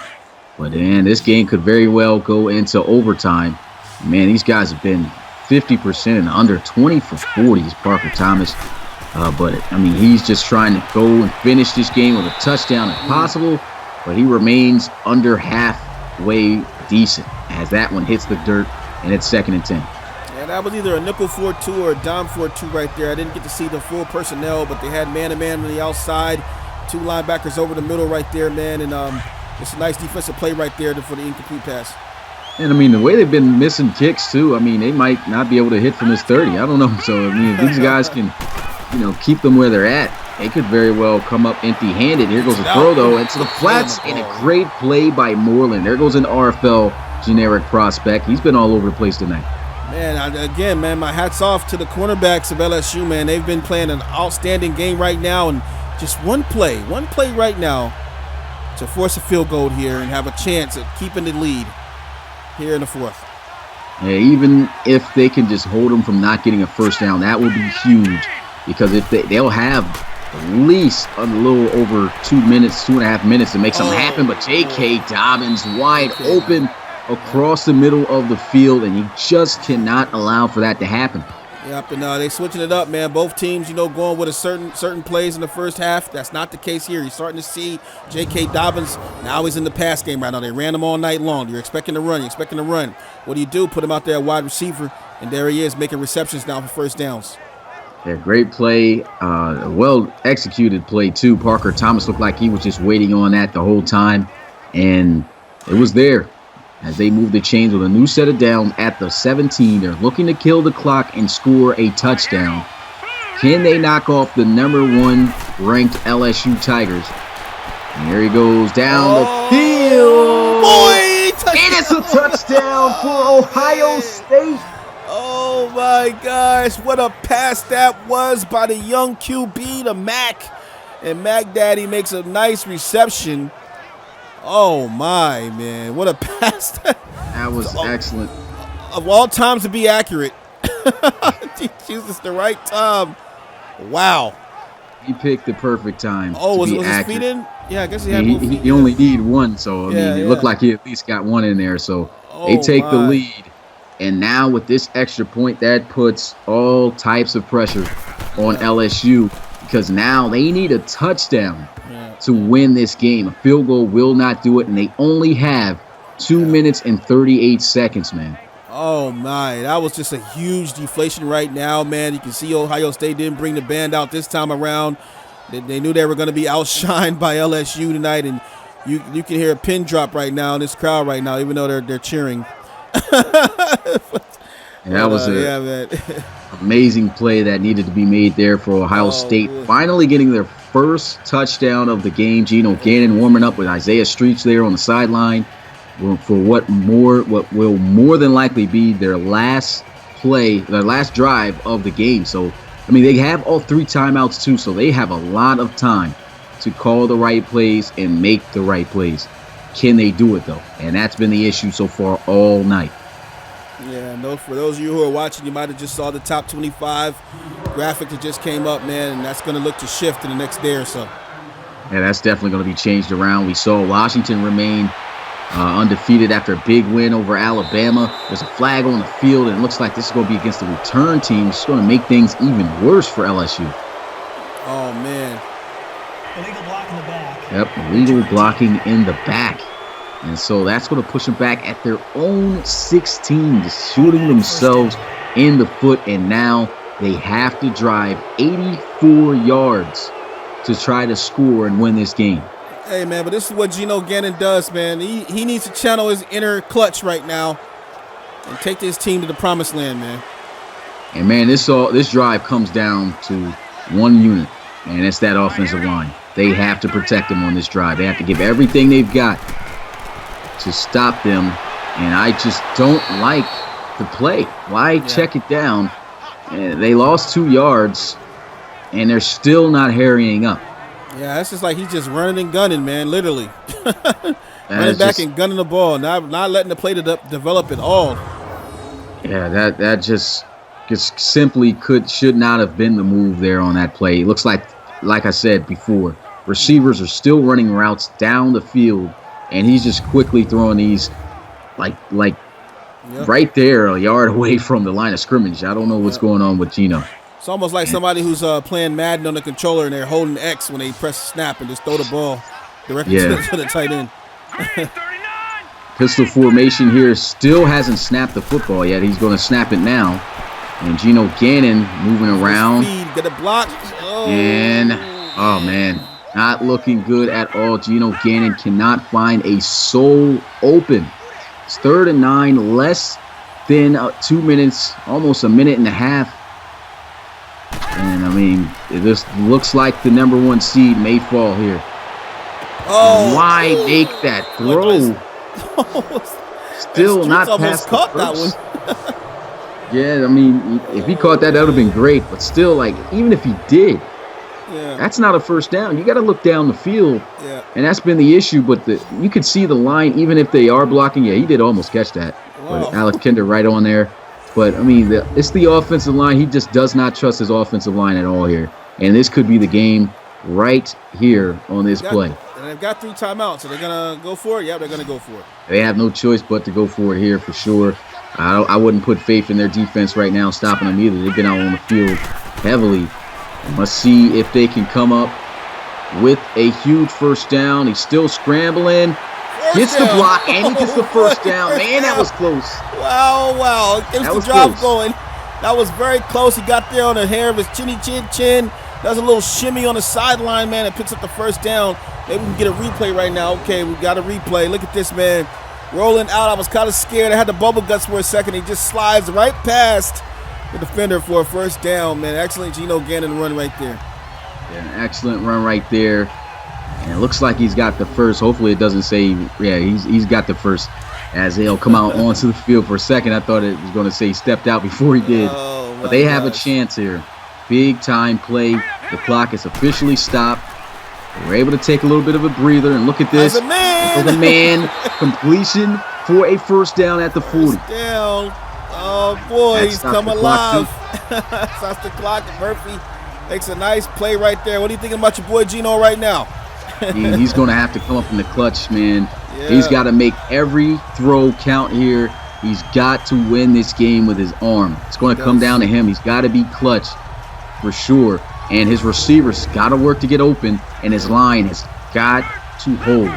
But, man, this game could very well go into overtime. Man, these guys have been 50% and under, 20 for 40 is Parker Thomas. But, I mean, he's just trying to go and finish this game with a touchdown if possible. But he remains under halfway decent as that one hits the dirt, and it's 2nd and 10. Yeah, that was either a nickel 4-2 or a dime 4-2 right there. I didn't get to see the full personnel, but they had man-to-man on the outside. 2 linebackers over the middle right there, man. And it's a nice defensive play right there for the incomplete pass. And, I mean, the way they've been missing kicks, too, I mean, they might not be able to hit from this 30. I don't know. So, I mean, if these guys can, keep them where they're at, they could very well come up empty-handed. Here goes a throw, though, into the flats, and a great play by Moreland. There goes an RFL generic prospect. He's been all over the place tonight. Man, again, man, my hat's off to the cornerbacks of LSU, man. They've been playing an outstanding game right now, and just one play right now to force a field goal here and have a chance at keeping the lead here in the 4th. Even if they can just hold them from not getting a first down, that will be huge. Because if they'll have at least a little over 2 minutes, 2.5 minutes to make something happen. But J.K. Dobbins wide open across the middle of the field, and you just cannot allow for that to happen. Yep, and they switching it up, man. Both teams, going with a certain plays in the first half. That's not the case here. You're starting to see J.K. Dobbins. Now he's in the pass game right now. They ran him all night long. You're expecting to run. What do? Put him out there at wide receiver, and there he is making receptions now for first downs. Yeah, great play. Well-executed play, too. Parker Thomas looked like he was just waiting on that the whole time, and it was there. As they move the chains with a new set of downs at the 17, they're looking to kill the clock and score a touchdown. Can they knock off the #1 ranked LSU Tigers? And there he goes down the field. Boy, and it's a touchdown for Ohio State. Oh my gosh, what a pass that was by the young QB to Mac. And Mac Daddy makes a nice reception. Oh my, man, what a pass. That was excellent. Of all times to be accurate. He chooses the right time. Wow. He picked the perfect time. Oh, was his accurate. feet in? Yeah, I guess he had both feet. He only need one, so it looked like he at least got one in there. So they take the lead. And now with this extra point, that puts all types of pressure on LSU because now they need a touchdown to win this game. A field goal will not do it, and they only have 2 minutes and 38 seconds, man. Oh, my. That was just a huge deflation right now, man. You can see Ohio State didn't bring the band out this time around. They knew they were going to be outshined by LSU tonight, and you can hear a pin drop right now in this crowd right now, even though they're cheering. That was an amazing play that needed to be made there for Ohio State. Boy. Finally getting their first touchdown of the game. Geno Gannon warming up with Isaiah Streets there on the sideline for what will more than likely be their last drive of the game. So, I mean, they have all 3 timeouts too, so they have a lot of time to call the right plays and make the right plays. Can they do it, though? And that's been the issue so far all night. Yeah, no, for those of you who are watching, you might have just saw the top 25 graphic that just came up, man, and that's going to look to shift in the next day or so. Yeah, that's definitely going to be changed around. We saw Washington remain undefeated after a big win over Alabama. There's a flag on the field, and it looks like this is going to be against the return team. It's going to make things even worse for LSU. Oh, man. Illegal block in the back. Yep, illegal blocking in the back. And so that's going to push them back at their own 16, just shooting themselves in the foot. And now they have to drive 84 yards to try to score and win this game. Hey, man, but this is what Geno Gannon does, man. He needs to channel his inner clutch right now and take this team to the promised land, man. And, man, this drive comes down to one unit, and it's that offensive line. They have to protect them on this drive. They have to give everything they've got to stop them, and I just don't like the play. Why check it down? They lost 2 yards, and they're still not hurrying up. Yeah, it's just like he's just running and gunning, man, literally. Running back and gunning the ball, not letting the play develop at all. Yeah, that just simply should not have been the move there on that play. It looks like I said before, receivers are still running routes down the field, and he's just quickly throwing these like right there, a yard away from the line of scrimmage. I don't know what's going on with Geno. It's almost like somebody who's playing Madden on the controller and they're holding X when they press snap and just throw the ball directly to the tight end. Pistol formation here, still hasn't snapped the football yet. He's going to snap it now. And Geno Gannon moving around. Get a block. And, oh, man, not looking good at all. Geno Gannon cannot find a soul open. It's 3rd and 9, less than 2 minutes, almost a minute and a half. And, I mean, this looks like the #1 seed may fall here. Oh, why make that throw? Still not past the caught that first. one. Yeah, I mean, if he caught that would have been great. But still, like, even if he did, that's not a first down. You got to look down the field, and that's been the issue. But you could see the line, even if they are blocking. Yeah, he did almost catch that. But Alex Kinder right on there. But, I mean, it's the offensive line. He just does not trust his offensive line at all here. And this could be the game right here on this play. And they've got 3 timeouts, so they're going to go for it? Yeah, they're going to go for it. They have no choice but to go for it here for sure. I wouldn't put faith in their defense right now stopping them either. They've been out on the field heavily. Must see if they can come up with a huge first down. He's still scrambling. Gets the block, and he gets the first down. Man, that was close. Wow. Gets the drive going. That was very close. He got there on the hair of his chin. Does a little shimmy on the sideline, man, and picks up the first down. Maybe we can get a replay right now. Okay, we got a replay. Look at this, man. Rolling out. I was kind of scared. I had the bubble guts for a second. He just slides right past the defender for a first down, man. Excellent Geno Gannon run right there. Yeah, an excellent run right there. And it looks like he's got the first. Hopefully it doesn't say, yeah, he's got the first. As they'll come out onto the field for a second, I thought it was going to say he stepped out before he did. But they have a chance here. Big time play. The clock is officially stopped. We're able to take a little bit of a breather, and look at this. As a man. As a man, completion for a first down at the 40. First down. Oh, boy, he's come alive. Stops the clock, and Murphy makes a nice play right there. What are you thinking about your boy Geno right now? He's going to have to come up in the clutch, man. Yeah. He's got to make every throw count here. He's got to win this game with his arm. It's going to come down to him. He's got to be clutch for sure. And his receivers got to work to get open, and his line has got to hold.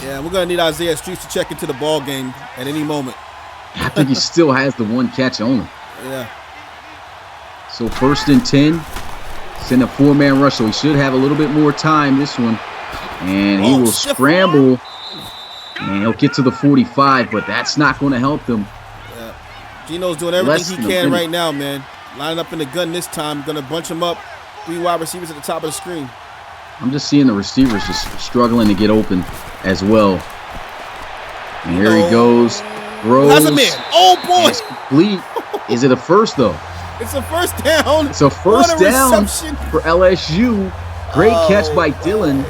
Yeah, we're going to need Isaiah Streets to check into the ball game at any moment. I think he still has the one catch on him. Yeah. So 1st and 10. It's in a 4-man rush, so he should have a little bit more time this one. And he will scramble. And he'll get to the 45, but that's not going to help them. Yeah. Geno's doing everything he can right now, man. Lining up in the gun this time. Going to bunch him up. 3 wide receivers at the top of the screen. I'm just seeing the receivers just struggling to get open as well. And here he goes. Throws. That's a man. Oh, boy. It's complete. Is it a first, though? It's a first down. It's a first down reception for LSU. Great catch by Dylan.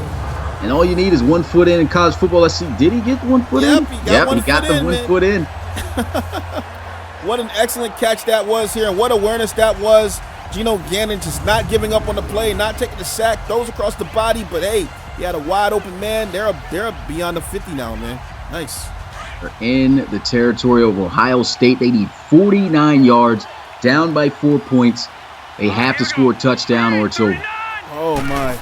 And all you need is 1 foot in college football. Let's see. Did he get 1 foot in? He got the 1 foot in. What an excellent catch that was here, and what awareness that was. Geno Gannon just not giving up on the play, not taking the sack, throws across the body, but hey, he had a wide open man. They're beyond the 50 now, man. Nice. They're in the territory of Ohio State. They need 49 yards, down by 4 points. They have to score a touchdown or it's over. Oh, my.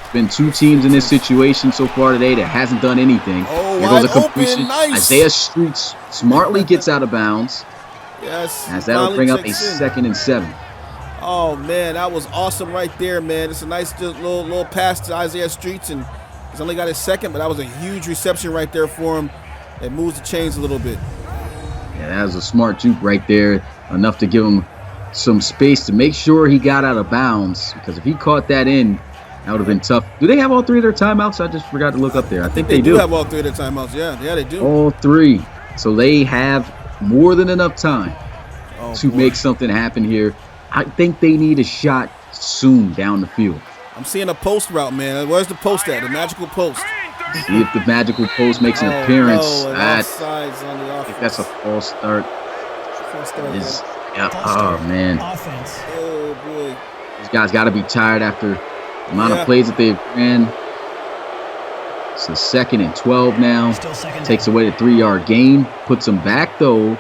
It's been 2 teams in this situation so far today that hasn't done anything. Oh, there goes a completion. Nice. Isaiah Streets smartly gets out of bounds. Yes. As that'll bring up a 2nd and 7. Oh, man, that was awesome right there, man. It's a nice little pass to Isaiah Streets, and he's only got his 2nd, but that was a huge reception right there for him. It moves the chains a little bit. Yeah, that was a smart juke right there, enough to give him some space to make sure he got out of bounds, because if he caught that in, that would have been tough. Do they have all 3 of their timeouts? I just forgot to look up there. I think they do. They do have all 3 of their timeouts, yeah, they do. All 3. So they have more than enough time to make something happen here. I think they need a shot soon down the field. I'm seeing a post route, man. Where's the post at? The magical post. See if the magical post makes an appearance. I think that's a false start. Oh, man. Offense. Oh, boy. These guys got to be tired after the amount of plays that they've ran. It's a 2nd and 12 now. Takes away the 3-yard gain. Puts them back, though.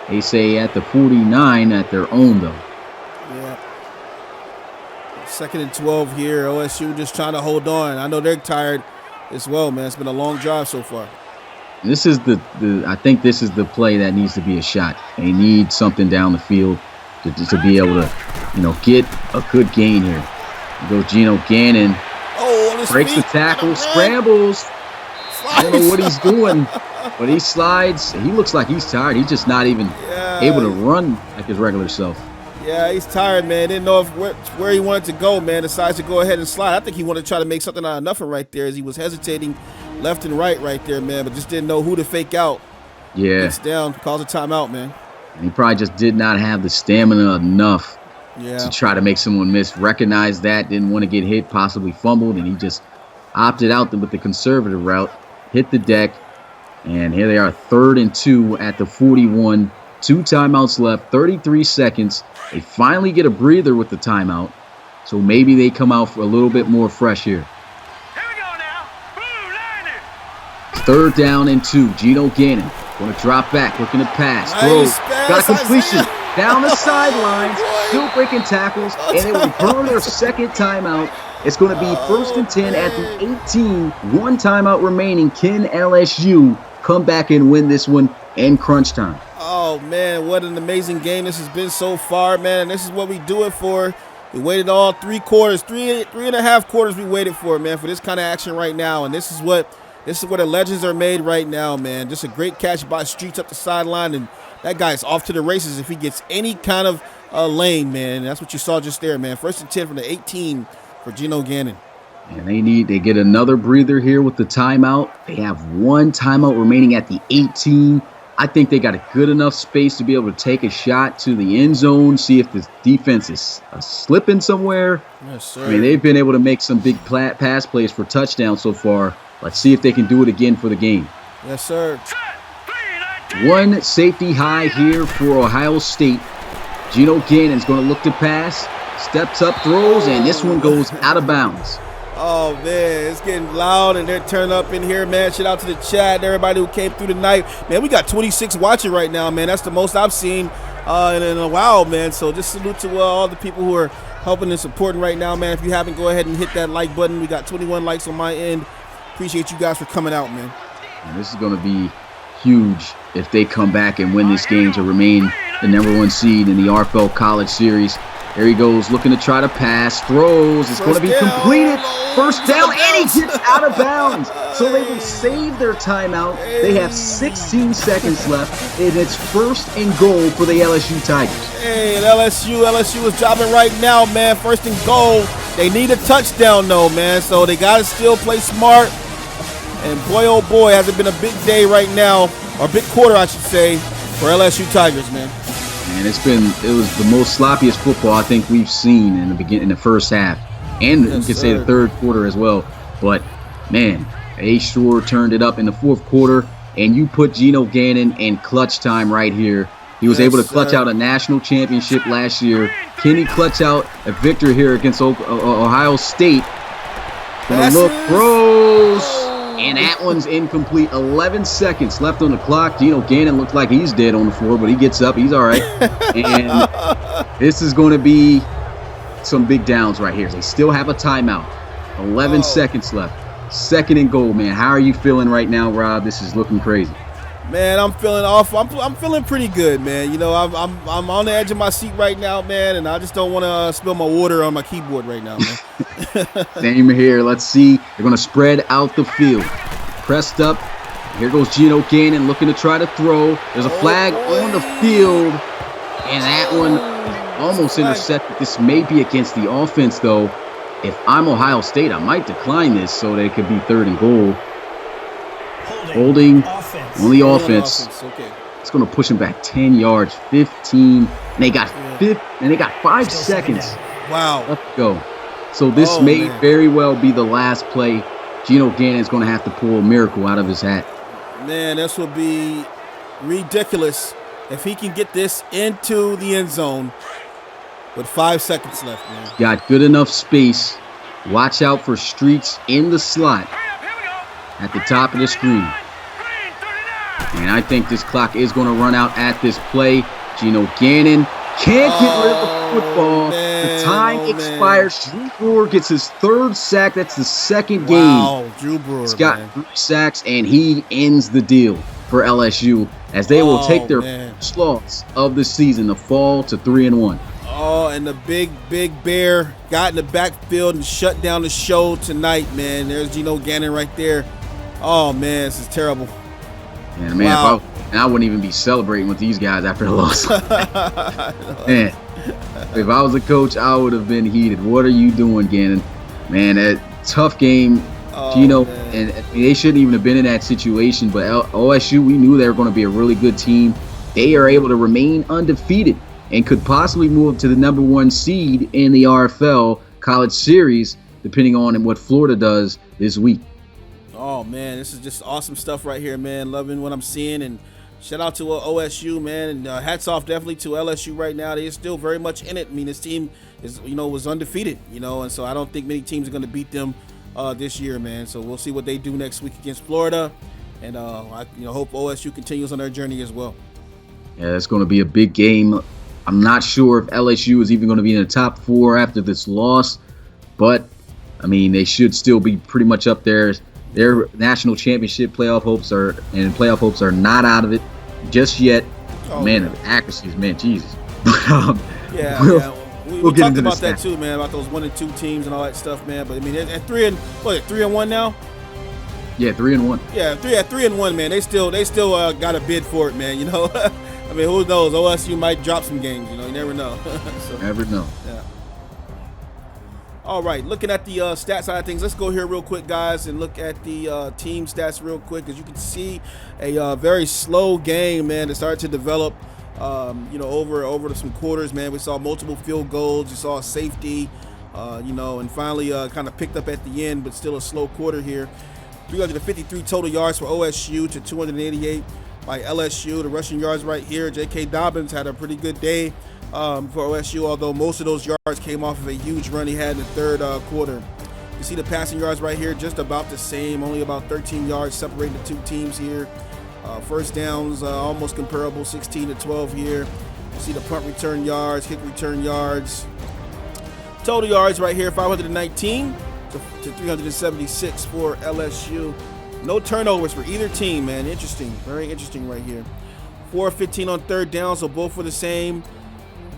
They say at the 49 at their own, though. Yeah. 2nd and 12 here. OSU just trying to hold on. I know they're tired as well, man. It's been a long drive so far. This is I think this is the play that needs to be a shot. They need something down the field to be able to, get a good gain here. Goes Geno Gannon. Breaks the tackle, scrambles. I don't know what he's doing, but he slides. He looks like he's tired. He's just not even able to run like his regular self. Yeah, he's tired, man. Didn't know where he wanted to go, man. Decides to go ahead and slide. I think he wanted to try to make something out of nothing right there as he was hesitating left and right there, man, but just didn't know who to fake out. Yeah. Gets down, calls a timeout, man. And he probably just did not have the stamina enough to try to make someone miss. Recognized that, didn't want to get hit, possibly fumbled, and he just opted out with the conservative route, hit the deck, And here they are, 3rd and 2 at the 41. 2 timeouts left, 33 seconds. They finally get a breather with the timeout. So maybe they come out for a little bit more fresh here. Here we go now. Blue line it. 3rd down and 2. Geno Gannon going to drop back, looking to pass. Nice Throw. pass, Got a completion. Isaiah. Down the sidelines. Boy. Still breaking tackles. And they will burn their second timeout. It's going to be 1st and 10 at the 18. 1 timeout remaining. Can LSU come back and win this one in crunch time? Oh, man, what an amazing game this has been so far, man. This is what we do it for. We waited all 3 quarters, three and a half quarters we waited for, man, for this kind of action right now. And this is where the legends are made right now, man. Just a great catch by Streets up the sideline, and that guy's off to the races if he gets any kind of lane, man. That's what you saw just there, man. 1st and 10 from the 18 for Geno Gannon. And they get another breather here with the timeout. They have 1 timeout remaining at the 18. I think they got a good enough space to be able to take a shot to the end zone, see if the defense is slipping somewhere. Yes, sir. I mean, they've been able to make some big pass plays for touchdowns so far. Let's see if they can do it again for the game. Yes, sir. 1 safety high here for Ohio State. Geno Gannon's going to look to pass, steps up, throws, and this one goes out of bounds. Oh, man, it's getting loud, and they're turning up in here, man. Shout out to the chat and everybody who came through tonight. Man, we got 26 watching right now, man. That's the most I've seen in a while, man. So just salute to all the people who are helping and supporting right now, man. If you haven't, go ahead and hit that like button. We got 21 likes on my end. Appreciate you guys for coming out, man. And this is going to be huge if they come back and win this game to remain the #1 seed in the RFL College Series. There he goes, looking to try to pass, throws. It's going to be completed. 1st down, and he gets out of bounds. So they will save their timeout. They have 16 seconds left, and it's 1st and goal for the LSU Tigers. Hey, and LSU is dropping right now, man. 1st and goal. They need a touchdown, though, man. So they got to still play smart. And boy, oh boy, has it been a big day right now, or big quarter, I should say, for LSU Tigers, man. And it was the most sloppiest football I think we've seen in the first half, and Yes, you could sir. say the 3rd quarter as well. But man, they sure turned it up in the 4th quarter. And you put Geno Gannon in clutch time right here. He was Yes, able to clutch sir. out a national championship last year. Can he clutch out a victory here against Ohio State? Gonna look, throws. And that one's incomplete. 11 seconds left on the clock. Geno Gannon looks like he's dead on the floor, but he gets up. He's all right. And this is going to be some big downs right here. They still have a timeout. 11 seconds left. 2nd and goal, man. How are you feeling right now, Rob? This is looking crazy. Man, I'm feeling awful. I'm feeling pretty good, man. You know, I'm on the edge of my seat right now, man, and I just don't want to spill my water on my keyboard right now, man. Same here. Let's see. They're going to spread out the field. Pressed up. Here goes Geno Gannon looking to try to throw. There's a flag on the field, and that one almost intercepted. This may be against the offense, though. If I'm Ohio State, I might decline this so that it could be 3rd and goal. Holding on the offense. Okay. It's going to push him back 10 yards, 15. And they got 5 seconds Wow. left to go. So this may very well be the last play. Geno Gannon is going to have to pull a miracle out of his hat. Man, this would be ridiculous if he can get this into the end zone with 5 seconds left, man. Got good enough space. Watch out for Streets in the slot at the top of the screen. And I think this clock is going to run out at this play. Geno Gannon can't get rid of the football. Man. The time expires. Drew Brewer gets his 3rd sack. That's the 2nd game. Wow, Drew Brewer, He's got man. 3 sacks, and he ends the deal for LSU as they will take their first loss of the season to fall to 3-1. Oh, and the big bear got in the backfield and shut down the show tonight, man. There's Geno Gannon right there. Oh, man, this is terrible. And man, Wow. I wouldn't even be celebrating with these guys after the loss. Man, if I was a coach, I would have been heated. What are you doing, Gannon? Man, that tough game. Geno, and they shouldn't even have been in that situation. But OSU, we knew they were going to be a really good team. They are able to remain undefeated and could possibly move up to the #1 seed in the RFL College Series, depending on what Florida does this week. Oh man, this is just awesome stuff right here, man. Loving what I'm seeing, and shout out to OSU, man, and hats off definitely to LSU right now. They're still very much in it. I mean, this team is, was undefeated, and so I don't think many teams are going to beat them this year, man. So we'll see what they do next week against Florida, and I hope OSU continues on their journey as well. Yeah, that's going to be a big game. I'm not sure if LSU is even going to be in the top 4 after this loss, but I mean, they should still be pretty much up there. Their national championship playoff hopes are not out of it just yet. Oh, man, the accuracies, man, Jesus. We'll talked about that too, man, about those 1 and 2 teams and all that stuff, man. But I mean, at 3-1 now. Yeah, 3-1. Yeah, 3-1, man. They still got a bid for it, man. I mean, who knows? OSU might drop some games. You never know. Never know. Yeah. All right, looking at the stats side of things, let's go here real quick, guys, and look at the team stats real quick. As you can see, a very slow game, man, that started to develop, over some quarters, man. We saw multiple field goals. You saw a safety, and finally kind of picked up at the end, but still a slow quarter here. 353 total yards for OSU to 288 by LSU. The rushing yards right here, J.K. Dobbins had a pretty good day for OSU, although most of those yards came off of a huge run he had in the third quarter. You see the passing yards right here, just about the same, only about 13 yards separating the two teams here. First downs almost comparable, 16 to 12 here. You see the punt return yards, kick return yards. Total yards right here, 519 to 376 for LSU. No turnovers for either team, man. Interesting, very interesting right here. 4-15 on third down, so both were the same.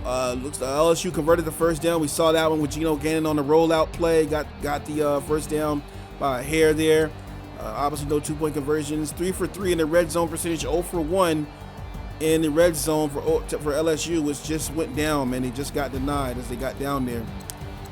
Looks like LSU converted the first down. We saw that one with Geno Gannon on the rollout play. Got the first down by a hair there. Obviously no 2-point conversions. 3 for 3 in the red zone percentage. 0 for 1 in the red zone for LSU, which just went down, man. They just got denied as they got down there.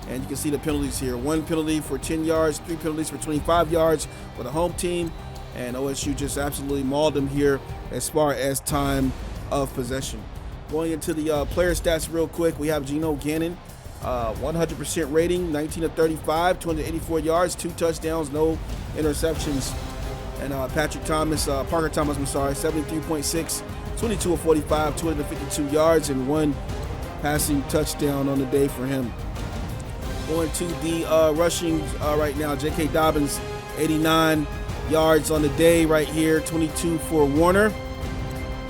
And you can see the penalties here. 1 penalty for 10 yards, 3 penalties for 25 yards for the home team. And OSU just absolutely mauled them here as far as time of possession. Going into the player stats real quick, we have Geno Gannon, 100% rating, 19 of 35, 284 yards, 2 touchdowns, no interceptions. And Parker Thomas, 73.6, 22 of 45, 252 yards, and 1 passing touchdown on the day for him. Going to the rushing right now, J.K. Dobbins, 89 yards on the day right here, 22 for Warner.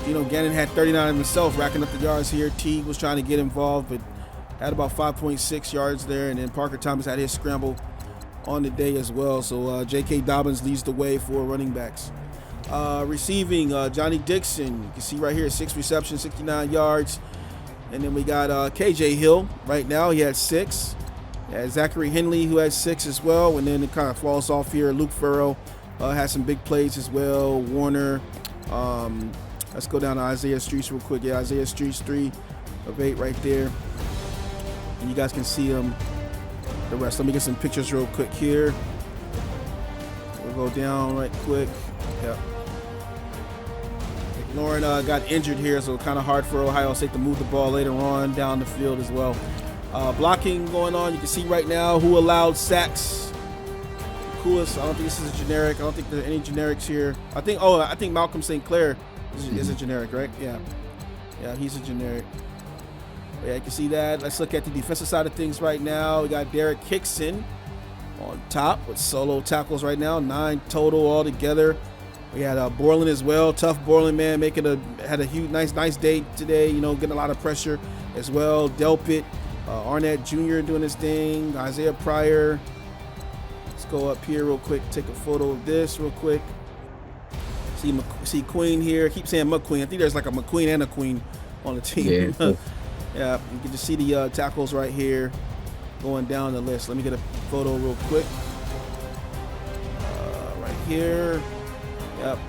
Gannon had 39 himself, racking up the yards here. Teague was trying to get involved, but had about 5.6 yards there. And then Parker Thomas had his scramble on the day as well. So J.K. Dobbins leads the way for running backs. Receiving, Johnny Dixon, you can see right here, 6 receptions, 69 yards. And then we got K.J. Hill right now. He had 6. Zachary Henley, who had 6 as well. And then it kind of falls off here. Luke Farrell had some big plays as well. Warner. Let's go down to Isaiah Streets real quick. Yeah, Isaiah Streets, 3 of 8 right there. And you guys can see the rest. Let me get some pictures real quick here. We'll go down right quick. Yep. Lauren got injured here, so kind of hard for Ohio State to move the ball later on down the field as well. Blocking going on. You can see right now who allowed sacks. Coolest. I don't think this is a generic. I don't think there are any generics here. I think Malcolm St. Clair is a generic, right? Yeah, he's a generic. But yeah, you can see that. Let's look at the defensive side of things right now. We got Derek Hickson on top with solo tackles right now, 9 total altogether. We had Borland as well. Tough Borland, man, had a huge, nice day today. Getting a lot of pressure as well. Delpit, Arnett Jr. doing his thing. Isaiah Pryor. Let's go up here real quick. Take a photo of this real quick. See Queen here. I keep saying McQueen. I think there's like a McQueen and a Queen on the team. Yeah, yeah, you can just see the tackles right here going down the list. Let me get a photo real quick. Right here. Yep.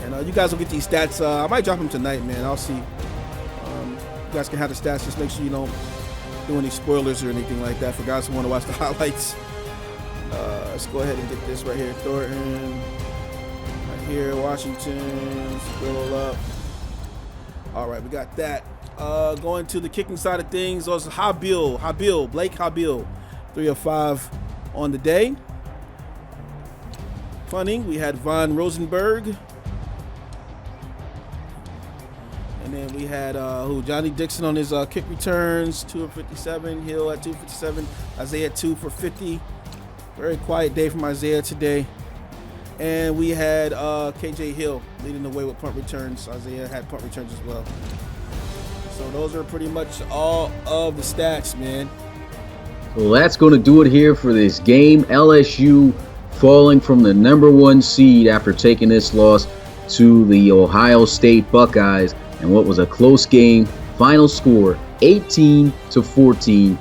And you guys will get these stats. I might drop them tonight, man. I'll see. You guys can have the stats. Just make sure you don't do any spoilers or anything like that for guys who want to watch the highlights. Let's go ahead and get this right here. Thornton. Here, Washington, scroll up. All right, we got that. Going to the kicking side of things, also Blake Habil, 3 of 5 on the day. Punting, we had Von Rosenberg. And then we had Johnny Dixon on his kick returns, 2 of 57. Hill at 2 for 57. Isaiah 2 for 50. Very quiet day from Isaiah today. And we had KJ Hill leading the way with punt returns. Isaiah had punt returns as well. So those are pretty much all of the stats, man. Well, that's going to do it here for this game. LSU falling from the #1 seed after taking this loss to the Ohio State Buckeyes in what was a close game. Final score 18-14.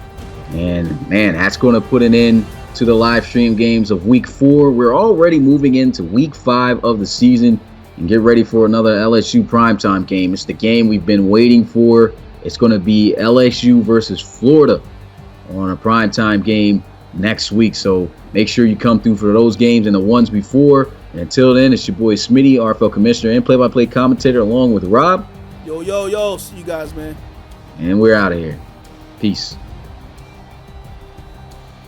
And man, that's going to put an end to the live stream games of week 4. We're already moving into week 5 of the season and get ready for another LSU primetime game. It's the game we've been waiting for. It's going to be LSU versus Florida on a primetime game next week. So make sure you come through for those games and the ones before. And until then, it's your boy Smitty, RFL Commissioner and play-by-play commentator, along with Rob. Yo. See you guys, man. And we're out of here. Peace.